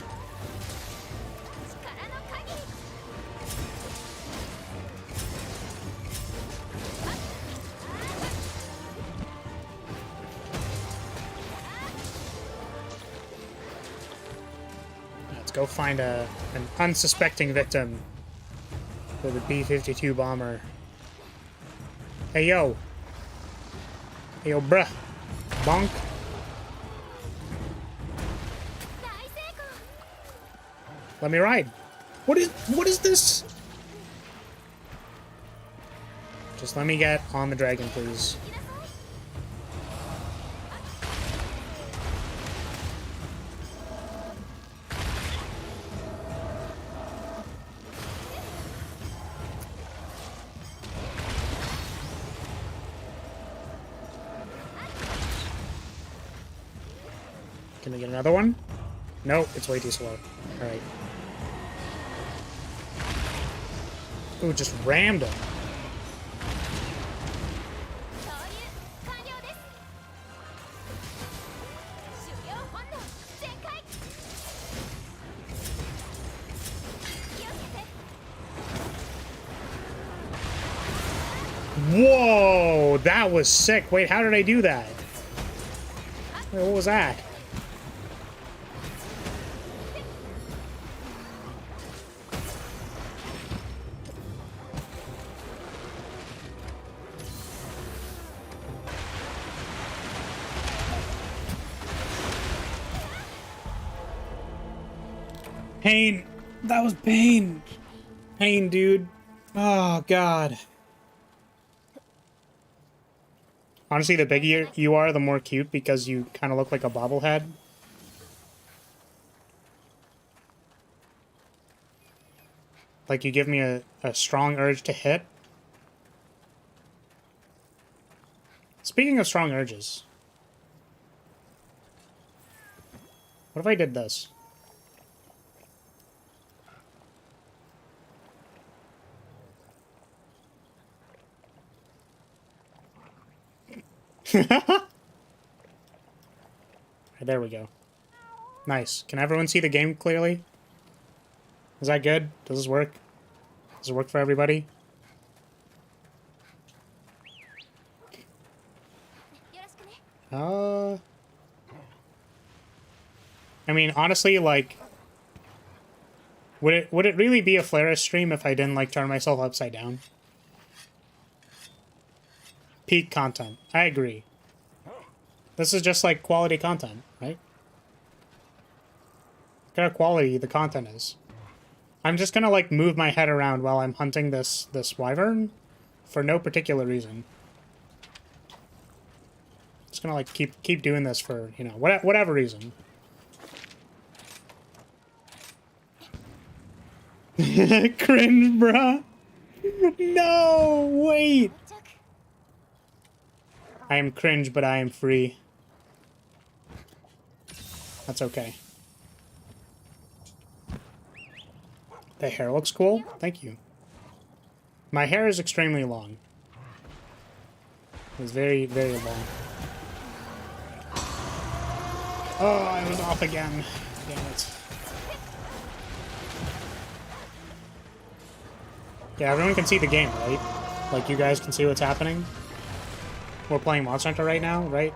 go find an unsuspecting victim for the B-52 bomber. Hey, yo. Hey, yo, bruh. Bonk. Let me ride. What is this? Just let me get on the dragon, please. Can I get another one? No, it's way too slow. Alright. Ooh, just rammed him. Whoa, that was sick. Wait, how did I do that? Wait, what was that? Pain. That was pain. Pain, dude. Oh, God. Honestly, the bigger you are, the more cute because you kind of look like a bobblehead. Like, you give me a strong urge to hit. Speaking of strong urges. What if I did this? There we go. Nice. Can everyone see the game clearly? Is that good? Does this work? Does it work for everybody? I mean, honestly, like, would it really be a Flare stream if I didn't, like, turn myself upside down? Peak content. I agree. This is just, like, quality content, right? Look how quality the content is. I'm just gonna, like, move my head around while I'm hunting this wyvern for no particular reason. Just gonna, like, keep doing this for, you know, whatever reason. Cringe, bruh. No, wait. I am cringe, but I am free. That's okay. The hair looks cool. Thank you. My hair is extremely long. It's very, very long. Oh, I was off again. Damn it. Yeah, everyone can see the game, right? Like, you guys can see what's happening? We're playing Monster Hunter right now, right?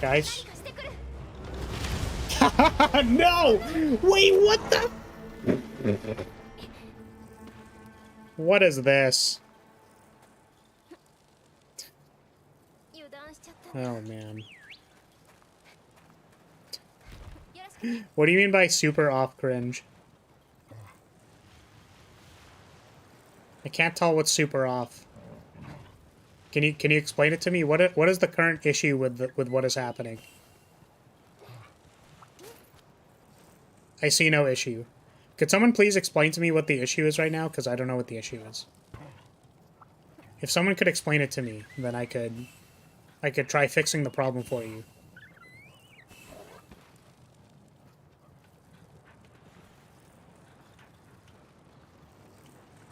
Guys? No! Wait, what the? What is this? Oh, man. What do you mean by super off cringe? I can't tell what's super off. Can you explain it to me? What is the current issue with what is happening? I see no issue. Could someone please explain to me what the issue is right now? Because I don't know what the issue is. If someone could explain it to me, then I could try fixing the problem for you.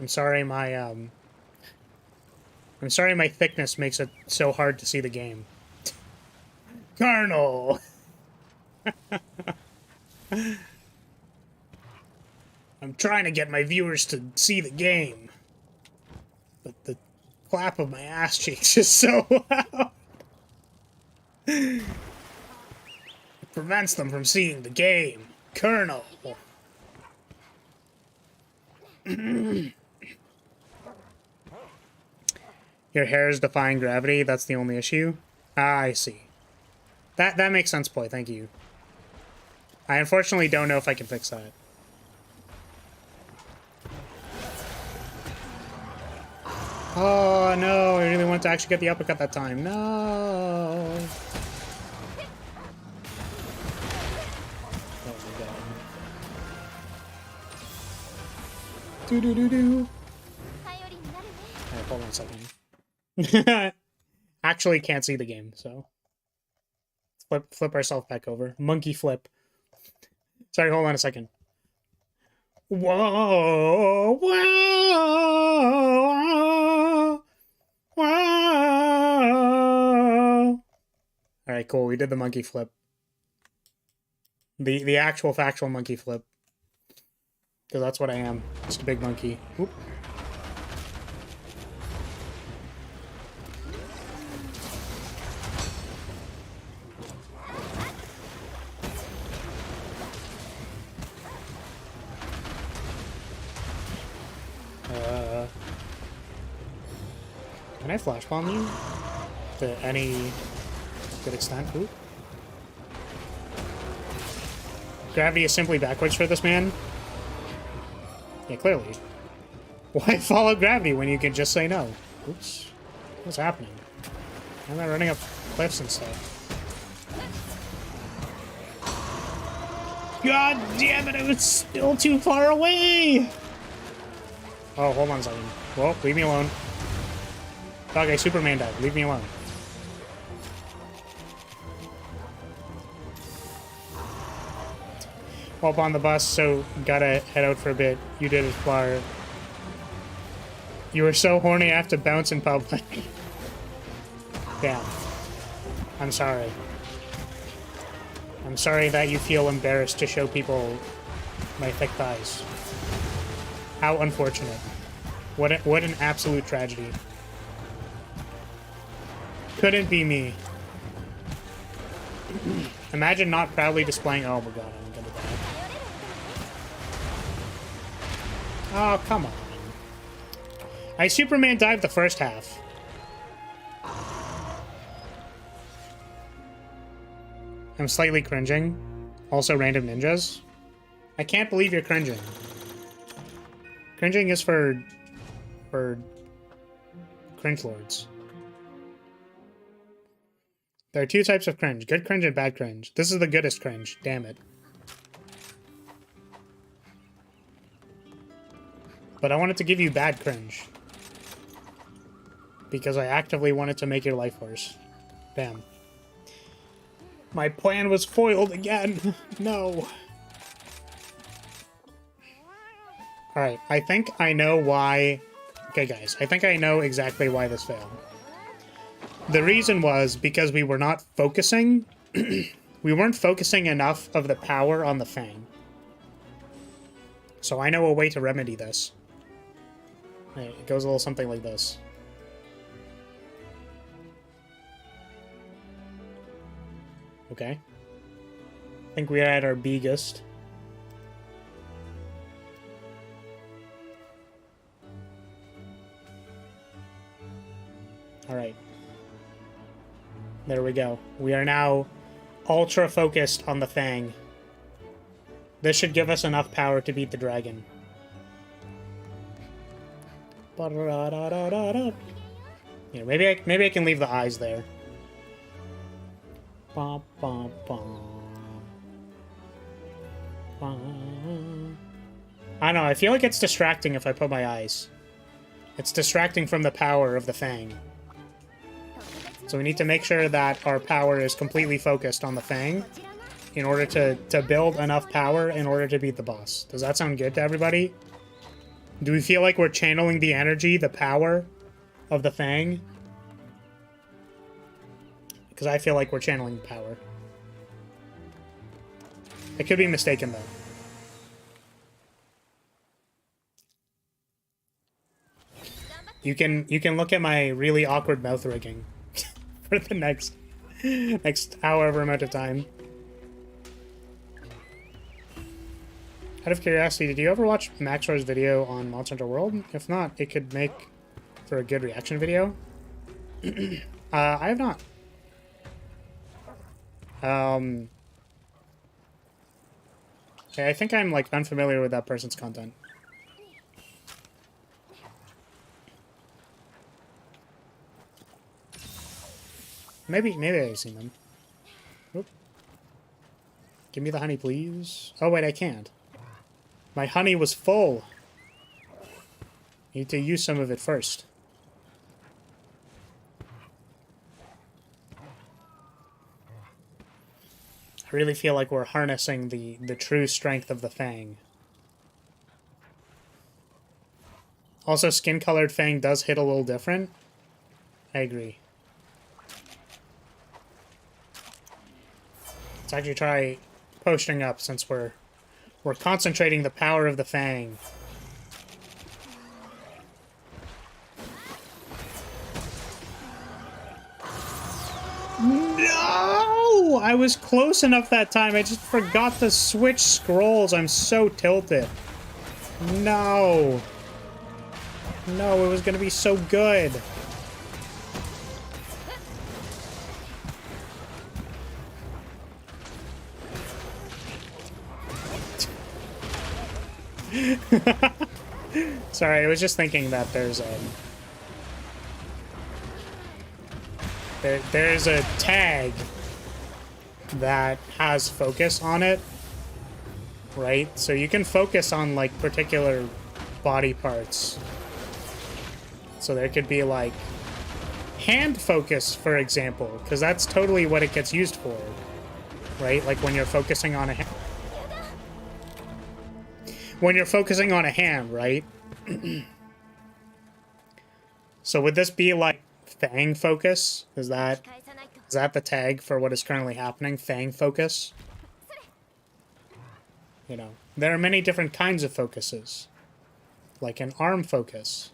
I'm sorry my thickness makes it so hard to see the game. Colonel! I'm trying to get my viewers to see the game. But the clap of my ass cheeks is so loud. It prevents them from seeing the game. Colonel. Your hair is defying gravity, that's the only issue? Ah, I see. That makes sense, Ploy, thank you. I unfortunately don't know if I can fix that. Oh no, I really want to actually get the uppercut that time. No. Oh my god. Do-do-do-do. Alright, hold on a second. Actually can't see the game, so flip ourselves back over. Monkey flip. Sorry, hold on a second. Whoa, whoa, whoa. Alright, cool. We did the monkey flip. The actual factual monkey flip. Because that's what I am. Just a big monkey. Oop. Can I flash bomb you to any good extent? Ooh. Gravity is simply backwards for this man. Yeah, clearly. Why follow gravity when you can just say no? Oops. What's happening? Why am I running up cliffs and stuff? God damn it, I was still too far away! Oh, hold on a second. Whoa, leave me alone. Dog, I Superman died. Leave me alone. Up on the bus, so gotta head out for a bit. You did it, Flyer. You were so horny I have to bounce in public. Damn. I'm sorry. I'm sorry that you feel embarrassed to show people my thick thighs. How unfortunate. What an absolute tragedy. Couldn't be me. Imagine not proudly displaying. Oh my god, I'm gonna die. Oh, come on. I Superman dived the first half. I'm slightly cringing. Also, random ninjas. I can't believe you're cringing. Cringing is for cringe lords. There are two types of cringe. Good cringe and bad cringe. This is the goodest cringe. Damn it. But I wanted to give you bad cringe. Because I actively wanted to make your life worse. Damn. My plan was foiled again. No. Alright, I think I know why... Okay, guys. I think I know exactly why this failed. The reason was because we were not focusing. We weren't focusing enough of the power on the Fang. So I know a way to remedy this. It goes a little something like this. Okay. I think we are at our biggest. Alright. There we go. We are now ultra focused on the Fang. This should give us enough power to beat the dragon. Yeah, maybe I can leave the eyes there. I don't know, I feel like it's distracting if I put my eyes. It's distracting from the power of the Fang. So we need to make sure that our power is completely focused on the Fang in order to build enough power in order to beat the boss. Does that sound good to everybody? Do we feel like we're channeling the energy, the power of the Fang? Because I feel like we're channeling power. I could be mistaken, though. You can look at my really awkward mouth rigging for the next however amount of time. Out of curiosity, did you ever watch Maxor's video on Monster Hunter World? If not, it could make for a good reaction video. I have not. Okay, I think I'm, like, unfamiliar with that person's content. Maybe I've seen them. Oop. Give me the honey, please. Oh, wait, I can't. My honey was full. Need to use some of it first. I really feel like we're harnessing the true strength of the Fang. Also, skin-colored Fang does hit a little different. I agree. Let's actually try posting up since we're concentrating the power of the Fang. No! I was close enough that time. I just forgot to switch scrolls. I'm so tilted. No. No, it was gonna be so good. Sorry, I was just thinking that there's a tag that has focus on it, right? So you can focus on like particular body parts. So there could be like hand focus, for example, because that's totally what it gets used for, right? Like when you're focusing on a hand. When you're focusing on a hand, right? So would this be like Fang focus? Is that the tag for what is currently happening? Fang focus? You know, there are many different kinds of focuses. Like an arm focus.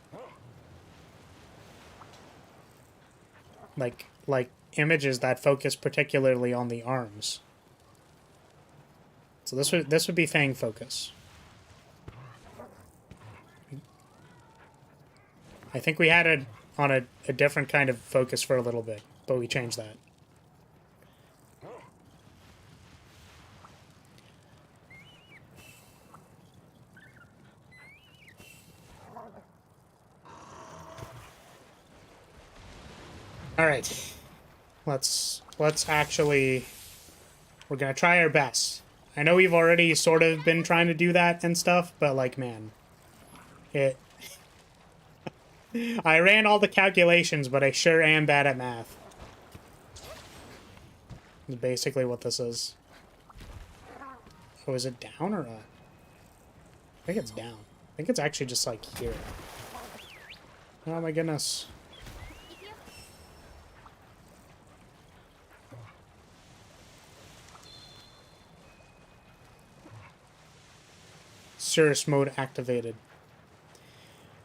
Like images that focus particularly on the arms. So this would be Fang focus. I think we had it on a different kind of focus for a little bit, but we changed that. All right, let's actually, we're gonna try our best. I know we've already sort of been trying to do that and stuff, but like, man, I ran all the calculations, but I sure am bad at math. That's basically what this is. Oh, is it down or up? I think it's down. I think it's actually just like here. Oh my goodness. Serious mode activated.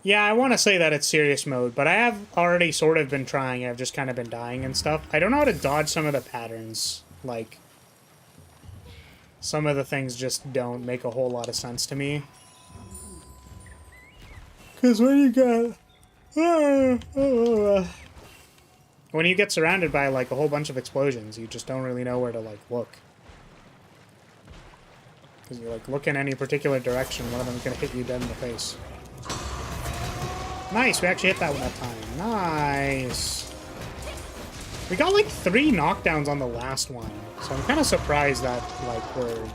Yeah, I want to say that it's serious mode, but I have already sort of been trying. I've just kind of been dying and stuff. I don't know how to dodge some of the patterns. Like, some of the things just don't make a whole lot of sense to me. Because when you get surrounded by, like, a whole bunch of explosions, you just don't really know where to, like, look. Because you, like, look in any particular direction, one of them's going to hit you dead in the face. Nice, we actually hit that one that time. Nice. We got like 3 knockdowns on the last one, so I'm kind of surprised that like we're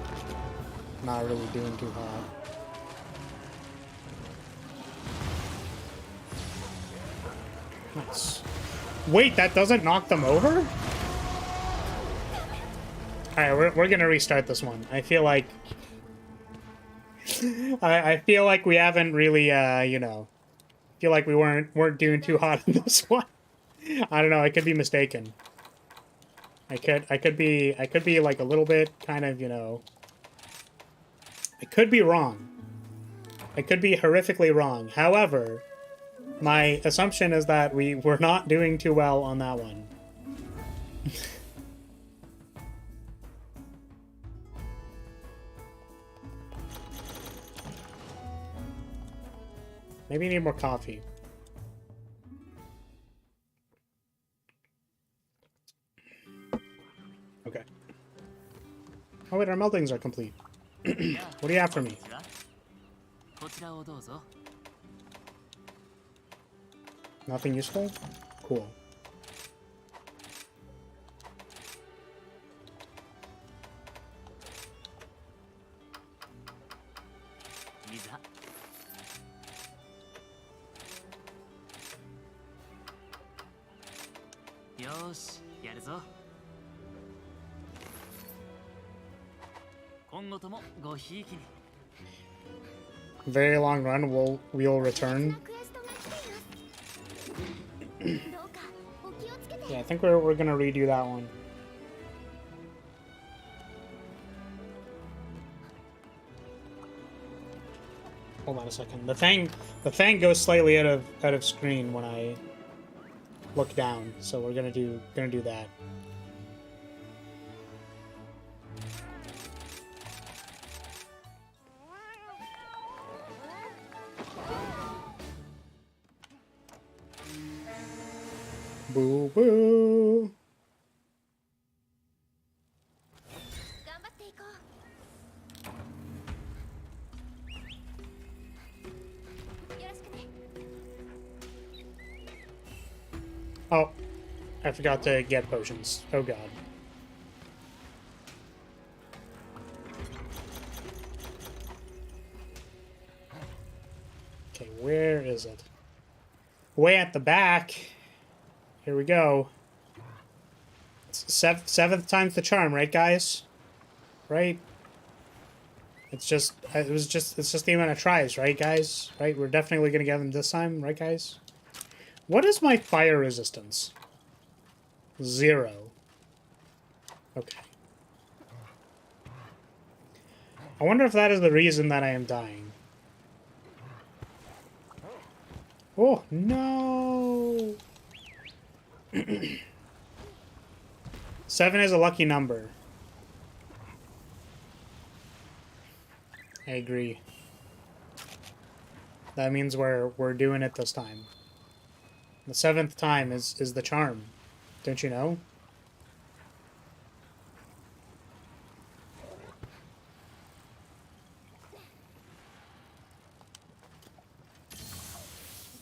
not really doing too hot. Nice. Wait, that doesn't knock them over? Alright, we're gonna restart this one. I feel like I feel like we haven't really you know, feel like we weren't doing too hot on this one. I don't know, I could be mistaken. I could be like a little bit kind of, you know, I could be wrong. I could be horrifically wrong. However, my assumption is that we were not doing too well on that one. Maybe you need more coffee. Okay. Oh wait, our meltings are complete. What do you have for me? Nothing useful? Cool. Very long run, we'll return. Yeah, I think we're gonna redo that one. Hold on a second. The thing goes slightly out of screen when I look down, so we're gonna do that. Boo boo. Oh, I forgot to get potions. Oh god. Okay, where is it? Way at the back. Here we go. It's seventh time's the charm, right, guys? Right? It's just the amount of tries, right, guys? Right? We're definitely gonna get them this time, right, guys? What is my fire resistance? 0. Okay. I wonder if that is the reason that I am dying. Oh, no! 7 is a lucky number. I agree. That means we're doing it this time. The 7th time is the charm. Don't you know?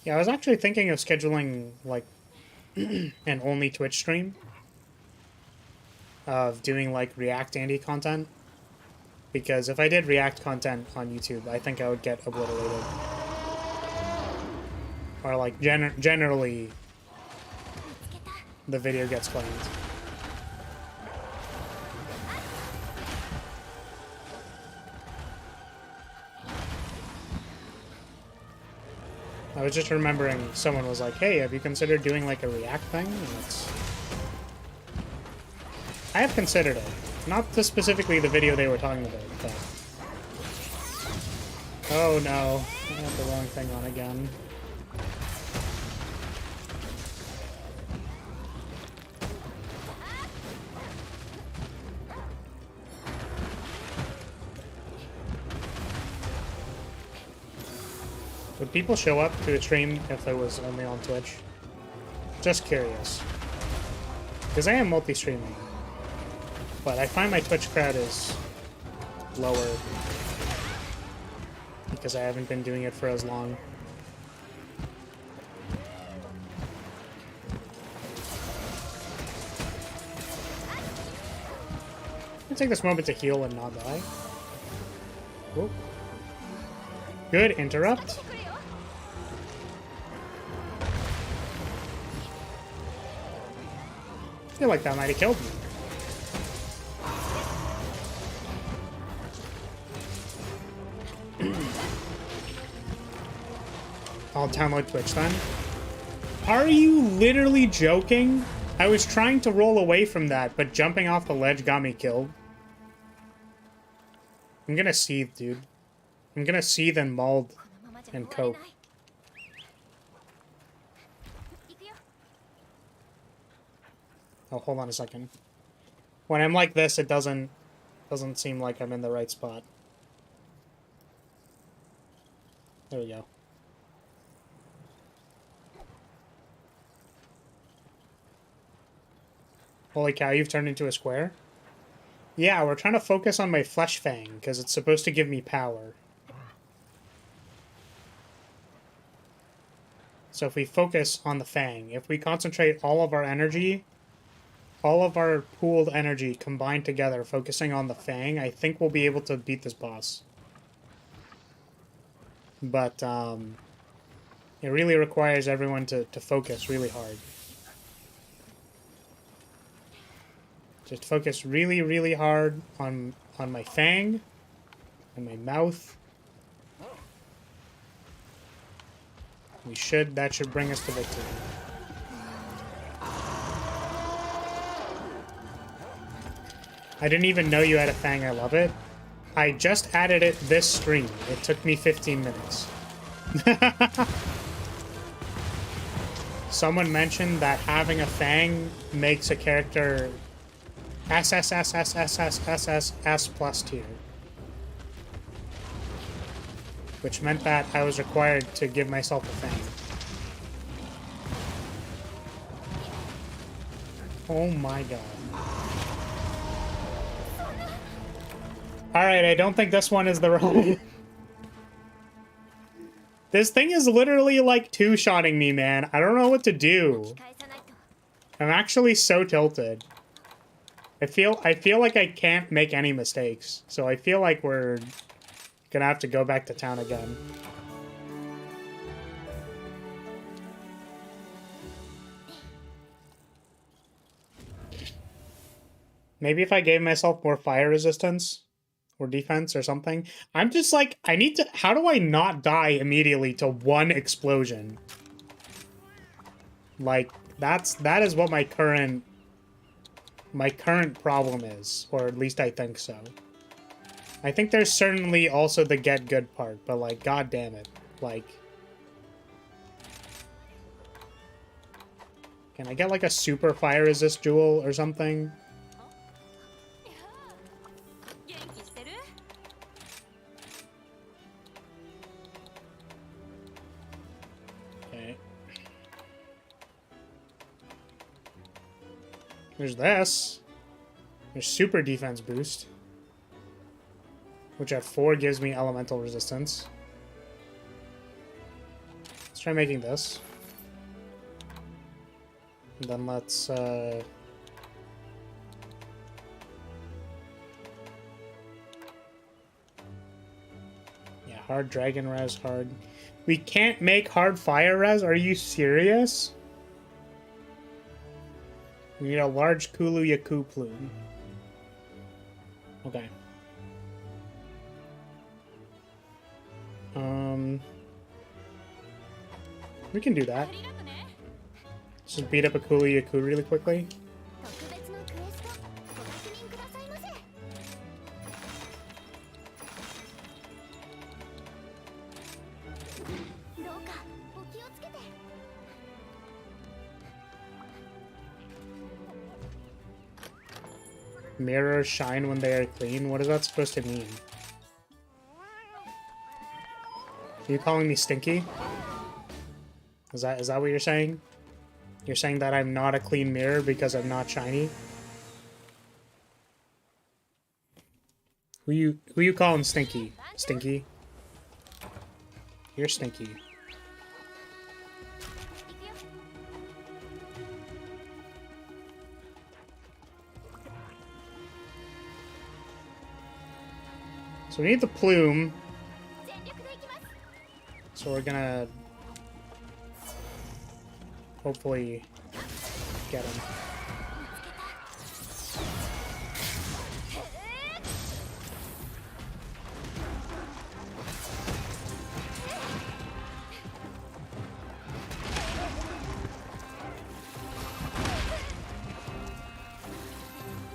Yeah, I was actually thinking of scheduling, like, an only Twitch stream. Of doing, like, React Andy content. Because if I did React content on YouTube, I think I would get obliterated. Or, like, generally, the video gets claimed. I was just remembering someone was like, hey, have you considered doing, like, a React thing? And it's... I have considered it. Not specifically the video they were talking about, but... Oh no, I got the wrong thing on again. Would people show up to a stream if it was only on Twitch? Just curious. Because I am multi-streaming. But I find my Twitch crowd is lower. Because I haven't been doing it for as long. I'm gonna take this moment to heal and not die. Whoa. Good interrupt. I feel like that might have killed me. I'll download Twitch then. Are you literally joking? I was trying to roll away from that, but jumping off the ledge got me killed. I'm gonna seethe, dude. I'm gonna seethe and mold and cope. Oh, hold on a second. When I'm like this, it doesn't seem like I'm in the right spot. There we go. Holy cow, you've turned into a square? Yeah, we're trying to focus on my flesh fang, because it's supposed to give me power. So if we focus on the fang, if we concentrate all of our energy, all of our pooled energy combined together, focusing on the fang, I think we'll be able to beat this boss. But, it really requires everyone to focus really hard. Just focus really, really hard on my fang, and my mouth. That should bring us to victory. I didn't even know you had a fang, I love it. I just added it this stream. It took me 15 minutes. Someone mentioned that having a fang makes a character S plus tier. Which meant that I was required to give myself a fang. Oh my god. Alright, I don't think this one is the right... This thing is literally like two-shotting me, man. I don't know what to do. I'm actually so tilted. I feel like I can't make any mistakes. So I feel like we're gonna have to go back to town again. Maybe if I gave myself more fire resistance or defense or something. I'm just like, I need to... How do I not die immediately to one explosion? Like, that is what my current problem is, or at least I think so. I think there's certainly also the get good part, but like, god damn it. Like, can I get like a super fire resist jewel or something? Okay. There's this. There's super defense boost, which at 4 gives me elemental resistance. Let's try making this. And then let's, yeah, hard dragon res, hard. We can't make hard fire res? Are you serious? We need a large Kulu Yaku plume. Okay. We can do that. Let's just beat up a Kulu Yaku really quickly. Mirrors shine when they are clean? What is that supposed to mean? Are you calling me stinky? Is that what you're saying? You're saying that I'm not a clean mirror because I'm not shiny? Who you calling stinky? Stinky? You're stinky. So we need the plume. So we're gonna hopefully get him.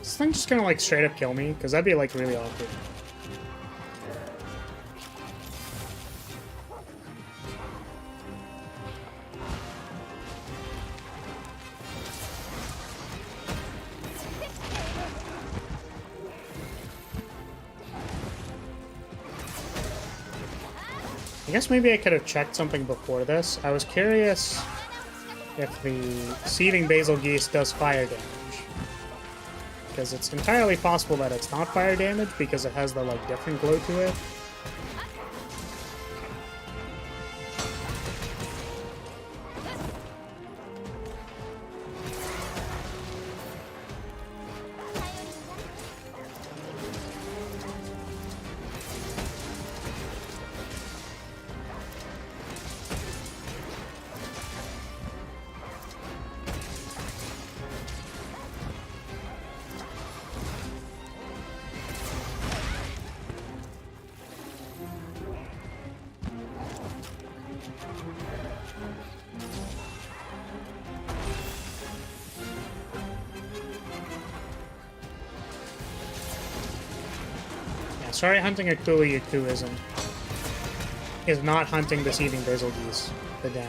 Is this thing just gonna like straight up kill me? Because that'd be like really awkward. I guess maybe I could have checked something before this. I was curious if the seeding basil geese does fire damage. Because it's entirely possible that it's not fire damage because it has the, like, different glow to it. Sorry, hunting a Yaku is not hunting the seething basil geese. The den.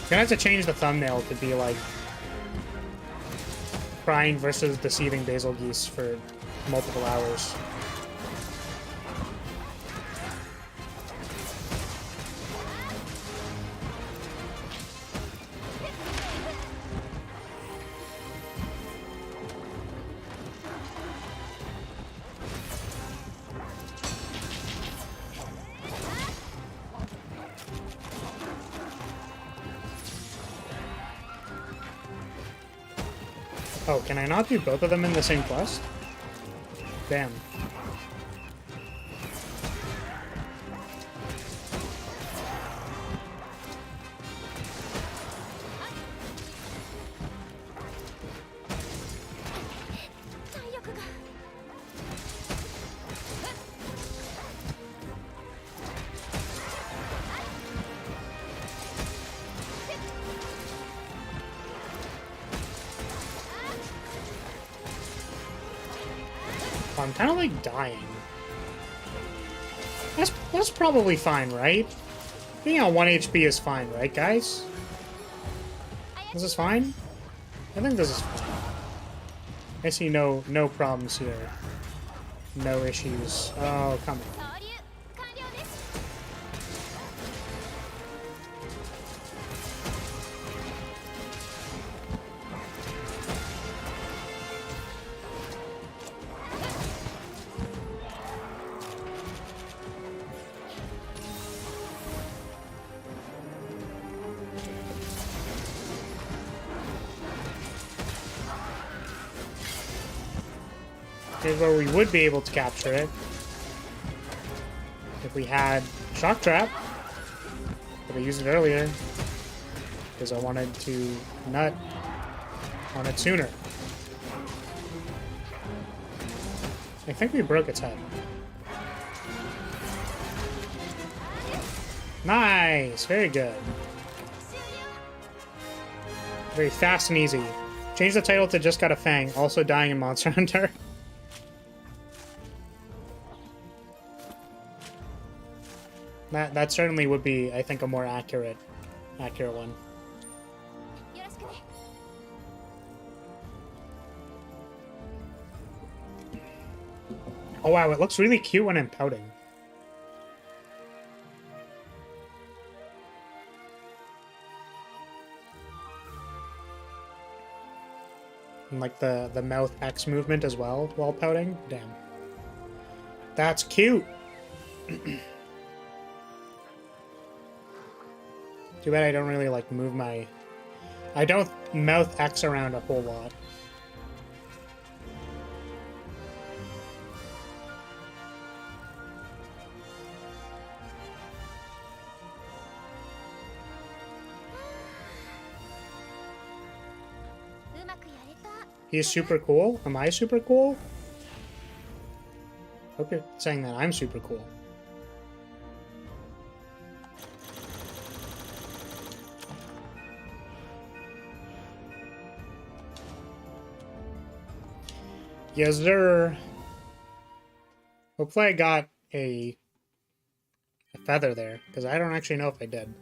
Gonna have to change the thumbnail to be like crying versus the seething basil geese for multiple hours. Oh, can I not do both of them in the same quest? Damn. I'm kind of like dying. That's probably fine, right? Being on 1 HP is fine, right, guys? This is fine? I think this is fine. I see no problems here. No issues. Oh, come on. Here's where we would be able to capture it if we had Shock Trap, but I used it earlier because I wanted to nut on it sooner. I think we broke its head. Nice! Very good. Very fast and easy. Change the title to Just Got a Fang, also dying in Monster Hunter. That certainly would be, I think, a more accurate one. Oh wow, it looks really cute when I'm pouting. And like the mouth X movement as well while pouting. Damn. That's cute! Too bad I don't really, like, move my... I don't mouth X around a whole lot. He's super cool? Am I super cool? Hope you're saying that I'm super cool. Yes, sir. Hopefully I got a feather there, because I don't actually know if I did.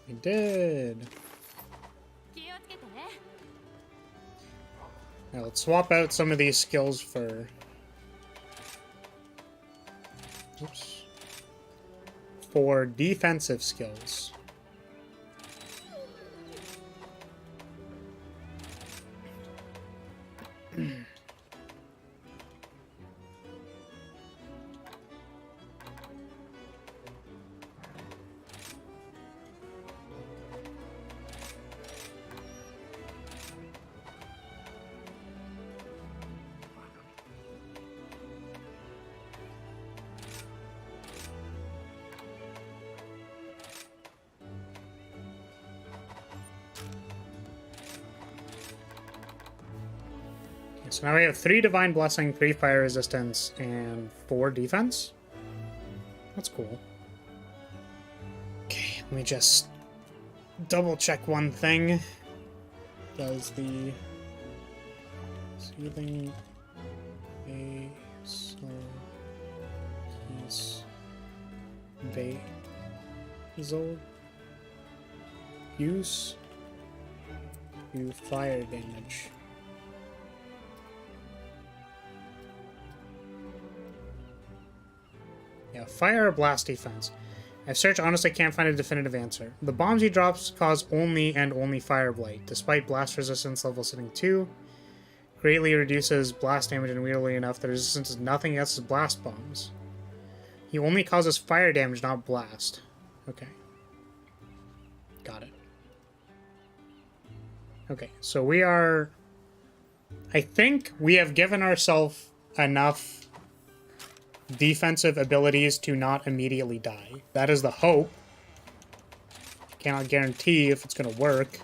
I did. Now let's swap out some of these skills for... Oops. for defensive skills. So now we have 3 Divine Blessing, 3 Fire Resistance, and 4 Defense. That's cool. Okay, let me just double check one thing. Does the Soothing Basil use do fire damage? Yeah, fire or blast defense. I've searched, honestly can't find a definitive answer. The bombs he drops cause only and only fire blight, despite blast resistance level sitting 2. Greatly reduces blast damage, and weirdly enough, the resistance is nothing against his blast bombs. He only causes fire damage, not blast. Okay. Got it. Okay, so we are... I think we have given ourselves enough defensive abilities to not immediately die. That is the hope. Cannot guarantee if it's going to work.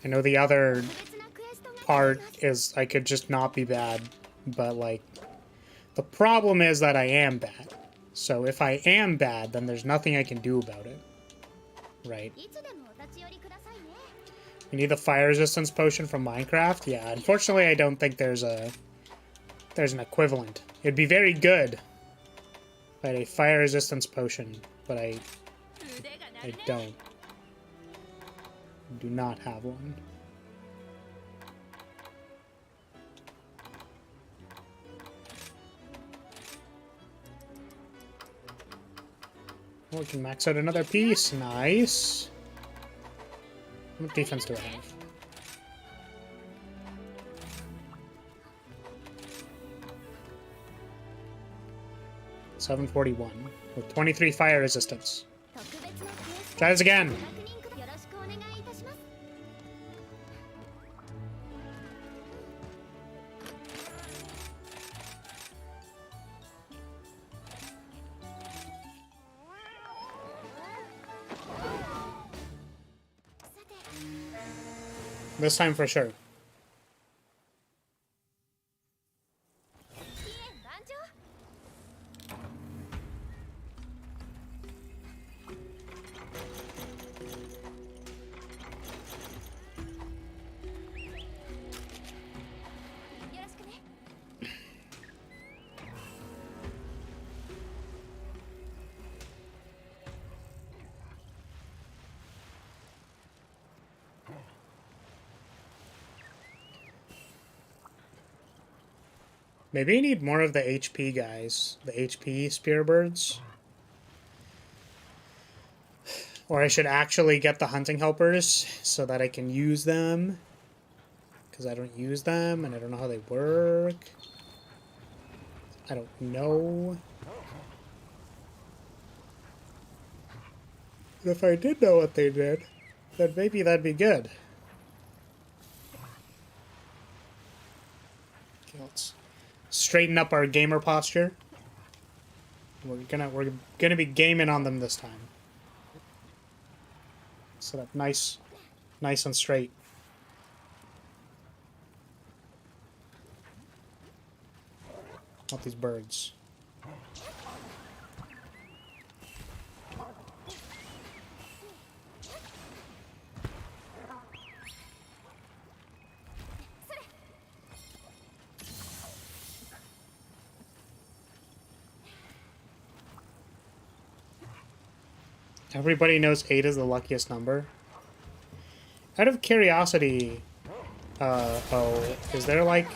I know the other part is I could just not be bad, but like the problem is that I am bad. So if I am bad, then there's nothing I can do about it. Right? You need the fire resistance potion from Minecraft? Yeah, unfortunately I don't think there's an equivalent. It'd be very good if I had a fire resistance potion, but I don't. Do not have one. Oh, we can max out another piece. Nice. What defense do I have? $741 with 23 fire resistance. Try this again. This time for sure. Maybe I need more of the HP guys. The HP spearbirds. Or I should actually get the hunting helpers so that I can use them. Because I don't use them and I don't know how they work. I don't know. If I did know what they did, then maybe that'd be good. Okay, let's straighten up our gamer posture. We're gonna be gaming on them this time. Set up nice and straight. Want these birds. Everybody knows 8 is the luckiest number. Out of curiosity, is there like...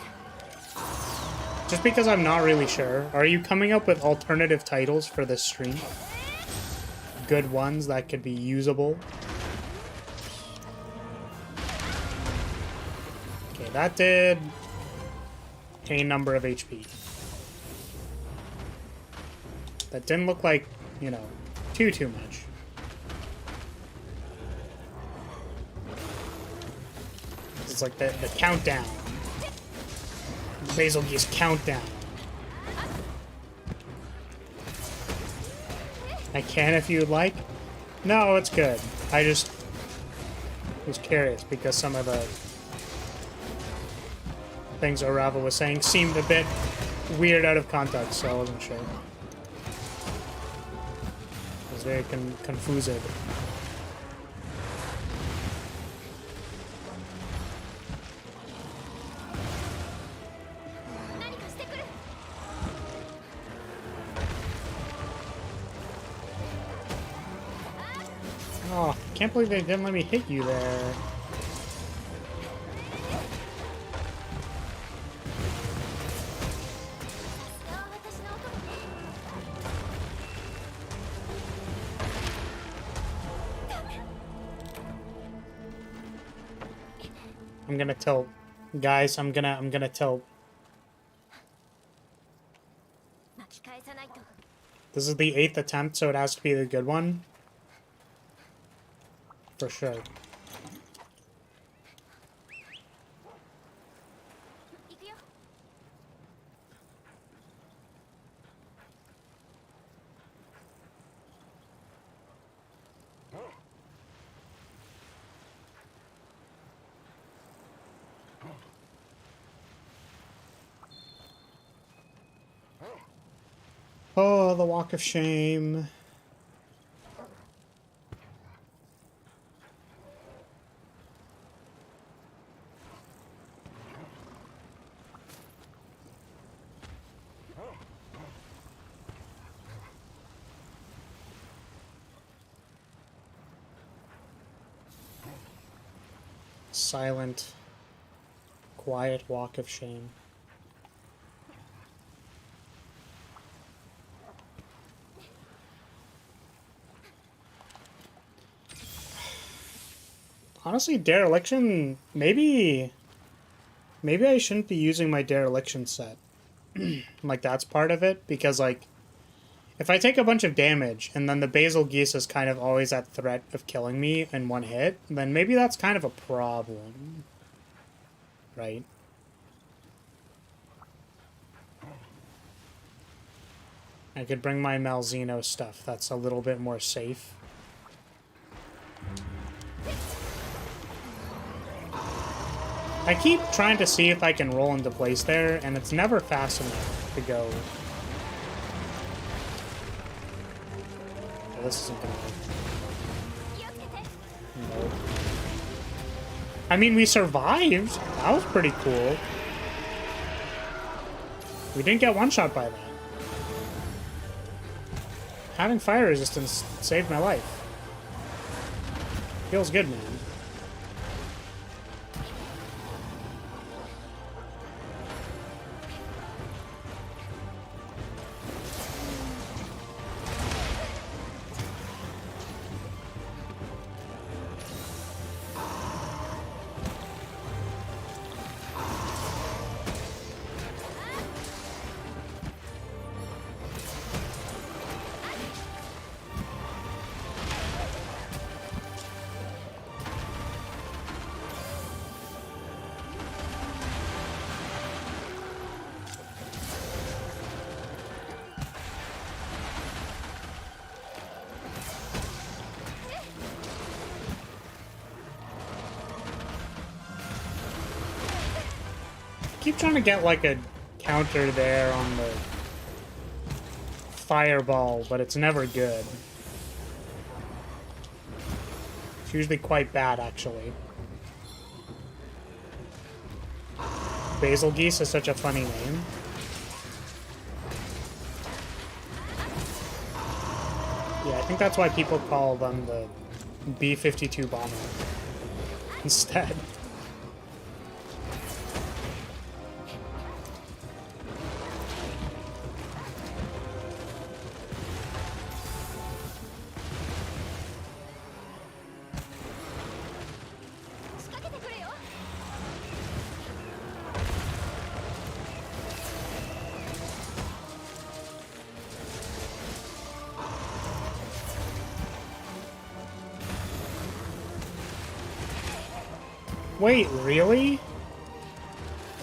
Just because I'm not really sure. Are you coming up with alternative titles for this stream? Good ones that could be usable? Okay, that did a number of HP. That didn't look like, you know, too much. It's like the countdown. Basil Geese countdown. I can if you'd like. No, it's good. I just was curious because some of the things Orava was saying seemed a bit weird out of context, so I wasn't sure. I was very confused. Oh, can't believe they didn't let me hit you there. I'm gonna tilt. Guys, I'm gonna tilt. This is the 8th attempt, so it has to be the good one. For sure. Oh, the walk of shame. Silent, quiet walk of shame. Honestly, dereliction, maybe I shouldn't be using my dereliction set. Like, that's part of it, because, like, if I take a bunch of damage, and then the Basil Geese is kind of always at threat of killing me in one hit, then maybe that's kind of a problem. Right? I could bring my Malzeno stuff, that's a little bit more safe. I keep trying to see if I can roll into place there, and it's never fast enough to go. Oh, this isn't gonna work. Nope. I mean, we survived. That was pretty cool. We didn't get one-shot by that. Having fire resistance saved my life. Feels good, man. Keep trying to get like a counter there on the fireball, but it's never good. It's usually quite bad, actually. Basil Geese is such a funny name. Yeah, I think that's why people call them the B-52 bomber instead. Wait, really?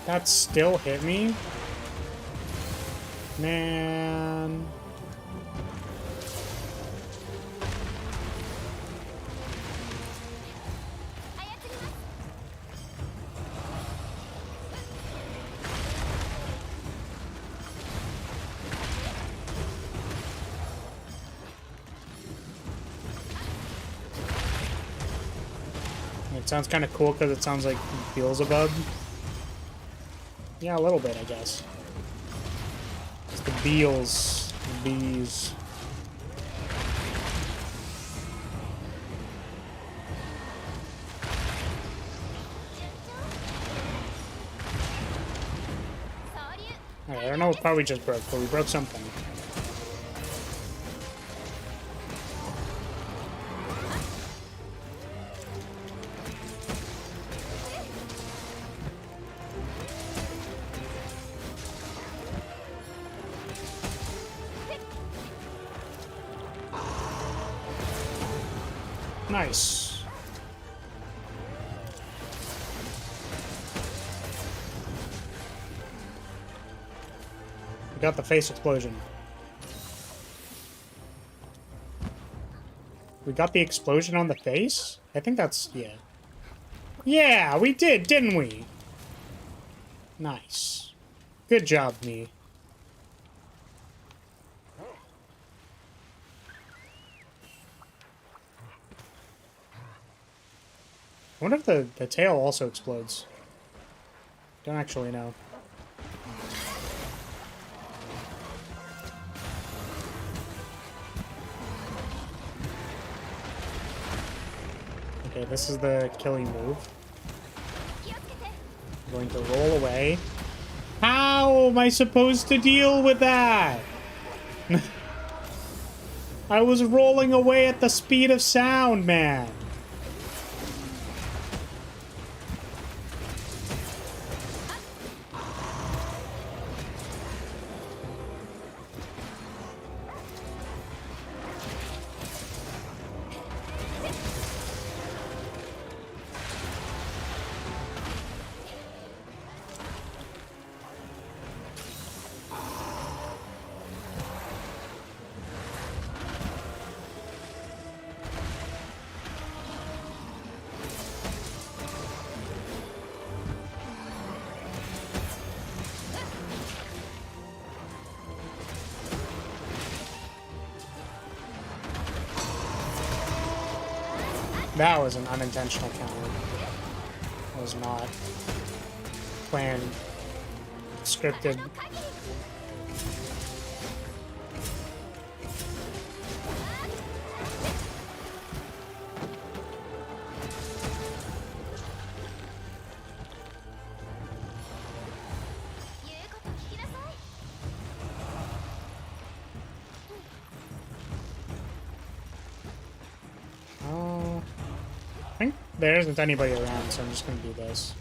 That still hit me? Man. It sounds kind of cool because it sounds like Beelzebub. Yeah, a little bit, I guess. It's the beels, the bees. Alright, I don't know what part we just broke, but we broke something. Nice. We got the face explosion. We got the explosion on the face? I think that's... yeah. Yeah, we did, didn't we? Nice. Good job, me. I wonder if the tail also explodes. Don't actually know. Okay, this is the killing move. I'm going to roll away. How am I supposed to deal with that? I was rolling away at the speed of sound, man. That was an unintentional counter. That was not planned, scripted. I think there isn't anybody around, so I'm just gonna do this.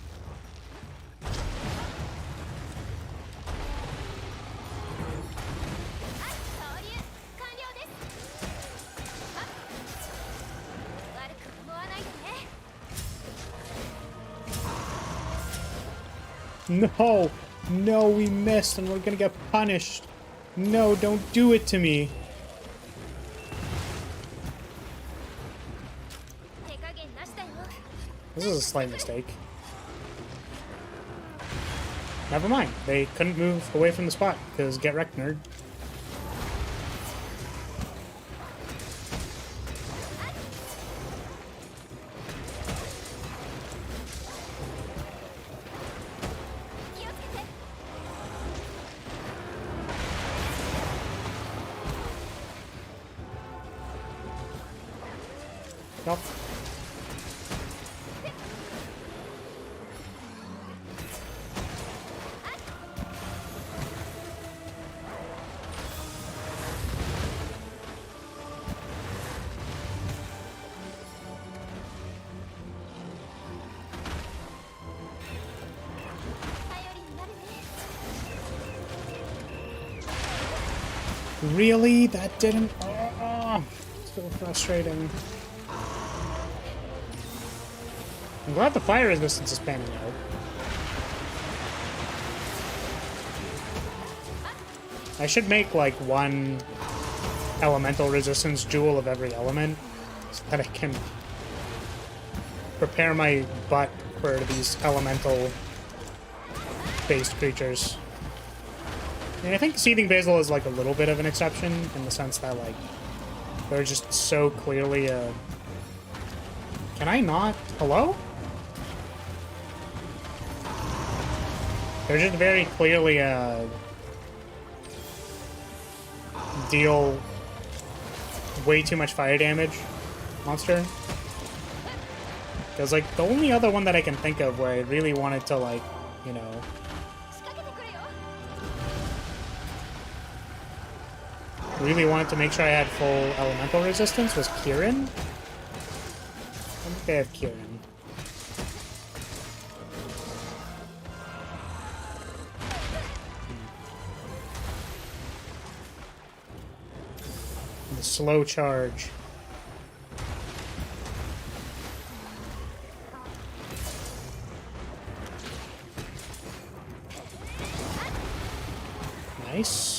No! No, we missed and we're gonna get punished. No, don't do it to me. This is a slight mistake. Never mind. They couldn't move away from the spot because get wrecked, nerd. Nope. Really? That didn't... Oh, so frustrating. I'm glad the fire resistance is panning out. I should make, like, one elemental resistance jewel of every element so that I can prepare my butt for these elemental-based creatures. I mean, I think Seething Basil is, like, a little bit of an exception in the sense that, like, they're just so clearly a... Can I not? Hello? They're just very clearly a... deal way too much fire damage monster. Because, like, the only other one that I can think of where I really wanted to, like, you know... really wanted to make sure I had full elemental resistance was Kieran. I think I have Kieran. The slow charge. Nice.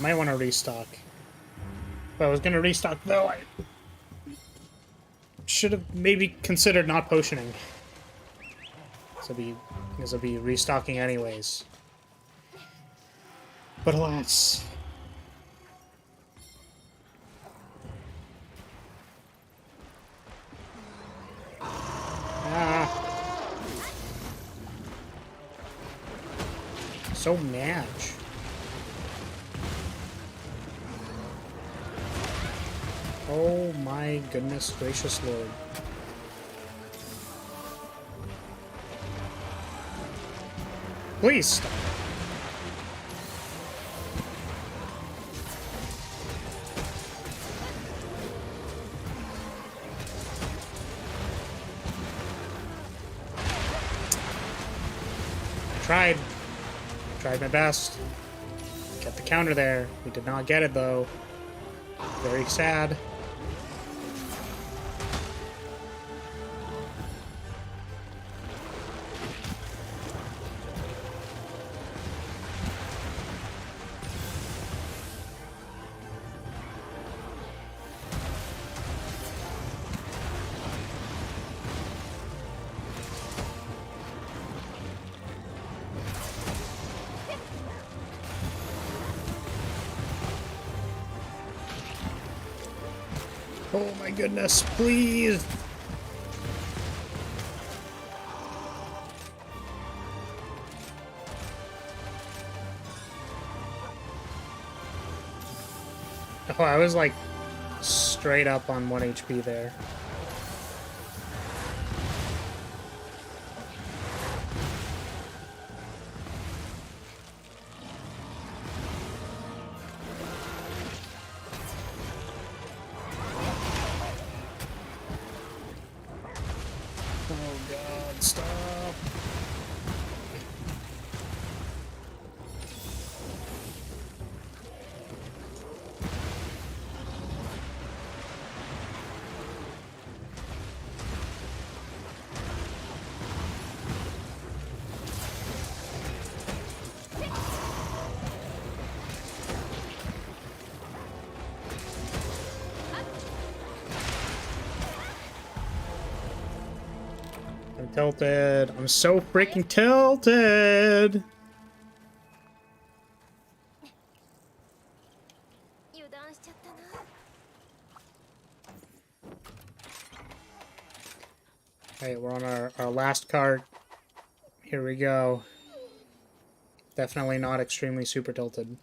Might want to restock. If I was going to restock, though, I should have maybe considered not potioning. Because I'll be restocking anyways. But alas. Ah. So mad. Oh my goodness gracious Lord. Please stop. Tried my best. Get the counter there. We did not get it though. Very sad. Oh my goodness, please! Oh, I was like straight up on 1 HP there. Tilted. I'm so freaking tilted. Alright, we're on our last card. Here we go. Definitely not extremely super tilted.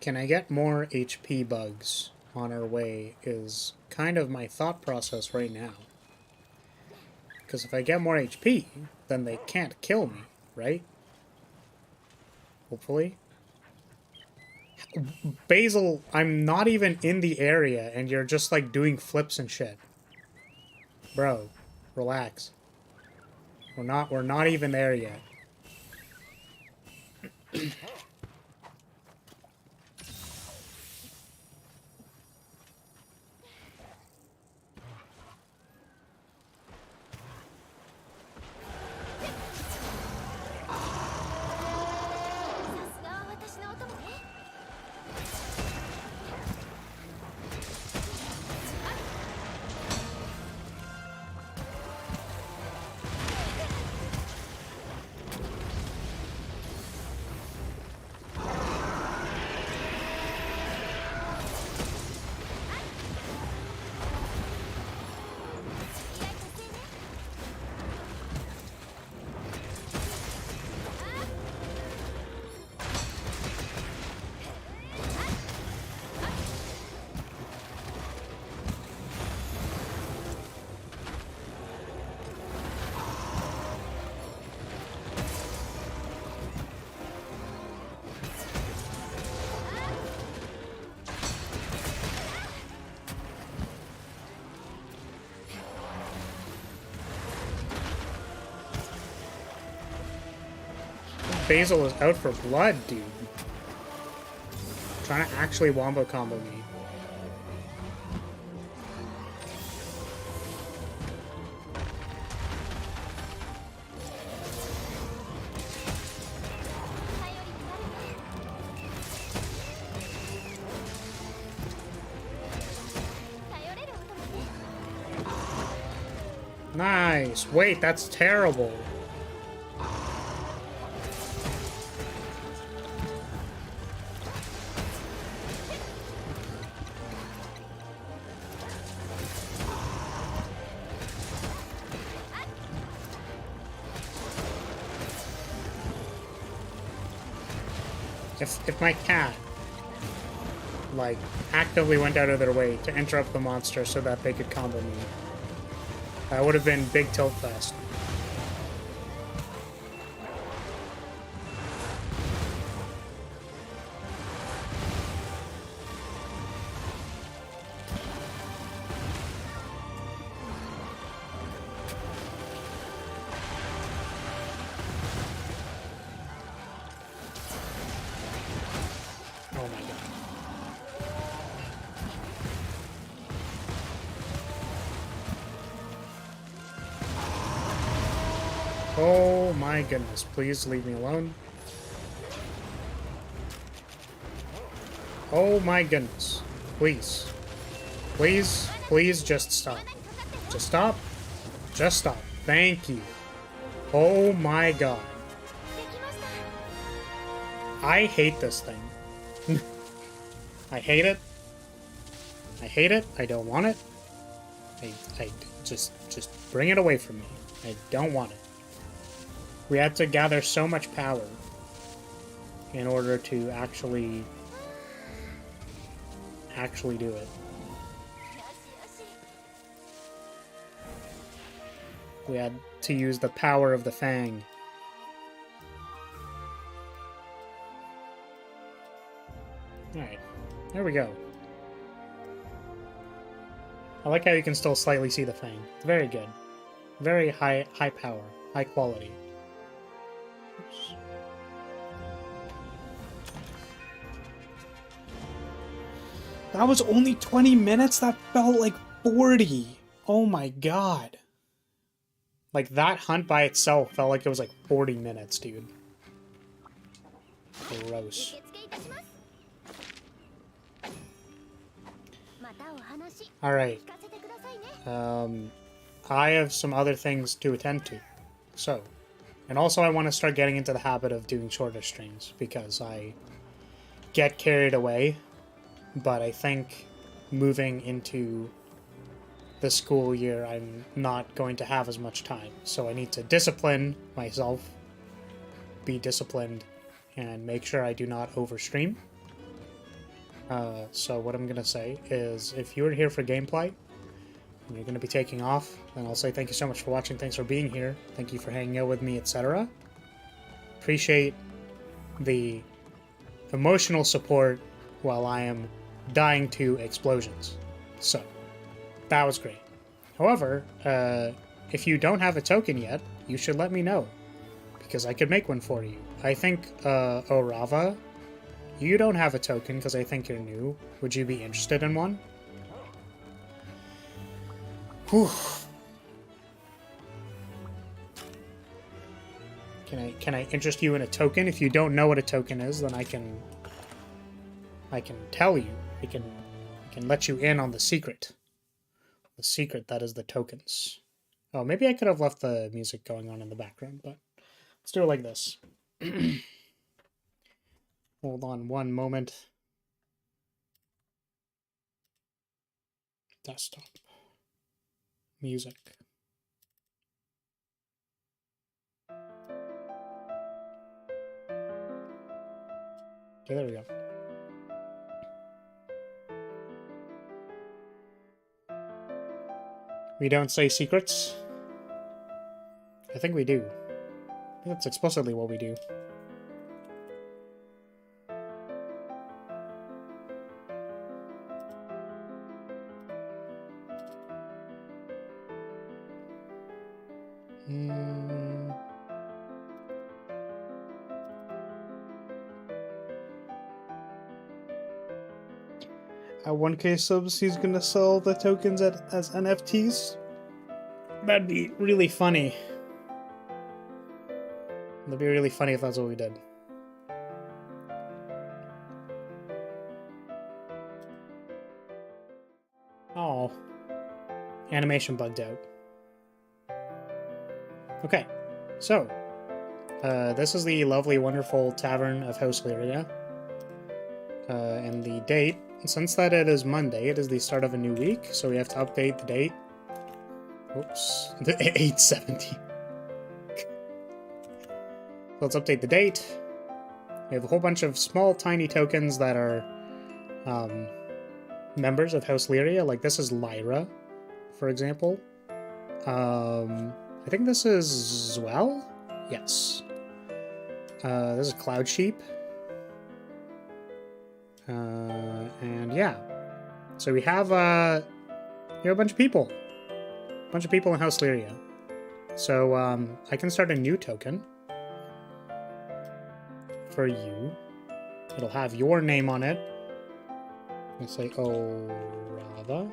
Can I get more HP bugs on our way is kind of my thought process right now. Because if I get more HP, then they can't kill me, right? Hopefully. Basil, I'm not even in the area and you're just like doing flips and shit. Bro, relax. We're not even there yet. Basil is out for blood, dude. Trying to actually wombo combo me. Nice. Wait, that's terrible. If my cat, like, actively went out of their way to interrupt the monster so that they could combo me, that would have been big tilt fest. Oh my goodness, please leave me alone. Oh my goodness. Please. Please, please just stop. Just stop. Just stop. Thank you. Oh my god. I hate this thing. I hate it. I hate it. I don't want it. I just bring it away from me. I don't want it. We had to gather so much power in order to actually do it. We had to use the power of the Fang. Alright, there we go. I like how you can still slightly see the Fang. It's very good. Very high power, high quality. Oops. That was only 20 minutes? That felt like 40. Oh my god. Like, that hunt by itself felt like it was like 40 minutes, dude. Gross. Alright. I have some other things to attend to. So, and also I want to start getting into the habit of doing shorter streams because I get carried away, but I think moving into the school year, I'm not going to have as much time. So I need to discipline myself, be disciplined, and make sure I do not overstream. So what I'm going to say is, if you're here for gameplay, and you're going to be taking off, then I'll say thank you so much for watching, thanks for being here, thank you for hanging out with me, etc. Appreciate the emotional support while I am dying to explosions. So, that was great. However, if you don't have a token yet, you should let me know, because I could make one for you. I think, Orava, you don't have a token because I think you're new. Would you be interested in one? Whew. Can I interest you in a token? If you don't know what a token is, then I can tell you. I can let you in on the secret. The secret that is the tokens. Oh, maybe I could have left the music going on in the background, but let's do it like this. Hold on one moment. Desktop. Music. Okay, there we go. We don't say secrets? I think we do. I think that's explicitly what we do. At 1K subs, he's gonna sell the tokens as NFTs? That'd be really funny. That'd be really funny if that's what we did. Oh. Animation bugged out. Okay, so. This is the lovely, wonderful tavern of House Lyria. And the date, since that it is Monday, it is the start of a new week, so we have to update the date. Oops. 870. Let's update the date. We have a whole bunch of small, tiny tokens that are members of House Lyria. Like, this is Lyra, for example. I think this is Zwell? Yes. This is Cloud Sheep. And yeah. So we have a bunch of people. A bunch of people in House Lyria. So, I can start a new token for you. It'll have your name on it. Let's say Orava.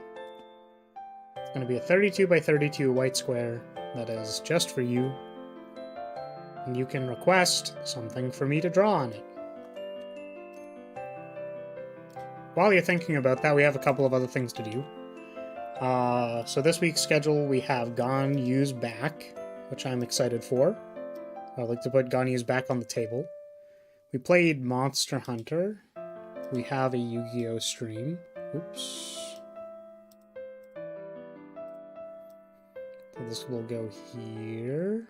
It's going to be a 32 by 32 white square that is just for you. And you can request something for me to draw on it. While you're thinking about that, we have a couple of other things to do. So this week's schedule, we have Gone Use Back, which I'm excited for. I'd like to put Gone Use Back on the table. We played Monster Hunter. We have a Yu-Gi-Oh! Stream. Oops. So this will go here.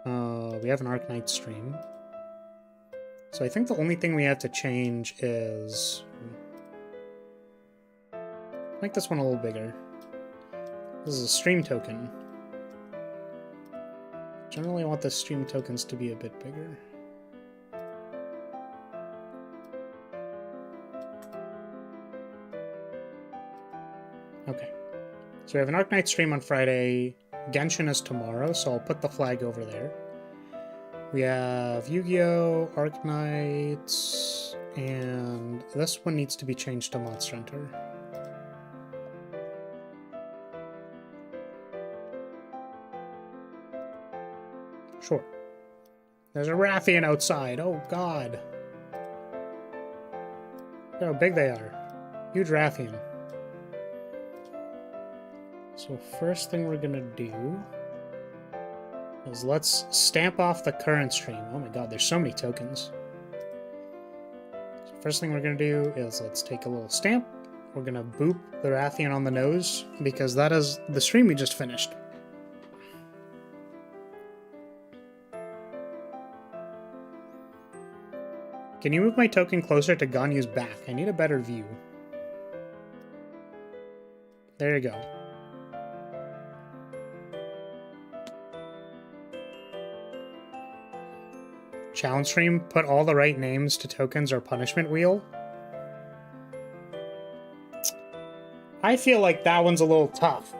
We have an Arknight stream. So I think the only thing we have to change is... make this one a little bigger. This is a stream token. Generally I want the stream tokens to be a bit bigger. Okay. So we have an Arknight stream on Friday. Genshin is tomorrow, so I'll put the flag over there. We have Yu-Gi-Oh!, Arknight, and this one needs to be changed to Monster Hunter. Sure. There's a Rathian outside. Oh, God. Look how big they are. Huge Rathian. So first thing we're gonna do is let's stamp off the current stream. Oh my god, there's so many tokens. So first thing we're gonna do is let's take a little stamp. We're gonna boop the Rathian on the nose because that is the stream we just finished. Can you move my token closer to Ganyu's back? I need a better view. There you go. Challenge stream, put all the right names to tokens or punishment wheel. I feel like that one's a little tough.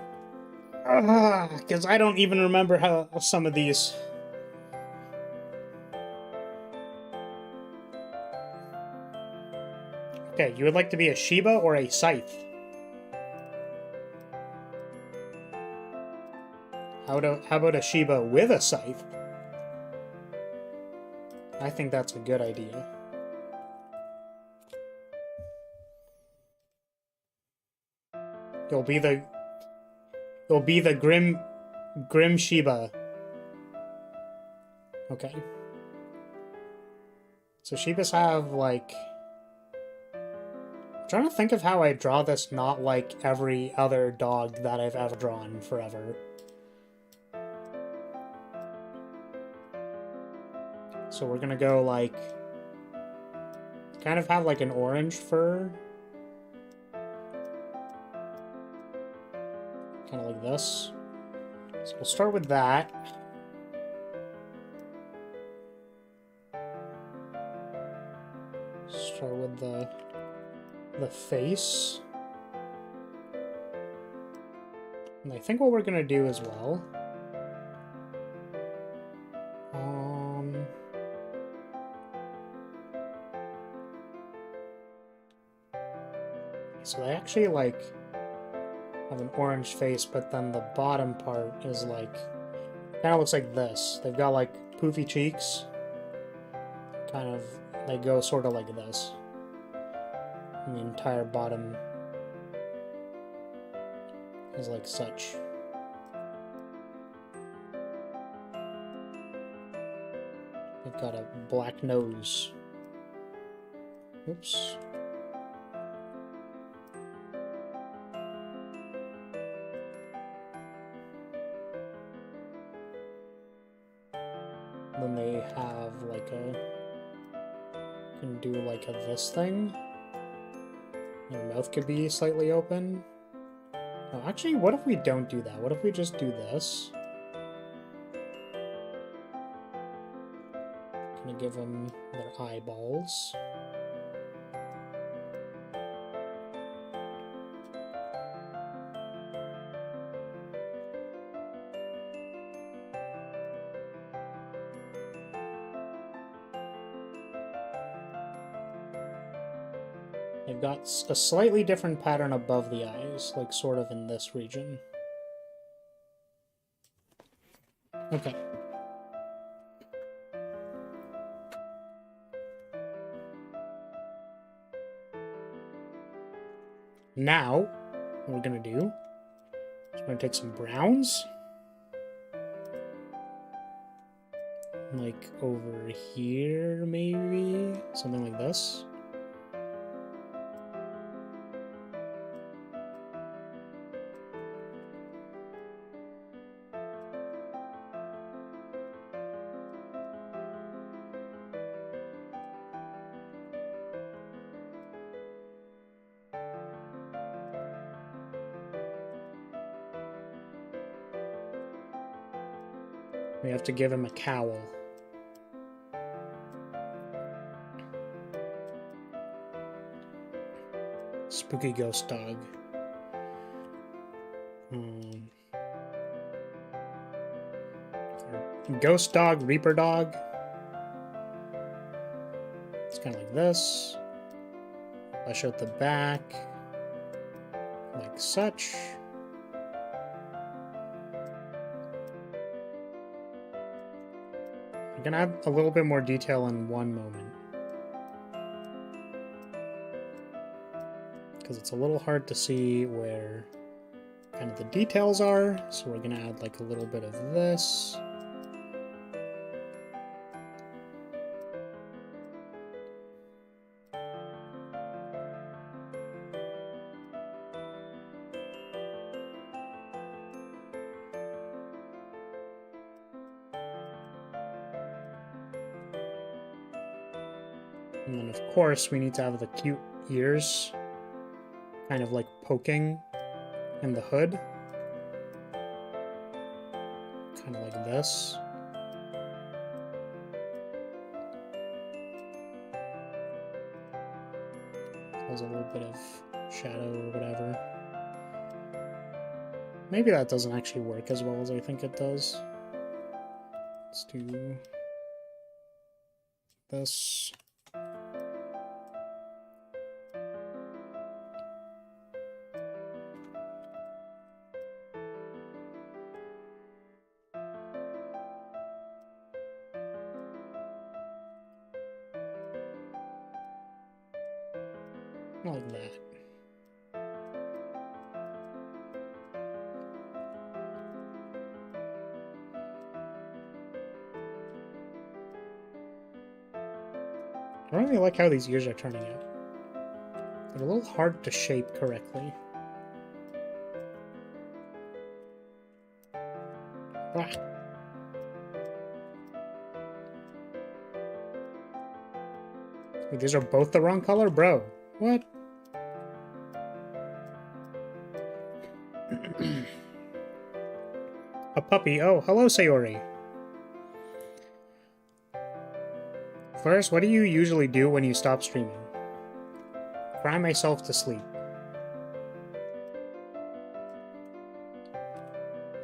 Because I don't even remember how some of these... Okay, you would like to be a Shiba or a Scythe? How about a Shiba with a Scythe? I think that's a good idea. You'll be the Grim Shiba. Okay. So Shibas have like... I'm trying to think of how I draw this not like every other dog that I've ever drawn forever. So we're gonna go like... kind of have like an orange fur. Kind of like this. So we'll start with that. Start with the face. And I think what we're gonna do as well... So they actually, like, have an orange face, but then the bottom part is, like, kind of looks like this. They've got, like, poofy cheeks. Kind of, they go sort of like this. And the entire bottom is like such. They've got a black nose. Oops. Then they have like a, can do like a this thing. Their mouth could be slightly open. Oh, actually, what if we don't do that? What if we just do this? Gonna give them their eyeballs. They've got a slightly different pattern above the eyes, like sort of in this region. Okay. Now, what we're gonna do is we're gonna take some browns. Like over here, maybe? Something like this. We have to give him a cowl. Spooky ghost dog. Ghost dog, reaper dog. It's kind of like this. Flesh out the back. Like such. I'm gonna add a little bit more detail in one moment. Because it's a little hard to see where kind of the details are. So we're gonna add like a little bit of this. And then, of course, we need to have the cute ears kind of like poking in the hood. Kind of like this. Has a little bit of shadow or whatever. Maybe that doesn't actually work as well as I think it does. Let's do this. Like that. I don't really like how these ears are turning out. They're a little hard to shape correctly. Ah. Wait, these are both the wrong color? Bro, what? A puppy. Oh, hello, Sayori. First, what do you usually do when you stop streaming? Cry myself to sleep.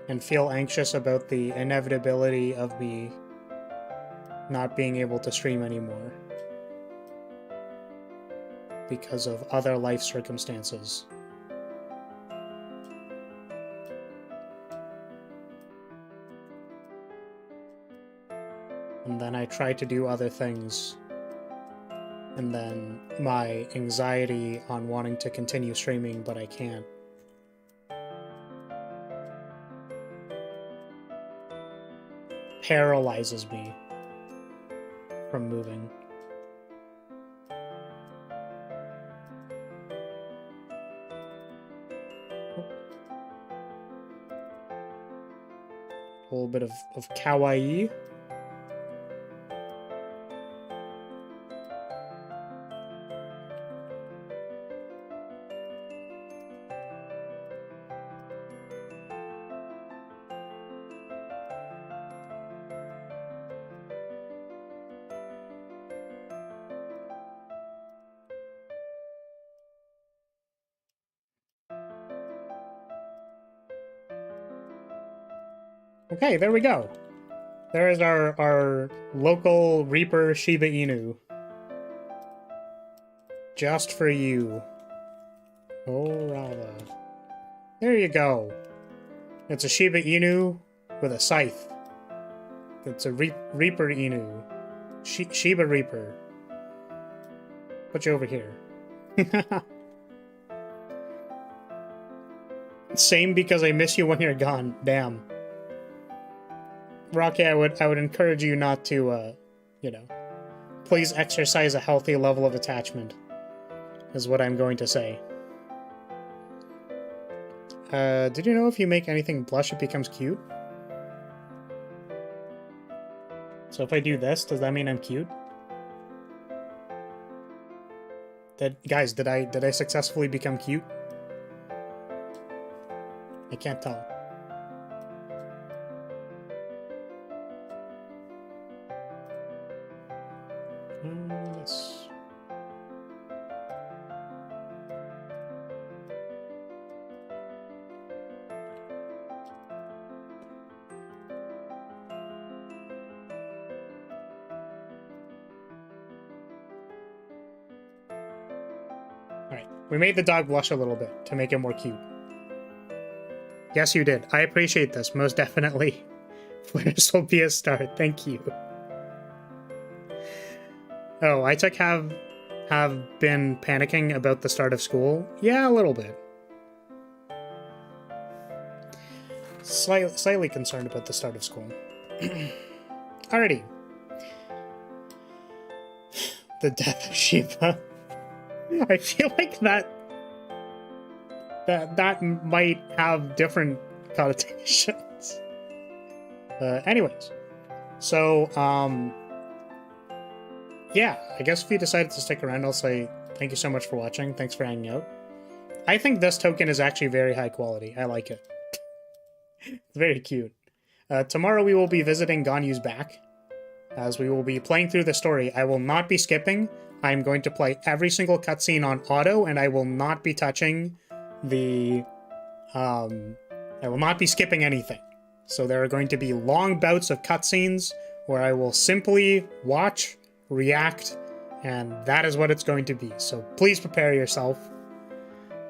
And feel anxious about the inevitability of me not being able to stream anymore. Because of other life circumstances. And then I try to do other things. And then my anxiety on wanting to continue streaming, but I can't. Paralyzes me from moving. A little bit of kawaii. Okay, there we go. There is our local Reaper Shiba Inu. Just for you. Oh, Rava. There you go. It's a Shiba Inu with a scythe. It's a Reaper Inu. Shiba Reaper. Put you over here. Same because I miss you when you're gone. Damn. Rocky, I would encourage you not to, you know, please exercise a healthy level of attachment, is what I'm going to say. Did you know if you make anything blush, it becomes cute? So if I do this, does that mean I'm cute? Guys, did I successfully become cute? I can't tell. Alright, we made the dog blush a little bit to make it more cute. Yes, you did. I appreciate this, most definitely. Flares will be a start, thank you. Oh, I took have been panicking about the start of school? Yeah, a little bit. slightly concerned about the start of school. Alrighty. The death of Shiva. I feel like that might have different connotations. Anyways. So, yeah, I guess if you decided to stick around, I'll say thank you so much for watching. Thanks for hanging out. I think this token is actually very high quality. I like it. It's very cute. Tomorrow we will be visiting Ganyu's back, as we will be playing through the story. I will not be skipping. I am going to play every single cutscene on auto, and I will not be touching the... I will not be skipping anything. So there are going to be long bouts of cutscenes where I will simply watch, react, and that is what it's going to be. So please prepare yourself,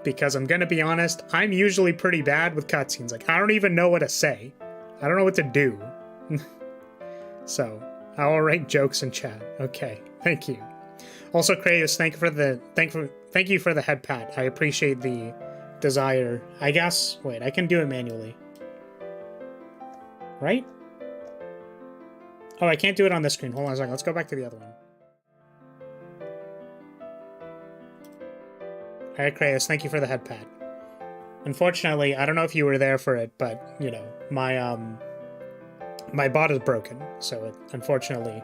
because I'm going to be honest, I'm usually pretty bad with cutscenes. Like, I don't even know what to say. I don't know what to do. So, I will write jokes in chat. Okay, thank you. Also, Kratos, thank you for the head pat. I appreciate the desire. I guess, wait, I can do it manually. Right? Oh, I can't do it on this screen. Hold on a second. Let's go back to the other one. Alright, Kratos, thank you for the head pat. Unfortunately, I don't know if you were there for it, but, you know, my bot is broken, so unfortunately,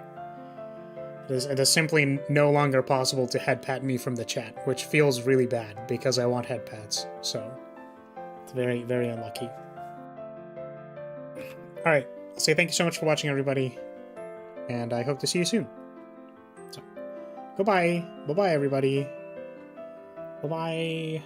it is simply no longer possible to head pat me from the chat, which feels really bad, because I want head pats, so it's very, very unlucky. Alright, I'll say thank you so much for watching, everybody, and I hope to see you soon. So, goodbye. Bye-bye, everybody. Bye-bye.